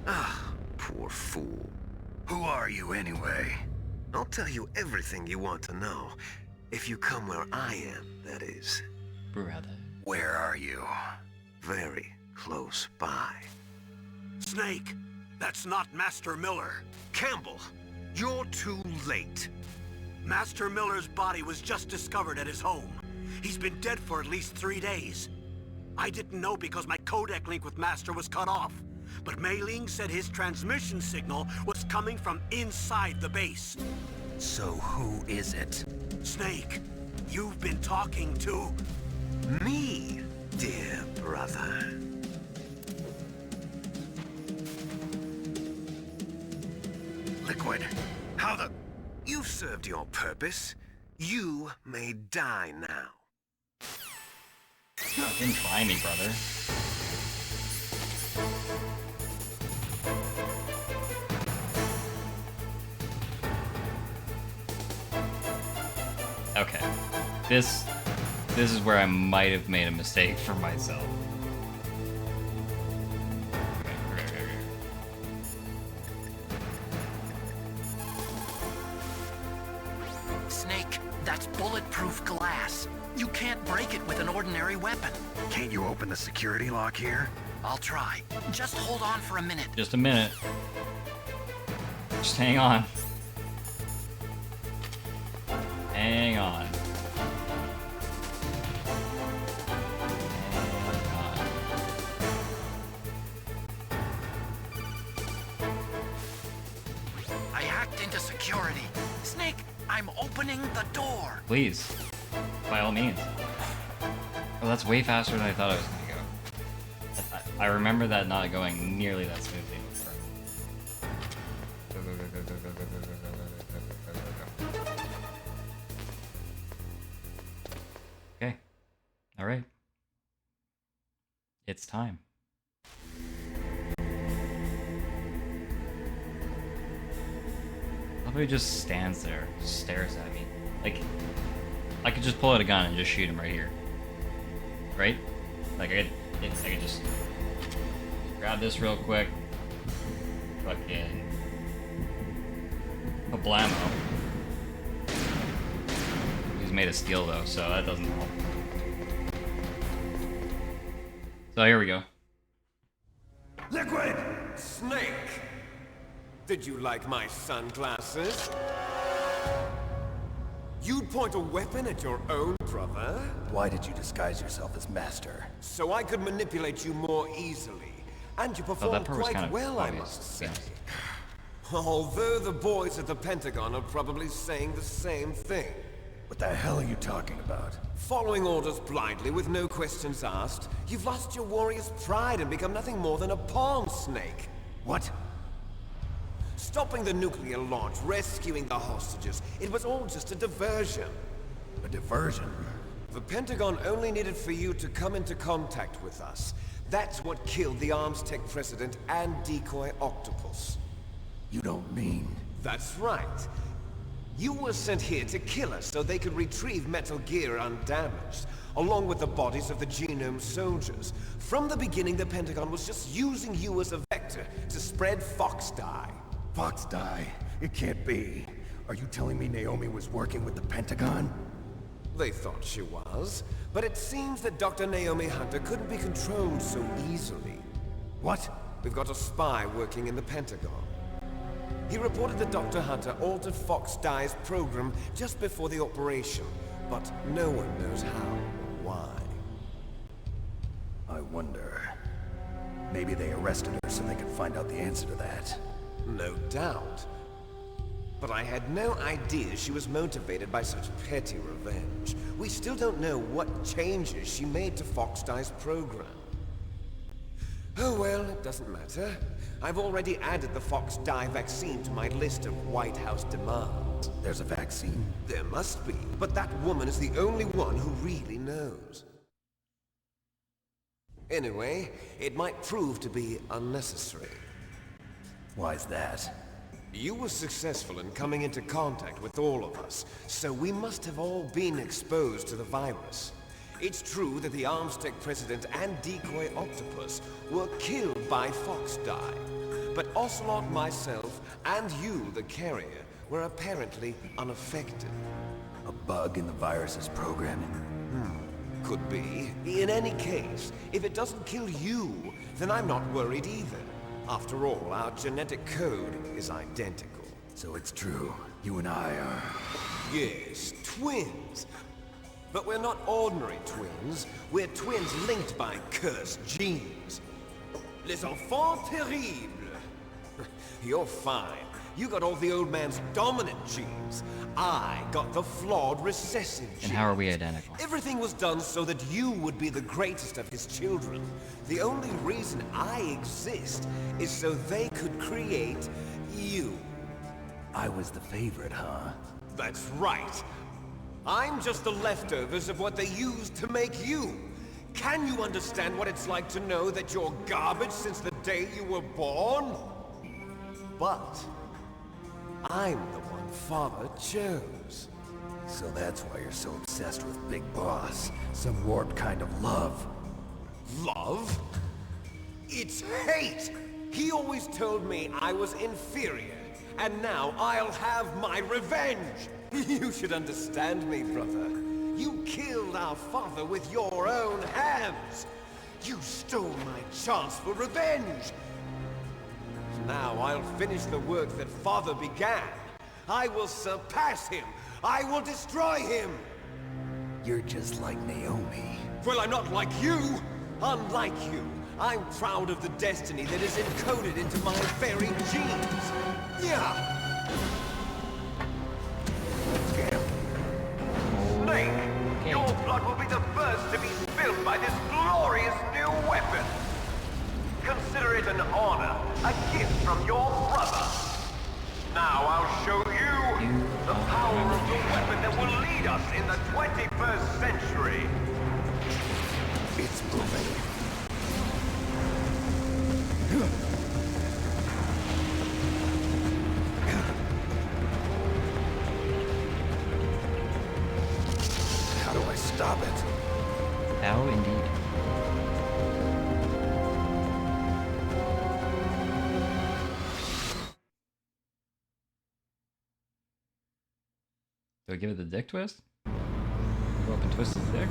Ah, poor fool. Who are you anyway? I'll tell you everything you want to know. If you come where I am, that is. Brother. Where are you? Very close by. Snake, that's not Master Miller. Campbell, you're too late. Master Miller's body was just discovered at his home. He's been dead for at least 3 days. I didn't know because my codec link with Master was cut off. But Mei Ling said his transmission signal was coming from inside the base. So who is it? Snake, you've been talking to... me, dear brother. Liquid, how the... You've served your purpose. You may die now. Fucking try me, brother. Okay. This is where I might have made a mistake for myself. Okay. Snake, that's bulletproof glass. You can't break it with an ordinary weapon. Can't you open the security lock here? I'll try. Just hold on for a minute. Just a minute. Just hang on. Hang on. I hacked into security. Snake, I'm opening the door. Please. By all means. Oh, that's way faster than I thought I was gonna go. I remember that not going nearly that smoothly before. Go, go, go, go, go, go, go, go, go, go, go, go, go, go. Okay. Alright. It's time. Nobody just stands there, stares at me. Like, I could just pull out a gun and just shoot him right here. Right? Like, I could just grab this real quick. Fucking... Kablamo. He's made of steel, though, so that doesn't help. So, here we go. Liquid! Snake! Did you like my sunglasses? You'd point a weapon at your own brother? Why did you disguise yourself as Master? So I could manipulate you more easily. And you performed that part was quite kind of well, I obvious, must say. Although the boys at the Pentagon are probably saying the same thing. What the hell are you talking about? Following orders blindly with no questions asked, you've lost your warrior's pride and become nothing more than a pawn snake. What? Stopping the nuclear launch, rescuing the hostages, it was all just a diversion. A diversion? The Pentagon only needed for you to come into contact with us. That's what killed the Arms Tech president and decoy octopus. You don't mean... That's right. You were sent here to kill us so they could retrieve Metal Gear undamaged, along with the bodies of the Genome soldiers. From the beginning, the Pentagon was just using you as a vector to spread Fox dye. Fox dye? It can't be. Are you telling me Naomi was working with the Pentagon? They thought she was, but it seems that Dr. Naomi Hunter couldn't be controlled so easily. What? We've got a spy working in the Pentagon. He reported that Dr. Hunter altered Fox Dye's program just before the operation, but no one knows how or why. I wonder... Maybe they arrested her so they could find out the answer to that. No doubt. But I had no idea she was motivated by such petty revenge. We still don't know what changes she made to Fox Dye's program. Oh well, it doesn't matter. I've already added the Fox Dye vaccine to my list of White House demands. There's a vaccine? There must be, but that woman is the only one who really knows. Anyway, it might prove to be unnecessary. Why's that? You were successful in coming into contact with all of us, so we must have all been exposed to the virus. It's true that the Armstech president and decoy octopus were killed by Fox Dye, but Ocelot, myself, and you, the carrier, were apparently unaffected. A bug in the virus's programming? Could be. In any case, if it doesn't kill you, then I'm not worried either. After all, our genetic code is identical. So it's true. You and I are... Yes, twins. But we're not ordinary twins. We're twins linked by cursed genes. Les enfants terribles. You're fine. You got all the old man's dominant genes. I got the flawed recessive genes. And how are we identical? Everything was done so that you would be the greatest of his children. The only reason I exist is so they could create you. I was the favorite, huh? That's right. I'm just the leftovers of what they used to make you. Can you understand what it's like to know that you're garbage since the day you were born? But I'm the one Father chose. So that's why you're so obsessed with Big Boss. Some warped kind of love. Love? It's hate! He always told me I was inferior, and now I'll have my revenge! You should understand me, brother. You killed our father with your own hands! You stole my chance for revenge! Now I'll finish the work that Father began. I will surpass him! I will destroy him! You're just like Naomi. Well, I'm not like you! Unlike you, I'm proud of the destiny that is encoded into my very genes! Yeah! Snake, your blood will be the first to be spilled by this glorious new weapon! Consider it an honor, a gift from your brother. Now I'll show you the power of the weapon that will lead us in the 21st century. It's moving. How do I stop it? How indeed. Do I give it the dick twist? Go up and twist his dick?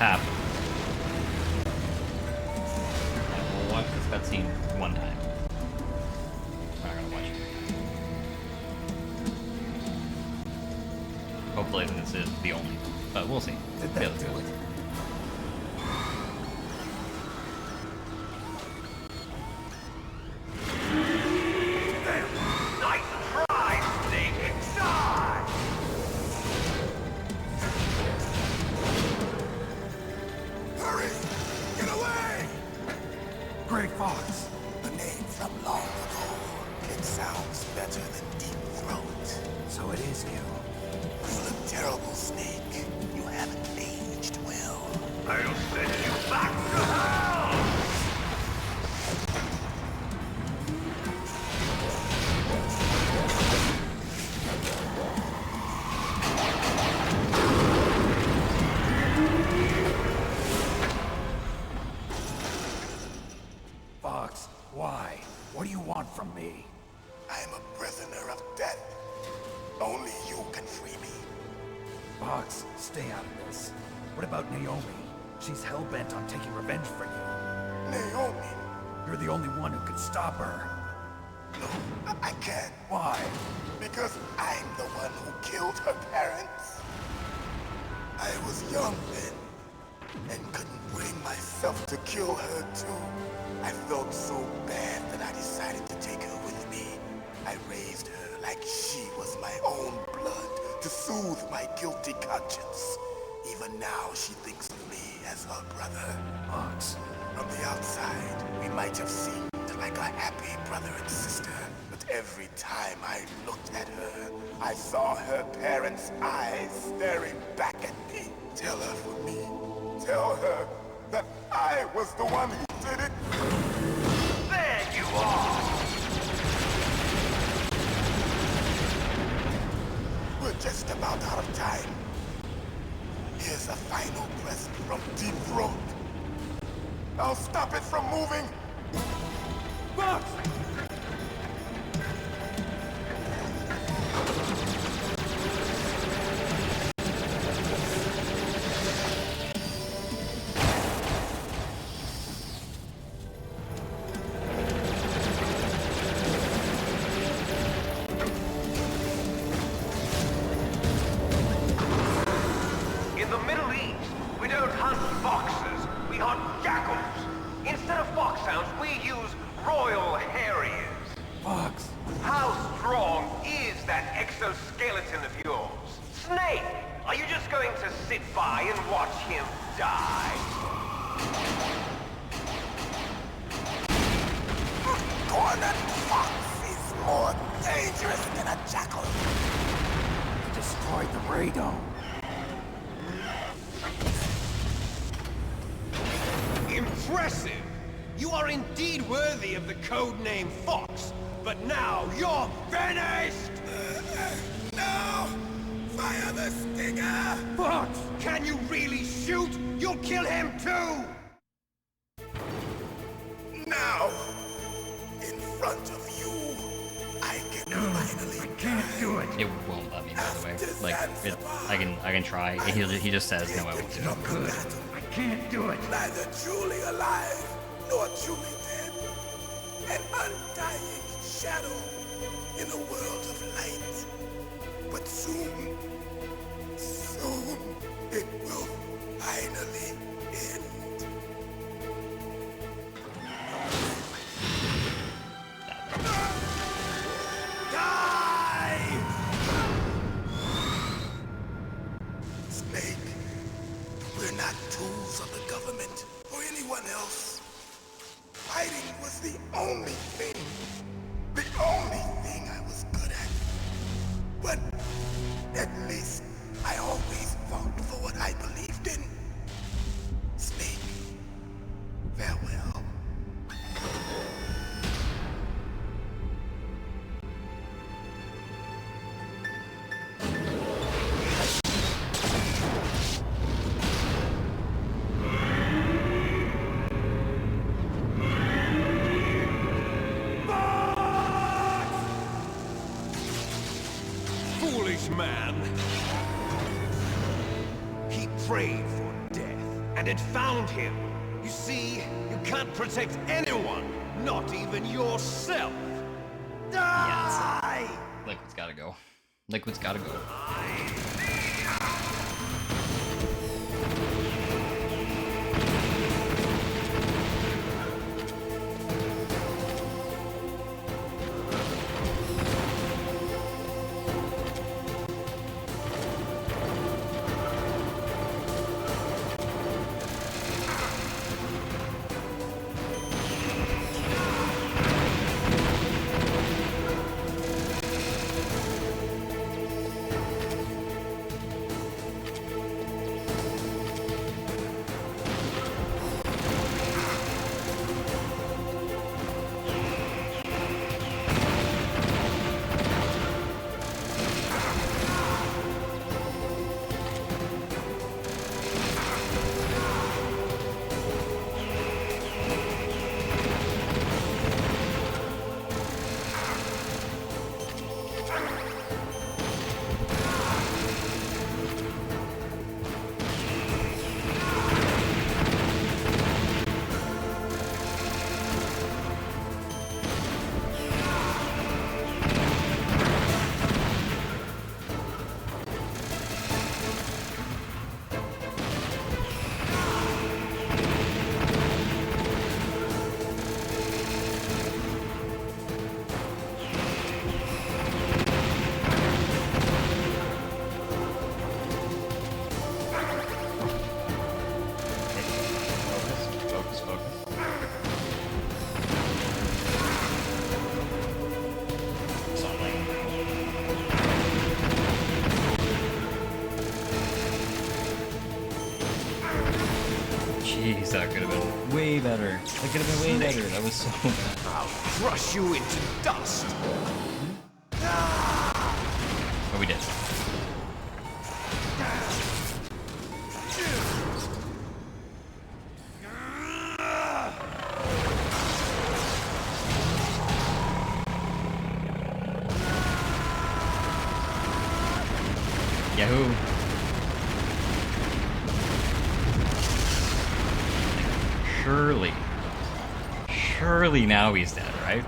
happened. And we'll watch this cutscene one time. We're not gonna watch it. Hopefully this is the only, but we'll see. Did that do it? Why? What do you want from me? I'm a prisoner of death. Only you can free me. Fox, stay out of this. What about Naomi? She's hell-bent on taking revenge for you. Naomi? You're the only one who can stop her. No, I can't. Why? Because I'm the one who killed her parents. I was young then, and couldn't bring myself to kill her too. I felt so bad that I decided to take her with me. I raised her like she was my own blood to soothe my guilty conscience. Even now, she thinks of me as her brother. Fox. From the outside, we might have seemed like a happy brother and sister. But every time I looked at her, I saw her parents' eyes staring back at me. Tell her for me. Tell her that I was the one who did it. There you are! We're just about out of time. Here's a final present from Deep Throat. I'll stop it from moving. Fox! In the Middle East, we don't hunt foxes, we hunt jackals. Instead of foxhounds, we use royal harriers. Fox! How strong is that exoskeleton of yours? Snake, are you just going to sit by and watch him die? Cornered fox is more dangerous than a jackal. He destroyed the radome. Impressive! You are indeed worthy of the codename Fox, but now you're finished! No! Fire the stinger! Fox! Can you really shoot? You'll kill him too! Now! In front of you, I can finally I can't do it. It won't let me, by the way. Like, I can try. He just says no, I won't do it. Good. I can't do it. Neither truly alive, nor truly dead. An undying shadow in a world of light. But soon, it will finally end. Die! Snake, we're not tools of the government or anyone else. Fighting was the only thing I was good at. But at least I always fought for what I believed in. Snake, farewell. Foolish man! He prayed for death, and it found him. You see, you can't protect anyone, not even yourself. Die! Liquid's gotta go. Liquid's gotta go. Jeez, that could have been way better. That could have been way better. That was so bad. I'll crush you into dust. But we did. Yahoo! Surely now he's dead, right?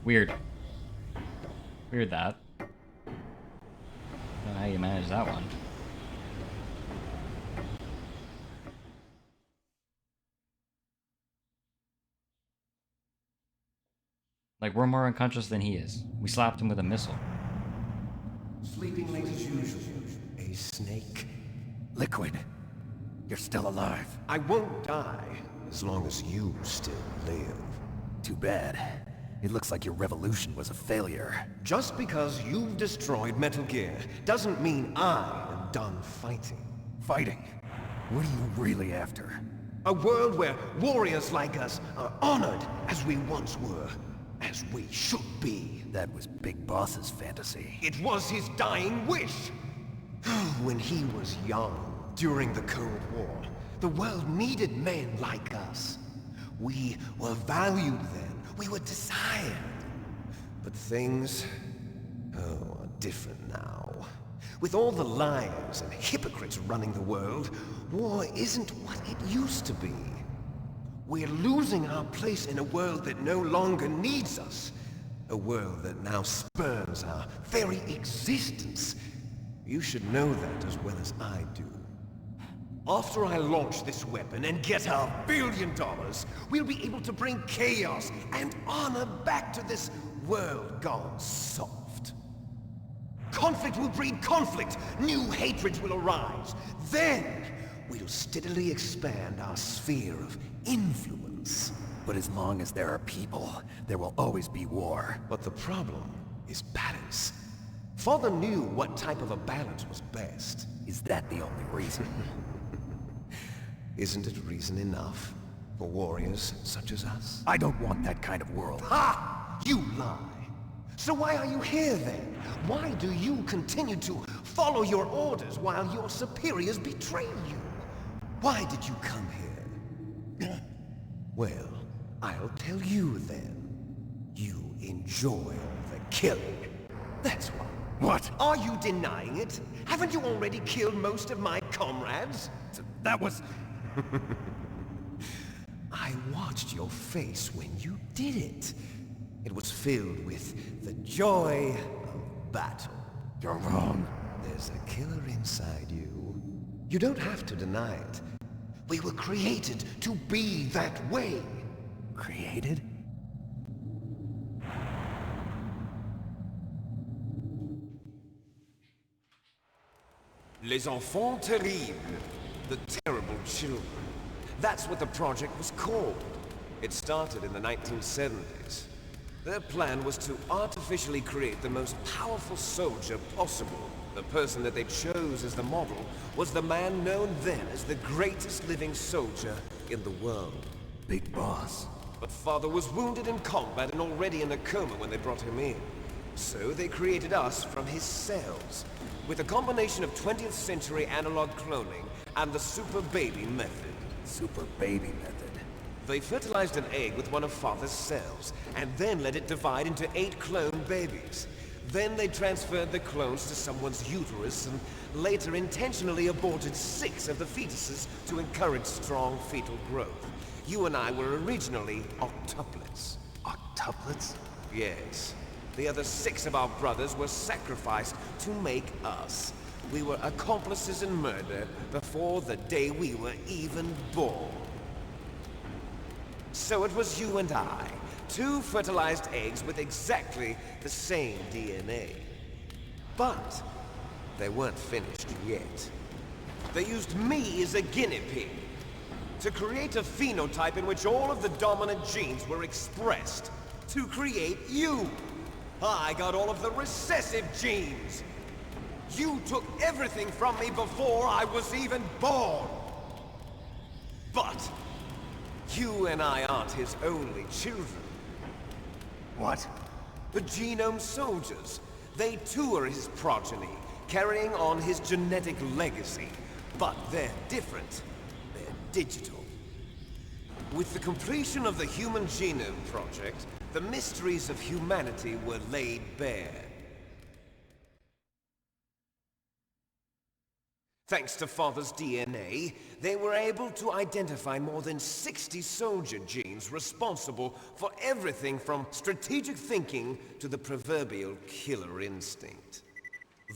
Weird. Weird that. Don't know how you manage that one. Like, we're more unconscious than he is. We slapped him with a missile. Sleeping late as usual, a snake. Liquid, you're still alive. I won't die as long as you still live. Too bad. It looks like your revolution was a failure. Just because you've destroyed Metal Gear doesn't mean I am done fighting. Fighting? What are you really after? A world where warriors like us are honored as we once were. As we should be. That was Big Boss's fantasy. It was his dying wish. When he was young, during the Cold War, the world needed men like us. We were valued then. We were desired. But things, are different now. With all the liars and hypocrites running the world, war isn't what it used to be. We're losing our place in a world that no longer needs us. A world that now spurns our very existence. You should know that as well as I do. After I launch this weapon and get our $1 billion, we'll be able to bring chaos and honor back to this world gone soft. Conflict will breed conflict. New hatreds will arise. Then, we'll steadily expand our sphere of influence. But as long as there are people, there will always be war. But the problem is balance. Father knew what type of a balance was best. Is that the only reason? Isn't it reason enough for warriors such as us? I don't want that kind of world. Ha! You lie! So why are you here then? Why do you continue to follow your orders while your superiors betray you? Why did you come here? Well, I'll tell you then. You enjoy all the killing. That's why. What? Are you denying it? Haven't you already killed most of my comrades? That was... I watched your face when you did it. It was filled with the joy of battle. You're wrong. There's a killer inside you. You don't have to deny it. We were created to be that way. Created? Les enfants terribles. The terrible children. That's what the project was called. It started in the 1970s. Their plan was to artificially create the most powerful soldier possible. The person that they chose as the model was the man known then as the greatest living soldier in the world. Big Boss. But Father was wounded in combat and already in a coma when they brought him in. So they created us from his cells, with a combination of 20th century analog cloning and the super baby method. Super baby method. They fertilized an egg with one of Father's cells, and then let it divide into 8 clone babies. Then they transferred the clones to someone's uterus and later intentionally aborted 6 of the fetuses to encourage strong fetal growth. You and I were originally octuplets. Octuplets? Yes. The other 6 of our brothers were sacrificed to make us. We were accomplices in murder before the day we were even born. So it was you and I, 2 fertilized eggs with exactly the same DNA. But they weren't finished yet. They used me as a guinea pig to create a phenotype in which all of the dominant genes were expressed to create you. I got all of the recessive genes. You took everything from me before I was even born. But you and I aren't his only children. What? The Genome Soldiers. They too are his progeny, carrying on his genetic legacy. But they're different. They're digital. With the completion of the Human Genome Project, the mysteries of humanity were laid bare. Thanks to Father's DNA, they were able to identify more than 60 soldier genes responsible for everything from strategic thinking to the proverbial killer instinct.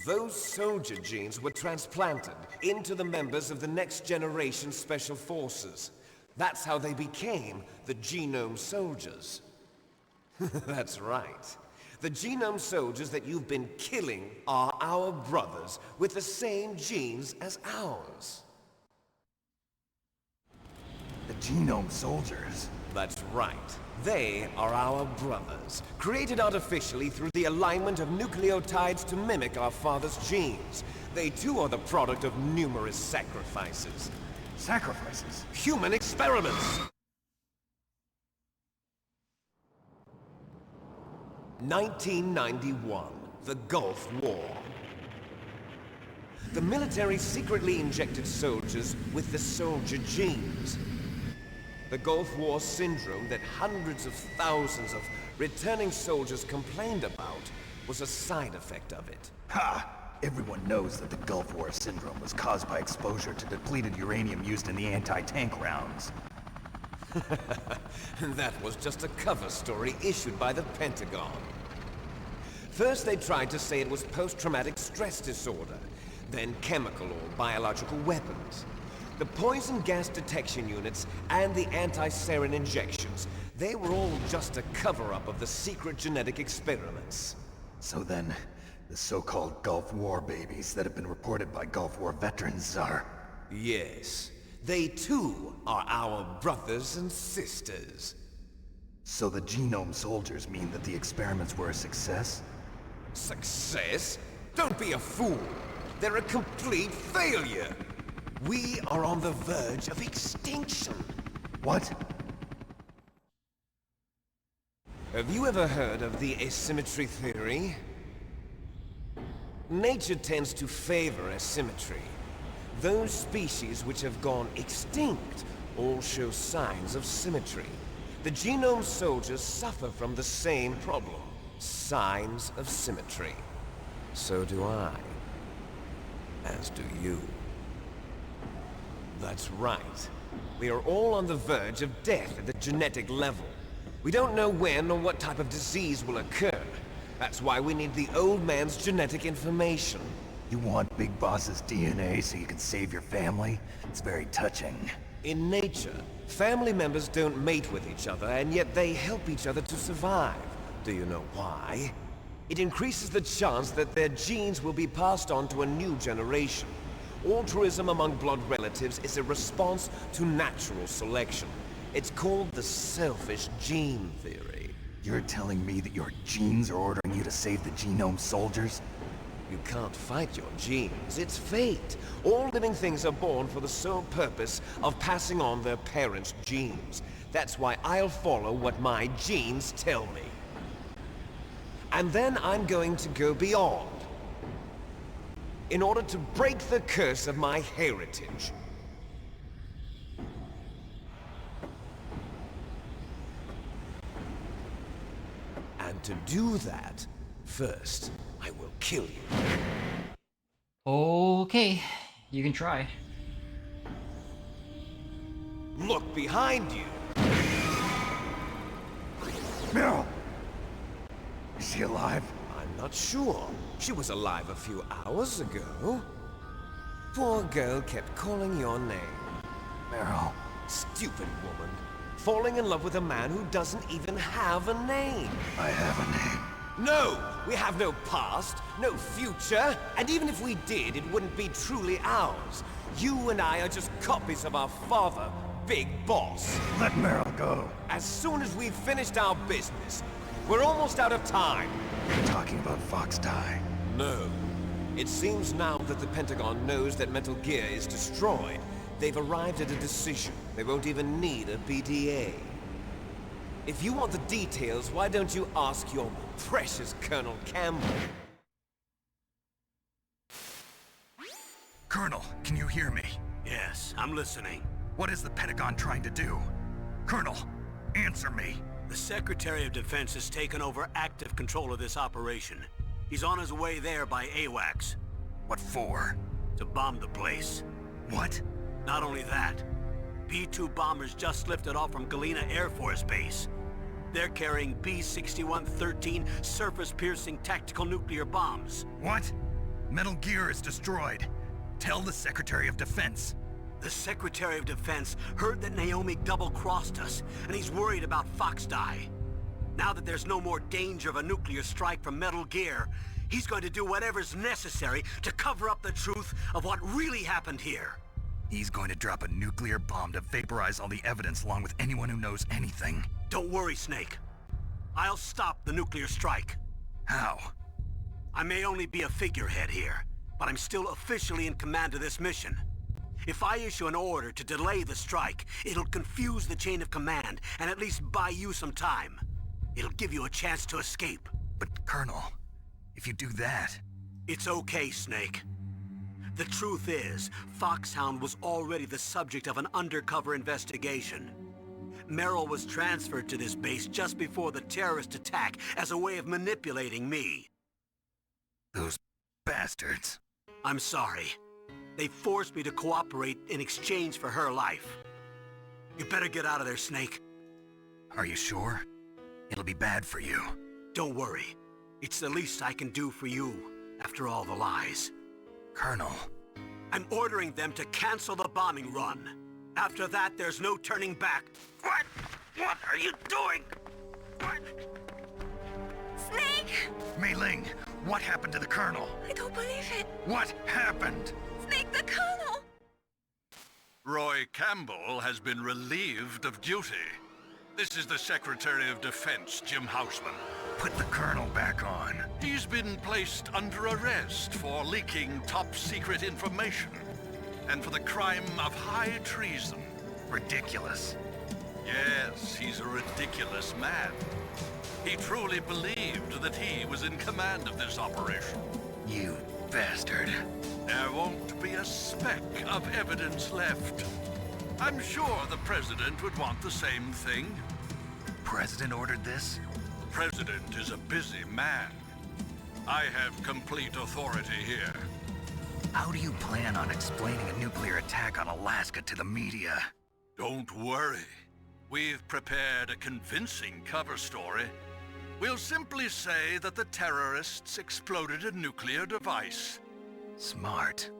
Those soldier genes were transplanted into the members of the next generation Special Forces. That's how they became the Genome Soldiers. That's right. The Genome Soldiers that you've been killing are our brothers with the same genes as ours. The Genome Soldiers? That's right. They are our brothers, created artificially through the alignment of nucleotides to mimic our father's genes. They too are the product of numerous sacrifices. Sacrifices? Human experiments! 1991, the Gulf War. The military secretly injected soldiers with the soldier genes. The Gulf War syndrome that hundreds of thousands of returning soldiers complained about was a side effect of it. Ha! Everyone knows that the Gulf War syndrome was caused by exposure to depleted uranium used in the anti-tank rounds. That was just a cover story issued by the Pentagon. First they tried to say it was post-traumatic stress disorder, then chemical or biological weapons. The poison gas detection units and the anti-sarin injections, they were all just a cover-up of the secret genetic experiments. So then, the so-called Gulf War babies that have been reported by Gulf War veterans are... Yes. They too are our brothers and sisters. So the Genome Soldiers mean that the experiments were a success? Success? Don't be a fool. They're a complete failure. We are on the verge of extinction. What? Have you ever heard of the asymmetry theory? Nature tends to favor asymmetry. Those species which have gone extinct all show signs of symmetry. The genome soldiers suffer from the same problem. Signs of symmetry. So do I. As do you. That's right. We are all on the verge of death at the genetic level. We don't know when or what type of disease will occur. That's why we need the old man's genetic information. You want Big Boss's DNA so you can save your family? It's very touching. In nature, family members don't mate with each other, and yet they help each other to survive. Do you know why? It increases the chance that their genes will be passed on to a new generation. Altruism among blood relatives is a response to natural selection. It's called the selfish gene theory. You're telling me that your genes are ordering you to save the genome soldiers? You can't fight your genes. It's fate. All living things are born for the sole purpose of passing on their parents' genes. That's why I'll follow what my genes tell me. And then I'm going to go beyond. In order to break the curse of my heritage. And to do that, first, I will kill you. Okay, you can try. Look behind you! Meryl! Is she alive? I'm not sure. She was alive a few hours ago. Poor girl kept calling your name. Meryl. Stupid woman. Falling in love with a man who doesn't even have a name. I have a name. No! We have no past, no future, and even if we did, it wouldn't be truly ours. You and I are just copies of our father, Big Boss. Let Meryl go. As soon as we've finished our business, we're almost out of time. You're talking about Fox Die. No. It seems now that the Pentagon knows that Metal Gear is destroyed. They've arrived at a decision. They won't even need a BDA. If you want the details, why don't you ask your precious Colonel Campbell? Colonel, can you hear me? Yes, I'm listening. What is the Pentagon trying to do? Colonel, answer me. The Secretary of Defense has taken over active control of this operation. He's on his way there by AWACS. What for? To bomb the place. What? Not only that, B-2 bombers just lifted off from Galena Air Force Base. They're carrying B-6113 surface-piercing tactical nuclear bombs. What? Metal Gear is destroyed. Tell the Secretary of Defense. The Secretary of Defense heard that Naomi double-crossed us, and he's worried about Fox Die. Now that there's no more danger of a nuclear strike from Metal Gear, he's going to do whatever's necessary to cover up the truth of what really happened here. He's going to drop a nuclear bomb to vaporize all the evidence along with anyone who knows anything. Don't worry, Snake. I'll stop the nuclear strike. How? I may only be a figurehead here, but I'm still officially in command of this mission. If I issue an order to delay the strike, it'll confuse the chain of command and at least buy you some time. It'll give you a chance to escape. But, Colonel, if you do that... It's okay, Snake. The truth is, Foxhound was already the subject of an undercover investigation. Meryl was transferred to this base just before the terrorist attack as a way of manipulating me. Those bastards. I'm sorry. They forced me to cooperate in exchange for her life. You better get out of there, Snake. Are you sure? It'll be bad for you. Don't worry. It's the least I can do for you, after all the lies. Colonel. I'm ordering them to cancel the bombing run. After that, there's no turning back. What? What are you doing? What? Snake! Mei Ling, what happened to the Colonel? I don't believe it. What happened? Snake, the Colonel! Roy Campbell has been relieved of duty. This is the Secretary of Defense, Jim Houseman. Put the Colonel back on. He's been placed under arrest for leaking top-secret information and for the crime of high treason. Ridiculous. Yes, he's a ridiculous man. He truly believed that he was in command of this operation. You bastard. There won't be a speck of evidence left. I'm sure the President would want the same thing. President ordered this? The President is a busy man. I have complete authority here. How do you plan on explaining a nuclear attack on Alaska to the media? Don't worry. We've prepared a convincing cover story. We'll simply say that the terrorists exploded a nuclear device. Smart.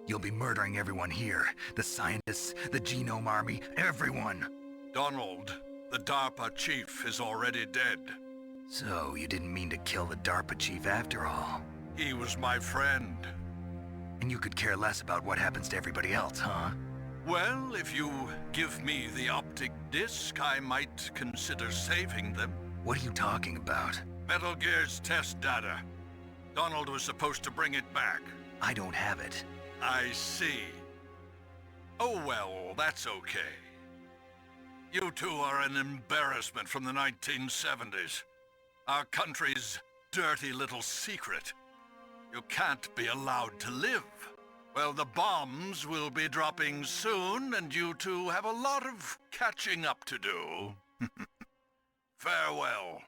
You'll be murdering everyone here. The scientists, the Genome Army, everyone. Donald, the DARPA chief is already dead. So, you didn't mean to kill the DARPA chief after all? He was my friend. And you could care less about what happens to everybody else, huh? Well, if you give me the optic disc, I might consider saving them. What are you talking about? Metal Gear's test data. Donald was supposed to bring it back. I don't have it. I see. Oh well, that's okay. You two are an embarrassment from the 1970s. Our country's dirty little secret. You can't be allowed to live. Well, the bombs will be dropping soon, and you two have a lot of catching up to do. Farewell.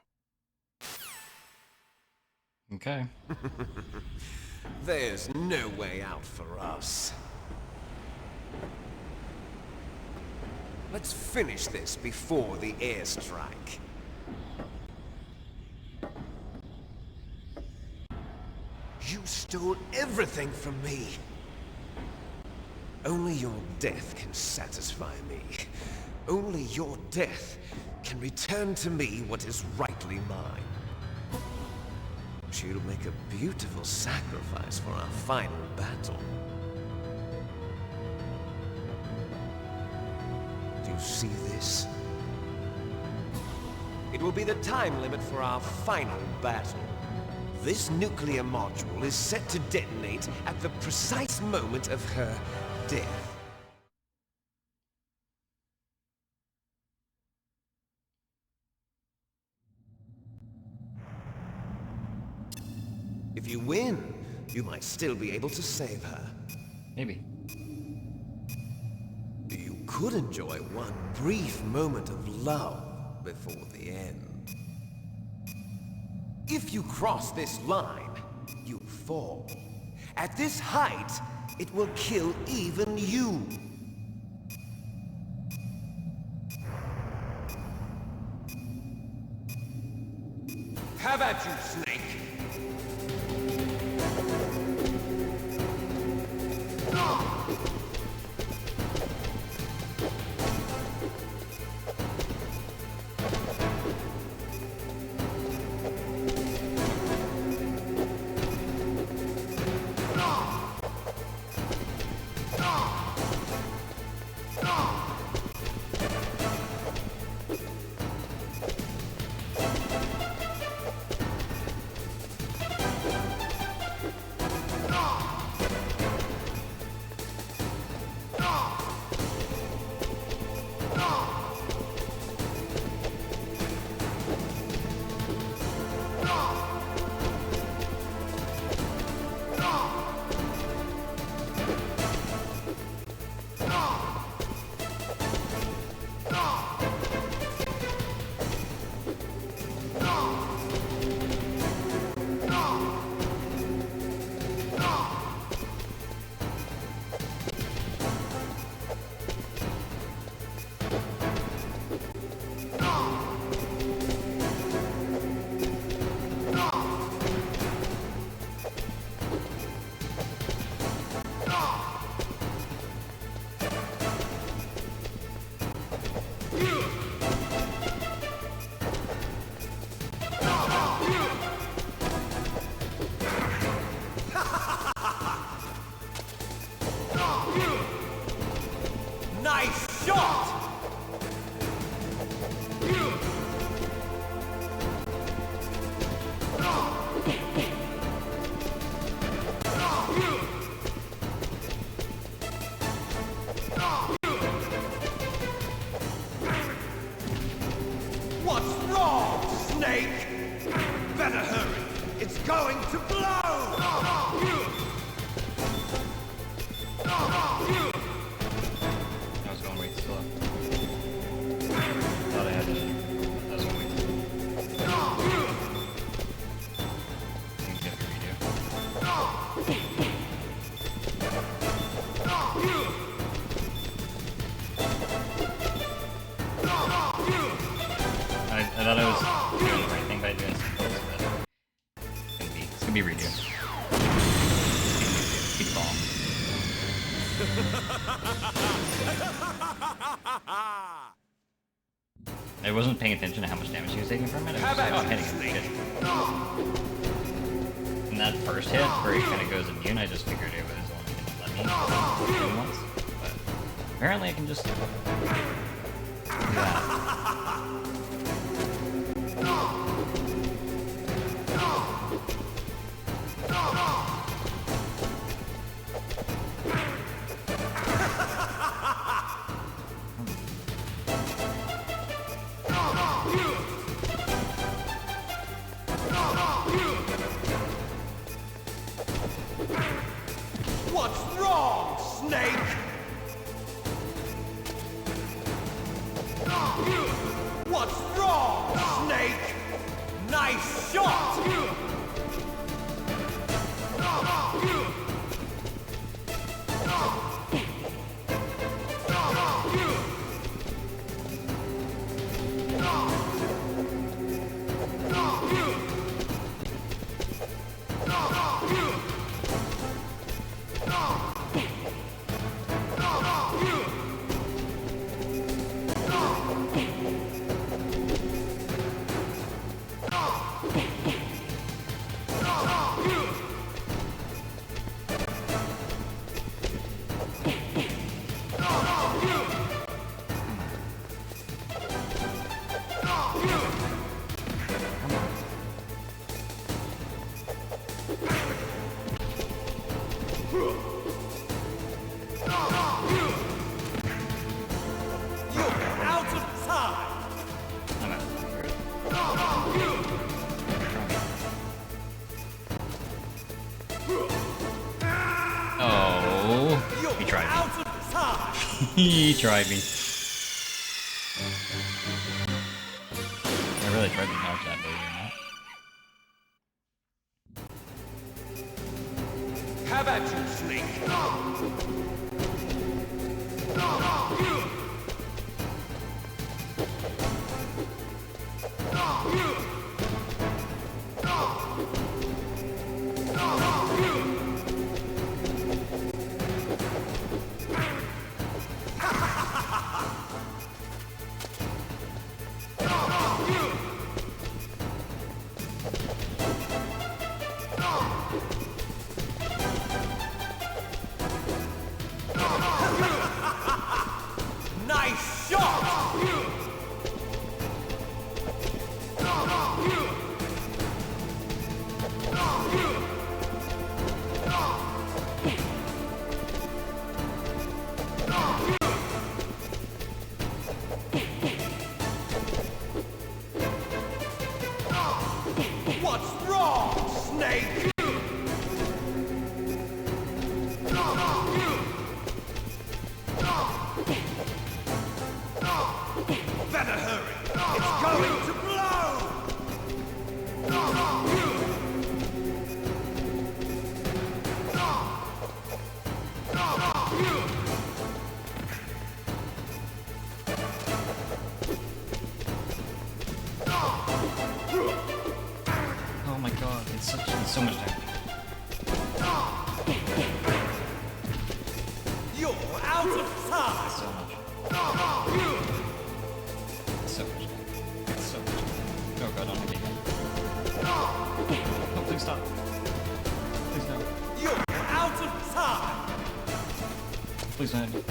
Okay. There's no way out for us. Let's finish this before the airstrike. You stole everything from me. Only your death can satisfy me. Only your death can return to me what is rightly mine. She'll make a beautiful sacrifice for our final battle. Do you see this? It will be the time limit for our final battle. This nuclear module is set to detonate at the precise moment of her death. If you win, you might still be able to save her. Maybe. You could enjoy one brief moment of love before the end. If you cross this line, you fall. At this height, it will kill even you. Have at you, Snake! Nice shot! What's wrong? Snake! Better hurry! It's going to blow! I was going way too slow. Thought I had to. That was going way too slow. I think you have to redo. I thought I was doing the right thing by doing some close, but it's gonna be redo. Keep the ball. I wasn't paying attention to how much damage he was taking from it. I was just like, oh, I'm hitting him. Good. And that first hit, where he kind of goes immune, I just figured it was only going to let me do it once. But apparently I can just do that. What's wrong, Snake? What's wrong, Snake? Nice shot! He tried me. I really tried to dodge that, believe it or not. Have at you, Snake! Nice shot! What's wrong, Snake? Better hurry! It's going to blow! Oh my god, it's so much damage. You're out of time! So much. So much damage. So much damage. Oh god, don't hit me again. Oh, please stop. Please no. You're out of time! Please don't hit me.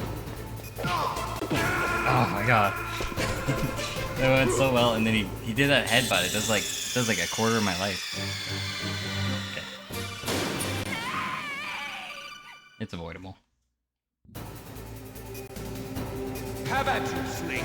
Oh my god. That went so well, and then he did that headbutt. It does like a quarter of my life. Okay. It's avoidable. Have at you, Snake!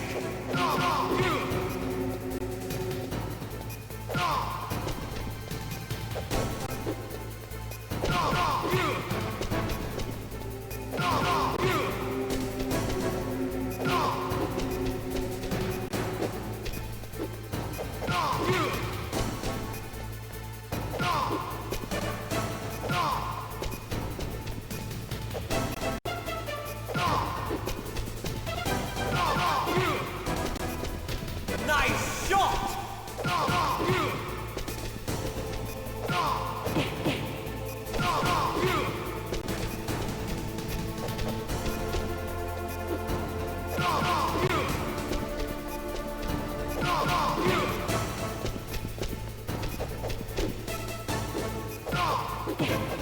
Nice shot!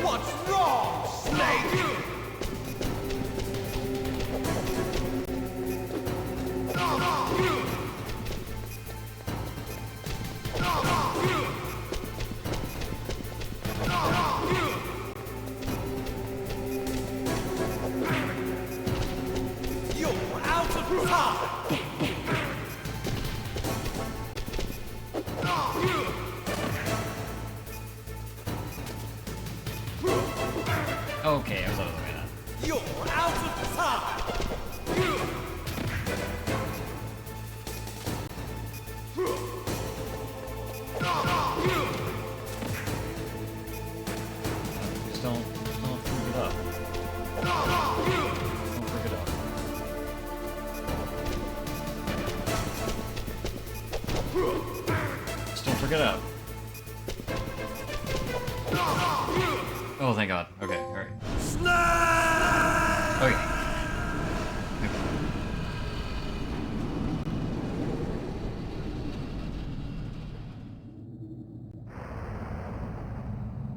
What's wrong, Snake? You're out of time! Okay, I was out of the way then. You're out of time! Just don't freak it up. Don't freak it up. Just don't freak it up. Oh, thank God. Okay, alright. Okay.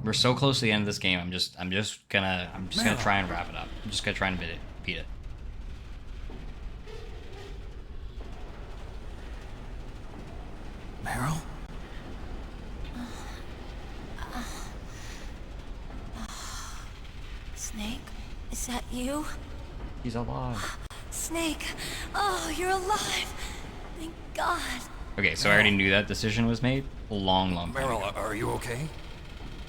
We're so close to the end of this game. I'm just gonna try and wrap it up. I'm just gonna try and beat it. Meryl? Snake, is that you? He's alive. Snake, oh, you're alive. Thank God. Okay, so I already knew that decision was made a long time ago. Meryl, are you okay?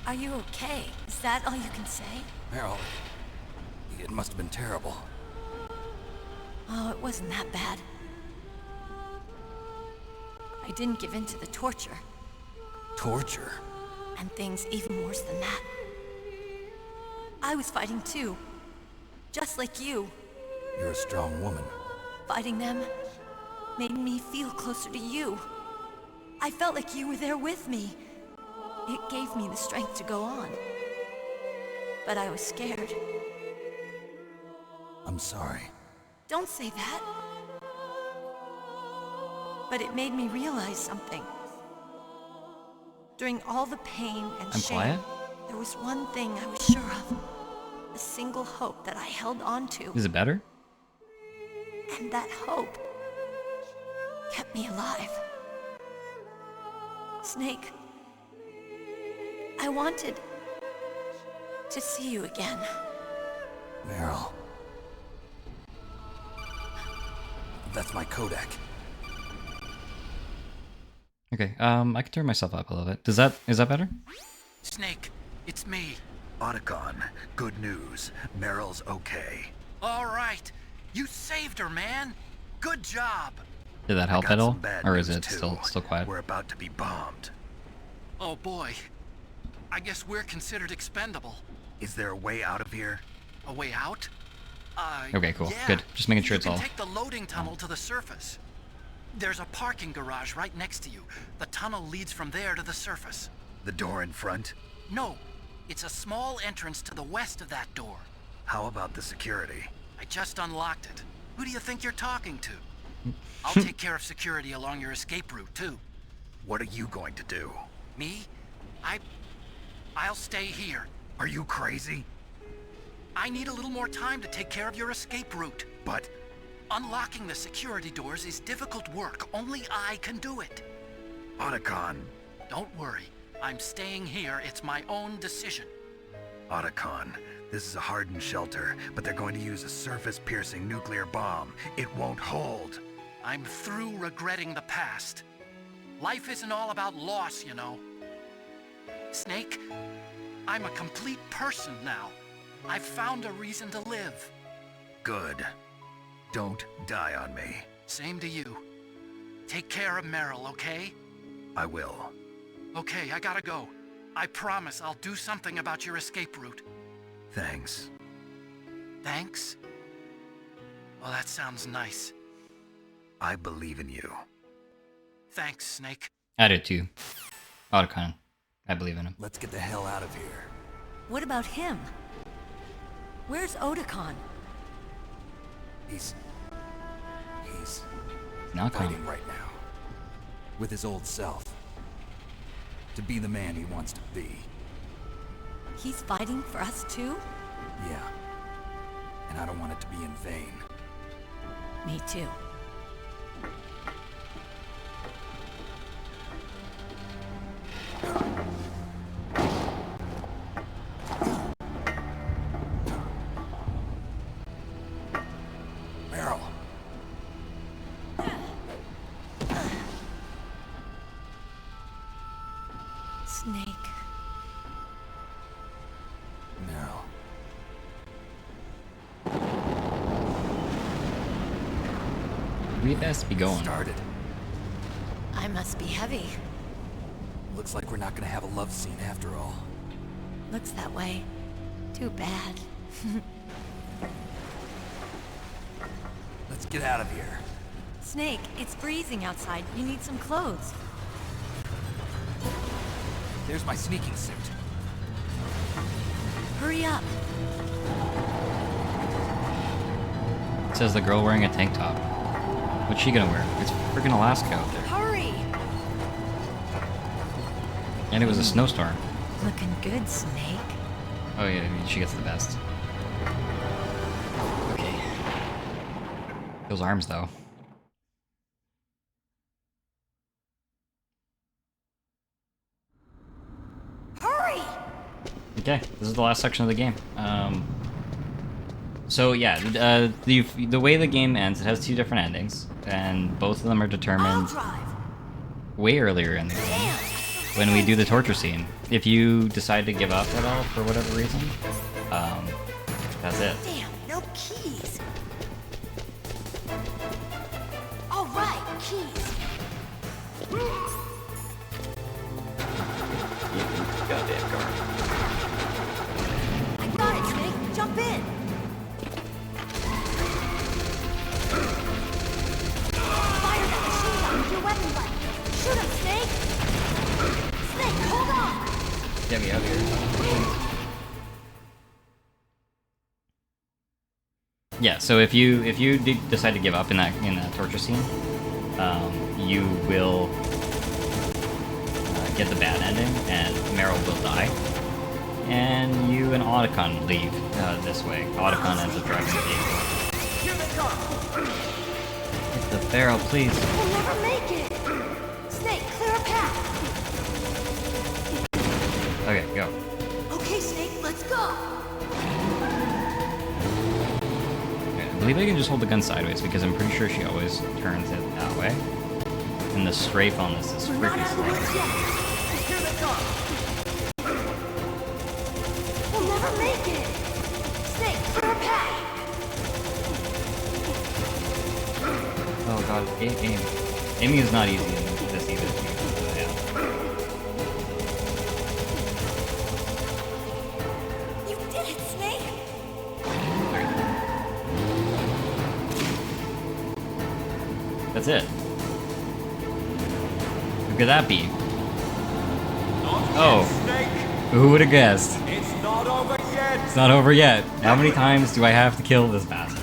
Are you okay? Is that all you can say? Meryl, it must have been terrible. Oh, it wasn't that bad. I didn't give in to the torture. Torture? And things even worse than that. I was fighting too. Just like you. You're a strong woman. Fighting them made me feel closer to you. I felt like you were there with me. It gave me the strength to go on. But I was scared. I'm sorry. Don't say that. But it made me realize something. During all the pain and I'm shame, quiet? there was one thing I was sure of. A single hope that I held on to. Is it better? And that hope kept me alive. Snake, I wanted to see you again. Meryl. That's my codec. Okay, I can turn myself up a little bit. Is that better? Snake, it's me. Otacon, good news. Meryl's okay. All right. You saved her, man. Good job. Did that help I got at all? some bad Or is news, it too. still quiet? We're about to be bombed. Oh boy. I guess we're considered expendable. Is there a way out of here? A way out? Okay, cool. Yeah. Good. Just making sure You it's can all... take the loading tunnel to the surface. There's a parking garage right next to you. The tunnel leads from there to the surface. The door in front? No, it's a small entrance to the west of that door. How about the security? I just unlocked it. Who do you think you're talking to? I'll take care of security along your escape route, too. What are you going to do? Me? I'll stay here. Are you crazy? I need a little more time to take care of your escape route. But... Unlocking the security doors is difficult work. Only I can do it. Otacon. Don't worry. I'm staying here. It's my own decision. Otacon, this is a hardened shelter, but they're going to use a surface-piercing nuclear bomb. It won't hold. I'm through regretting the past. Life isn't all about loss, you know. Snake, I'm a complete person now. I've found a reason to live. Good. Don't die on me. Same to you. Take care of Meryl, okay? I will. Okay, I gotta go. I promise I'll do something about your escape route. Thanks. Thanks? Well, that sounds nice. I believe in you. Thanks, Snake. I do too. Otacon. I believe in him. Let's get the hell out of here. What about him? Where's Otacon? He's not fighting right now. With his old self. To be the man he wants to be. He's fighting for us too? Yeah. And I don't want it to be in vain. Me too. Meryl. Snake. Meryl. We best be going. Started. I must be heavy. Looks like we're not gonna have a love scene after all. Looks that way. Too bad. Let's get out of here. Snake, it's freezing outside. You need some clothes. There's my sneaking suit. Hurry up. Says the girl wearing a tank top. What's she gonna wear? It's freaking Alaska out there. Hurry! And it was a snowstorm. Looking good, Snake. Oh yeah, she gets the best. Okay. Those arms though. Hurry! Okay, this is the last section of the game. So yeah, the way the game ends, it has two different endings, and both of them are determined way earlier in the game when we do the torture scene. If you decide to give up at all for whatever reason, that's it. Damn, no keys. All right, keys. Goddamn car. I got it, Snake. Jump in. Fire that machine gun with your weapon butt. Shoot him, Snake. Snake, hold on. Get me out of here. Yeah, so if you decide to give up in that torture scene, you will get the bad ending, and Meryl will die, and you and Otacon leave this way. Otacon ends up driving the vehicle. Here they come! Hit the barrel, please. We'll never make it. Snake, clear a path. Okay, go. Okay, Snake, let's go. Okay, I believe I can just hold the gun sideways because I'm pretty sure she always turns it that way. And the strafe on this is freaking slow. Here they come! We'll never make it. Snake, clear a path. Oh god, aim. Aiming is not easy in this either. Yeah. You did it, Snake. That's it. Who could that be? Oh, who would have guessed? It's not over yet! It's not over yet. How many times do I have to kill this bastard?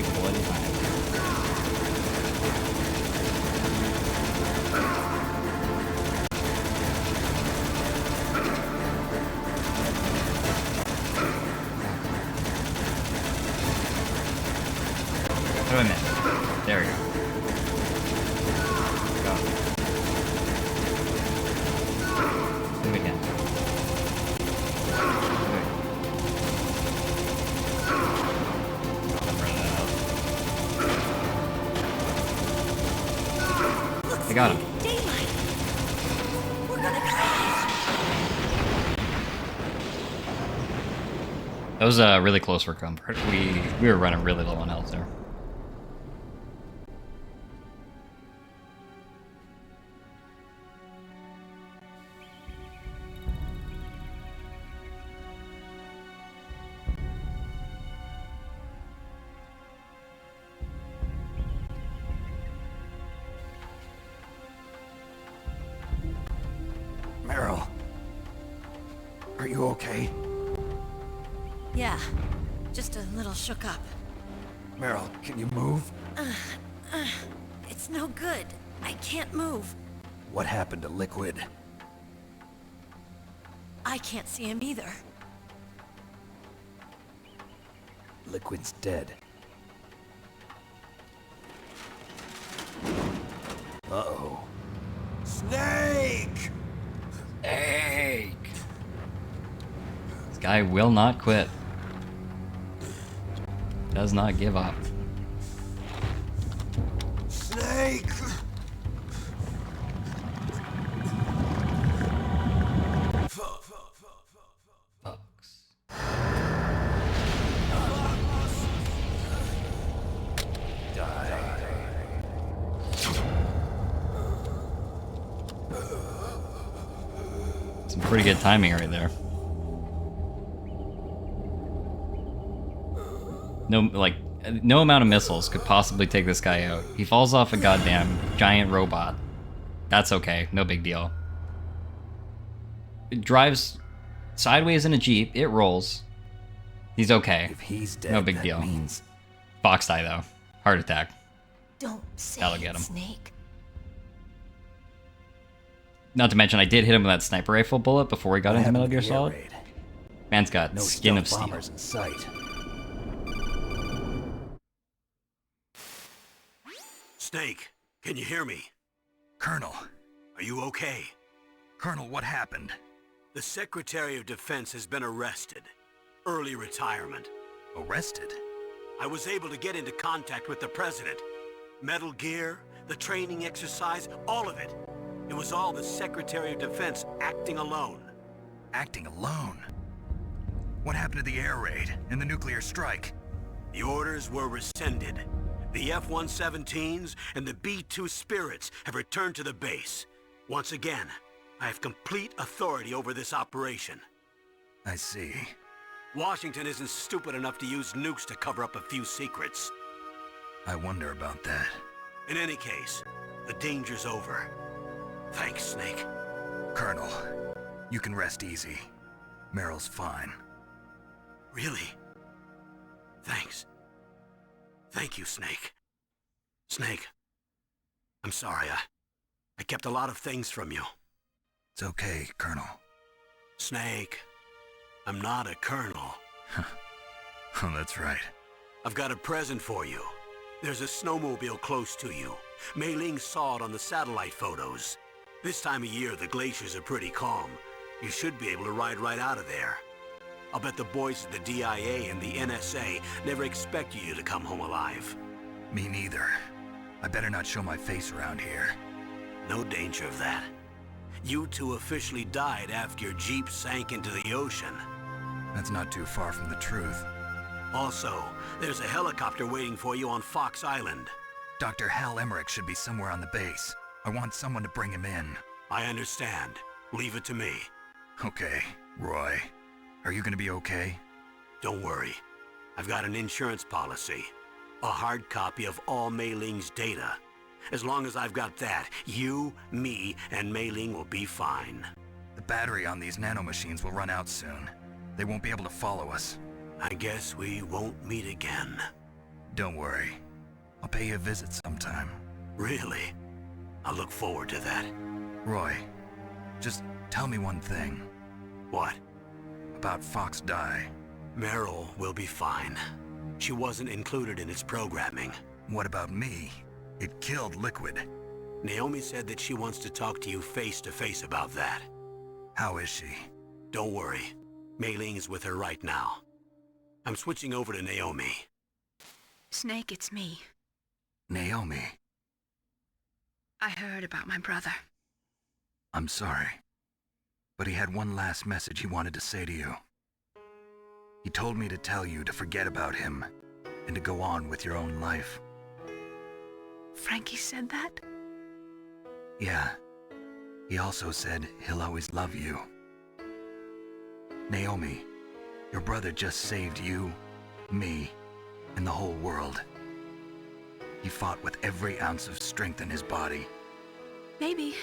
any bloody time. How do I miss? There we go. Go. Do it again. I got him. Daylight. We're gonna crash. That was really close for comfort. We were running really low on health there. Meryl. Are you okay? Yeah, just a little shook up. Meryl, can you move? It's no good. I can't move. What happened to Liquid? I can't see him either. Liquid's dead. Uh-oh. Snake! Snake! This guy will not quit. Does not give up. Snake! Some pretty good timing right there. No amount of missiles could possibly take this guy out. He falls off a goddamn giant robot. That's okay, no big deal. It drives sideways in a Jeep, it rolls. He's okay. If he's dead, no big that deal. means... Fox die though. Heart attack. Don't say That'll it, get him. Snake. Not to mention, I did hit him with that sniper rifle bullet before he got into Metal Gear Solid. Man's got No skin of stealth steel. bombers in sight. Snake, can you hear me? Colonel. Are you okay? Colonel, what happened? The Secretary of Defense has been arrested. Early retirement. Arrested? I was able to get into contact with the President. Metal Gear, the training exercise, all of it. It was all the Secretary of Defense acting alone. Acting alone? What happened to the air raid and the nuclear strike? The orders were rescinded. The F-117s and the B-2 Spirits have returned to the base. Once again, I have complete authority over this operation. I see. Washington isn't stupid enough to use nukes to cover up a few secrets. I wonder about that. In any case, the danger's over. Thanks, Snake. Colonel, you can rest easy. Meryl's fine. Really? Thanks. Thank you, Snake. Snake, I'm sorry. I kept a lot of things from you. It's okay, Colonel. Snake, I'm not a colonel. Oh, that's right. I've got a present for you. There's a snowmobile close to you. Mei Ling saw it on the satellite photos. This time of year, the glaciers are pretty calm. You should be able to ride right out of there. I'll bet the boys at the DIA and the NSA never expected you to come home alive. Me neither. I better not show my face around here. No danger of that. You two officially died after your Jeep sank into the ocean. That's not too far from the truth. Also, there's a helicopter waiting for you on Fox Island. Dr. Hal Emmerich should be somewhere on the base. I want someone to bring him in. I understand. Leave it to me. Okay, Roy. Are you gonna be okay? Don't worry. I've got an insurance policy. A hard copy of all Mei Ling's data. As long as I've got that, you, me, and Mei Ling will be fine. The battery on these nanomachines will run out soon. They won't be able to follow us. I guess we won't meet again. Don't worry. I'll pay you a visit sometime. Really? I'll look forward to that. Roy, just tell me one thing. What? About Fox Die. Meryl will be fine. She wasn't included in its programming. What about me? It killed Liquid. Naomi said that she wants to talk to you face to face about that. How is she? Don't worry. Mei Ling is with her right now. I'm switching over to Naomi. Snake, it's me. Naomi. I heard about my brother. I'm sorry. But he had one last message he wanted to say to you. He told me to tell you to forget about him and to go on with your own life. Frankie said that? Yeah. He also said he'll always love you. Naomi, your brother just saved you, me, and the whole world. He fought with every ounce of strength in his body. Maybe.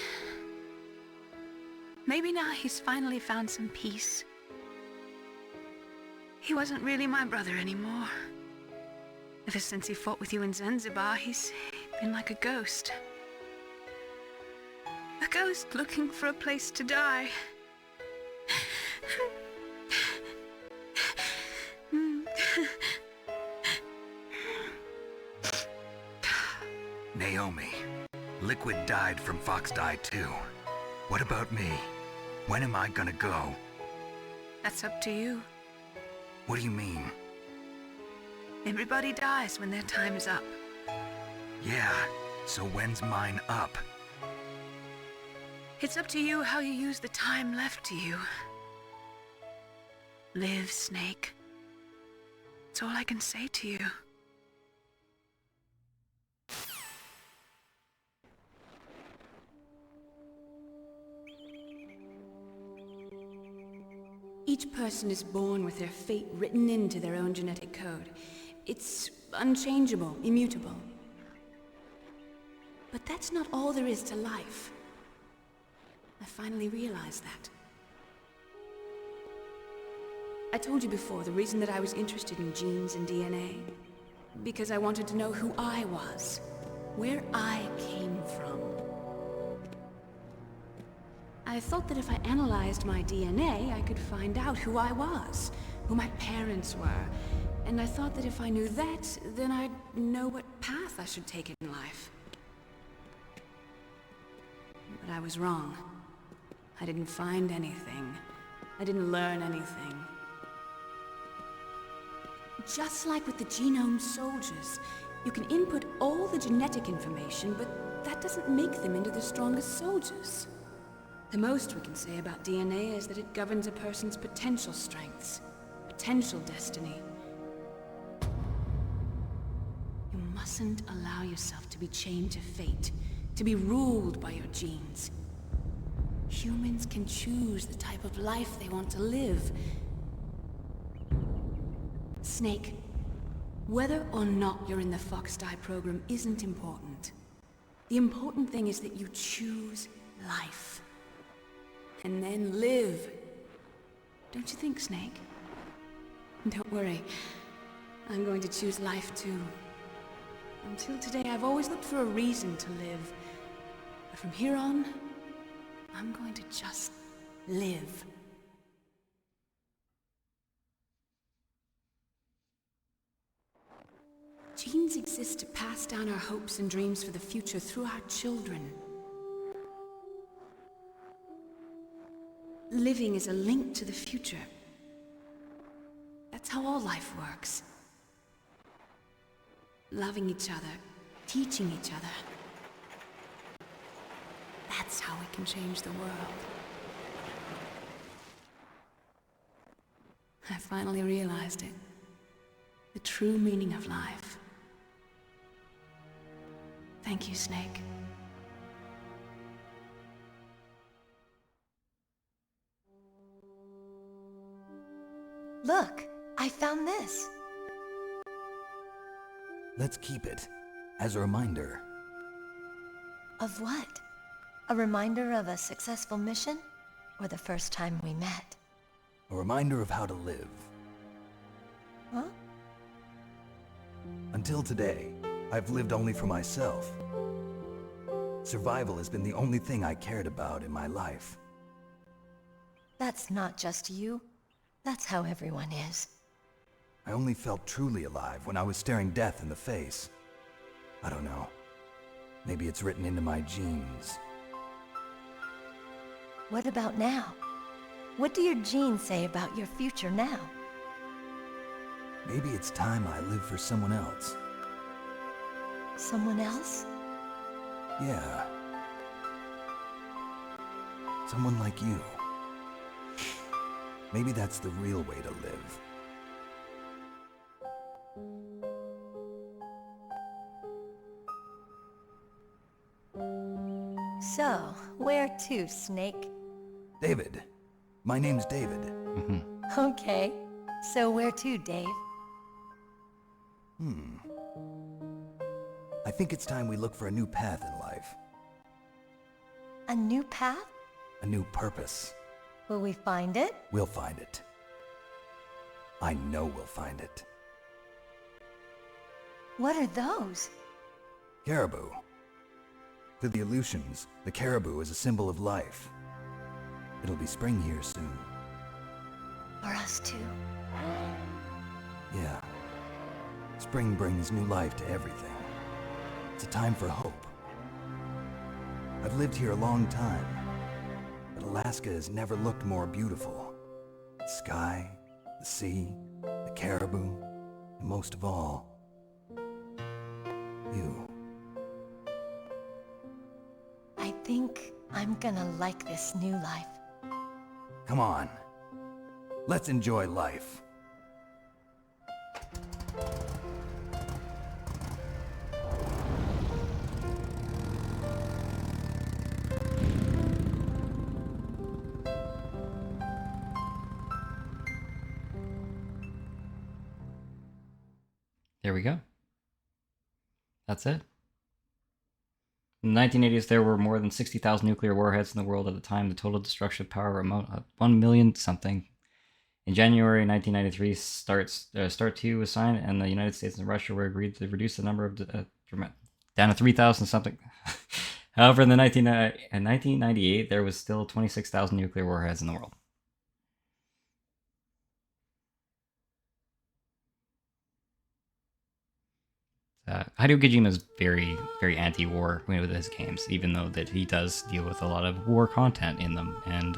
Maybe now he's finally found some peace. He wasn't really my brother anymore. Ever since he fought with you in Zanzibar, he's been like a ghost. A ghost looking for a place to die. Naomi, Liquid died from Fox Die too. What about me? When am I gonna go? That's up to you. What do you mean? Everybody dies when their time is up. Yeah, so when's mine up? It's up to you how you use the time left to you. Live, Snake. That's all I can say to you. Each person is born with their fate written into their own genetic code. It's unchangeable, immutable. But that's not all there is to life. I finally realized that. I told you before the reason that I was interested in genes and DNA. Because I wanted to know who I was, where I came from. I thought that if I analyzed my DNA, I could find out who I was, who my parents were, and I thought that if I knew that, then I'd know what path I should take in life. But I was wrong. I didn't find anything. I didn't learn anything. Just like with the genome soldiers, you can input all the genetic information, but that doesn't make them into the strongest soldiers. The most we can say about DNA is that it governs a person's potential strengths, potential destiny. You mustn't allow yourself to be chained to fate, to be ruled by your genes. Humans can choose the type of life they want to live. Snake, whether or not you're in the Fox Die program isn't important. The important thing is that you choose life. And then live. Don't you think, Snake? Don't worry. I'm going to choose life too. Until today, I've always looked for a reason to live. But from here on, I'm going to just live. Genes exist to pass down our hopes and dreams for the future through our children. Living is a link to the future. That's how all life works. Loving each other, teaching each other. That's how we can change the world. I finally realized it. The true meaning of life. Thank you, Snake. Look, I found this. Let's keep it as a reminder. Of what? A reminder of a successful mission? Or the first time we met? A reminder of how to live. Huh? Until today, I've lived only for myself. Survival has been the only thing I cared about in my life. That's not just you. That's how everyone is. I only felt truly alive when I was staring death in the face. I don't know. Maybe it's written into my genes. What about now? What do your genes say about your future now? Maybe it's time I live for someone else. Someone else? Yeah. Someone like you. Maybe that's the real way to live. So, where to, Snake? David. My name's David. Okay. So where to, Dave? I think it's time we look for a new path in life. A new path? A new purpose. Will we find it? We'll find it. I know we'll find it. What are those? Caribou. To the Aleutians, the caribou is a symbol of life. It'll be spring here soon. For us too. Yeah. Spring brings new life to everything. It's a time for hope. I've lived here a long time, but Alaska has never looked more beautiful. The sky, the sea, the caribou, and most of all, you. I think I'm gonna like this new life. Come on. Let's enjoy life. There we go. That's it. In the 1980s, there were more than 60,000 nuclear warheads in the world at the time. The total destructive power of 1 million something. In January 1993, START 2 was signed, and the United States and Russia were agreed to reduce the number of down to 3,000 something. However, in 1998, there was still 26,000 nuclear warheads in the world. Hideo Kojima is very, very anti-war with his games, even though that he does deal with a lot of war content in them, and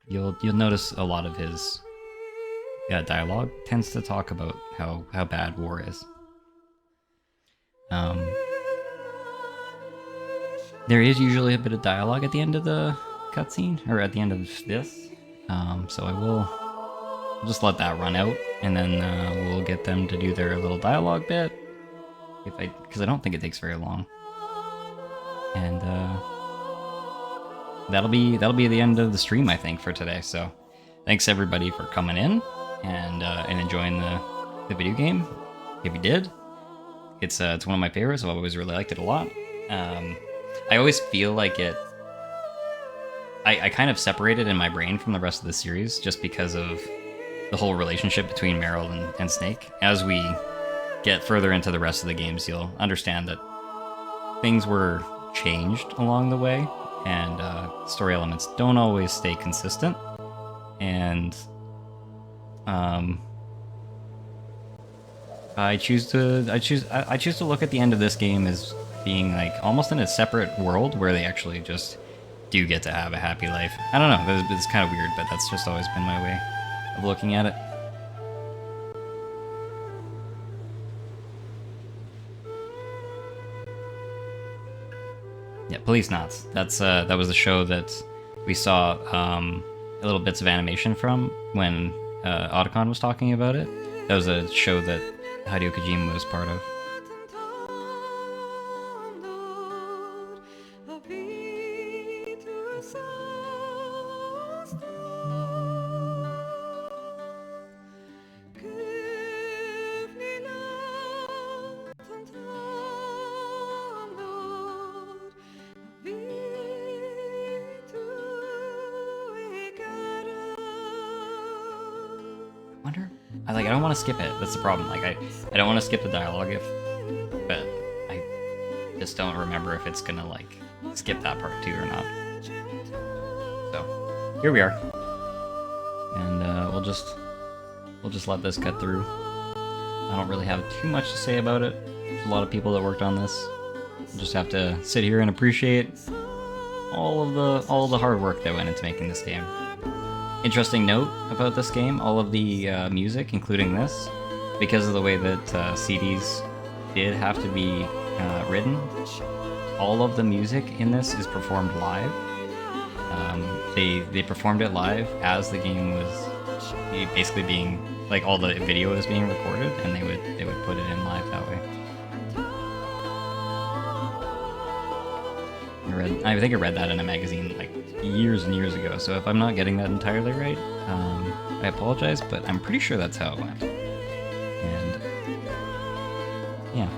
you'll notice a lot of his dialogue tends to talk about how bad war is. There is usually a bit of dialogue at the end of the cutscene, or at the end of this, so I'll just let that run out, and then we'll get them to do their little dialogue bit, because I don't think it takes very long, and that'll be the end of the stream, I think, for today. So thanks everybody for coming in and enjoying the video game. If you did, it's one of my favorites. I've always really liked it a lot. I always feel like I kind of separate it in my brain from the rest of the series just because of the whole relationship between Meryl and Snake. As we get further into the rest of the games, you'll understand that things were changed along the way, and story elements don't always stay consistent. And I choose to look at the end of this game as being like almost in a separate world where they actually just do get to have a happy life. I don't know, it's kind of weird, but that's just always been my way of looking at it. Yeah, Police Knots. That was the show that we saw little bits of animation from when Otacon was talking about it. That was a show that Hideo Kojima was part of. wonder. I don't want to skip it. That's the problem. Like I don't want to skip the dialogue but I just don't remember if it's gonna like skip that part too or not. So here we are, and we'll just let this cut through. I don't really have too much to say about it. There's a lot of people that worked on this. We'll just have to sit here and appreciate all of the hard work that went into making this game. Interesting note about this game, all of the music, including this, because of the way that CDs did have to be written, all of the music in this is performed live. They performed it live as the game was basically being, like, all the video was being recorded, and they would put it in live that way. I think I read that in a magazine like years and years ago, so if I'm not getting that entirely right, I apologize, but I'm pretty sure that's how it went. And yeah.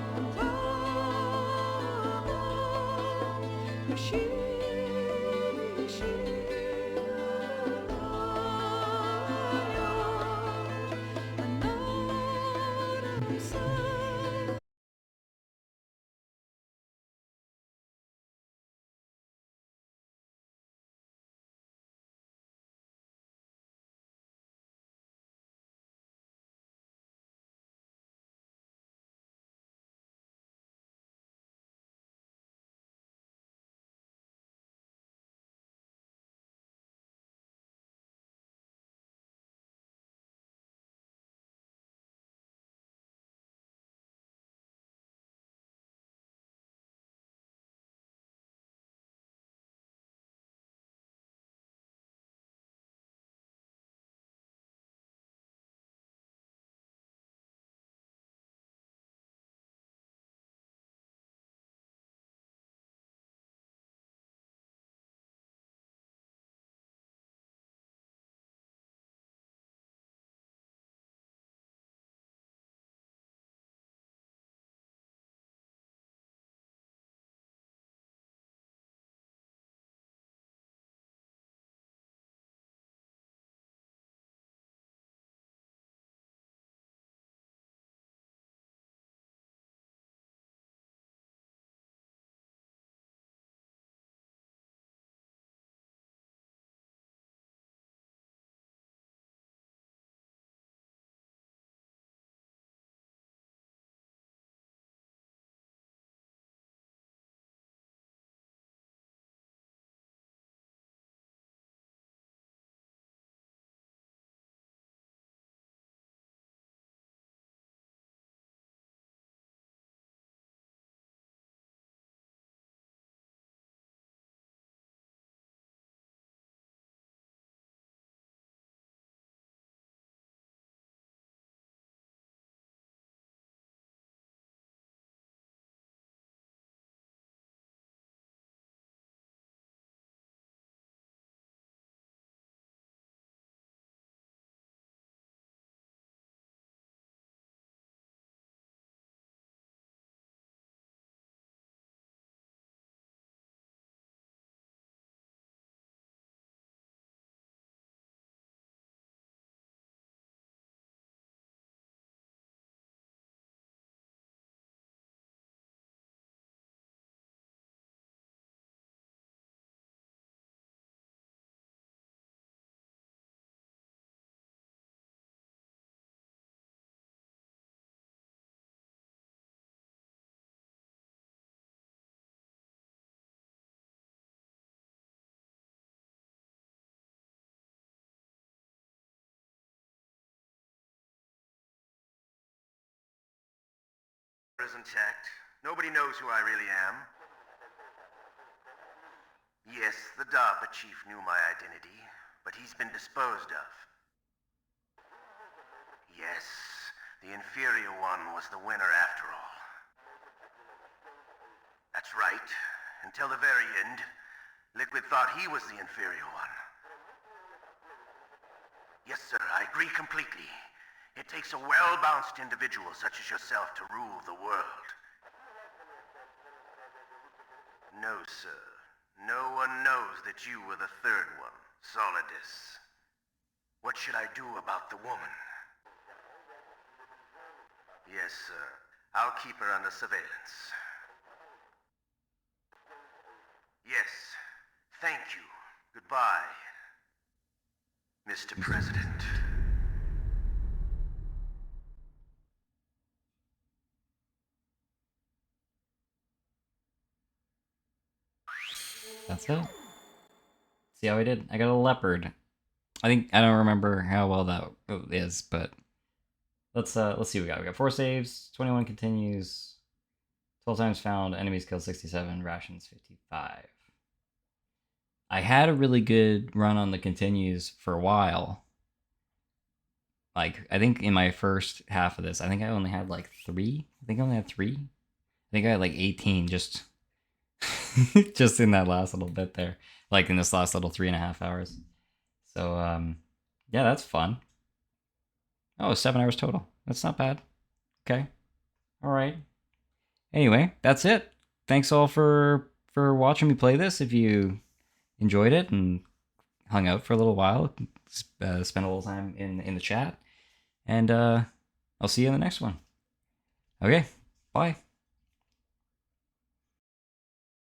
Isn't checked. Nobody knows who I really am. Yes, the DARPA chief knew my identity, but he's been disposed of. Yes, the inferior one was the winner after all. That's right. Until the very end, Liquid thought he was the inferior one. Yes, sir, I agree completely. It takes a well-balanced individual such as yourself to rule the world. No, sir. No one knows that you were the third one, Solidus. What should I do about the woman? Yes, sir. I'll keep her under surveillance. Yes. Thank you. Goodbye, Mr. President. That's it. See how we did? I got a leopard. I don't remember how well that is, but let's see what we got. We got 4 saves, 21 continues, 12 times found, enemies killed 67, rations 55. I had a really good run on the continues for a while. Like, I think in my first half of this, I think I only had like 3. I think I only had 3. I think I had like 18 just just in that last little bit there. Like in this last little 3.5 hours. So yeah, that's fun. Oh, 7 hours total. That's not bad. Okay. All right. Anyway, that's it. Thanks all for watching me play this. If you enjoyed it and hung out for a little while, spent a little time in the chat, and I'll see you in the next one. Okay. Bye.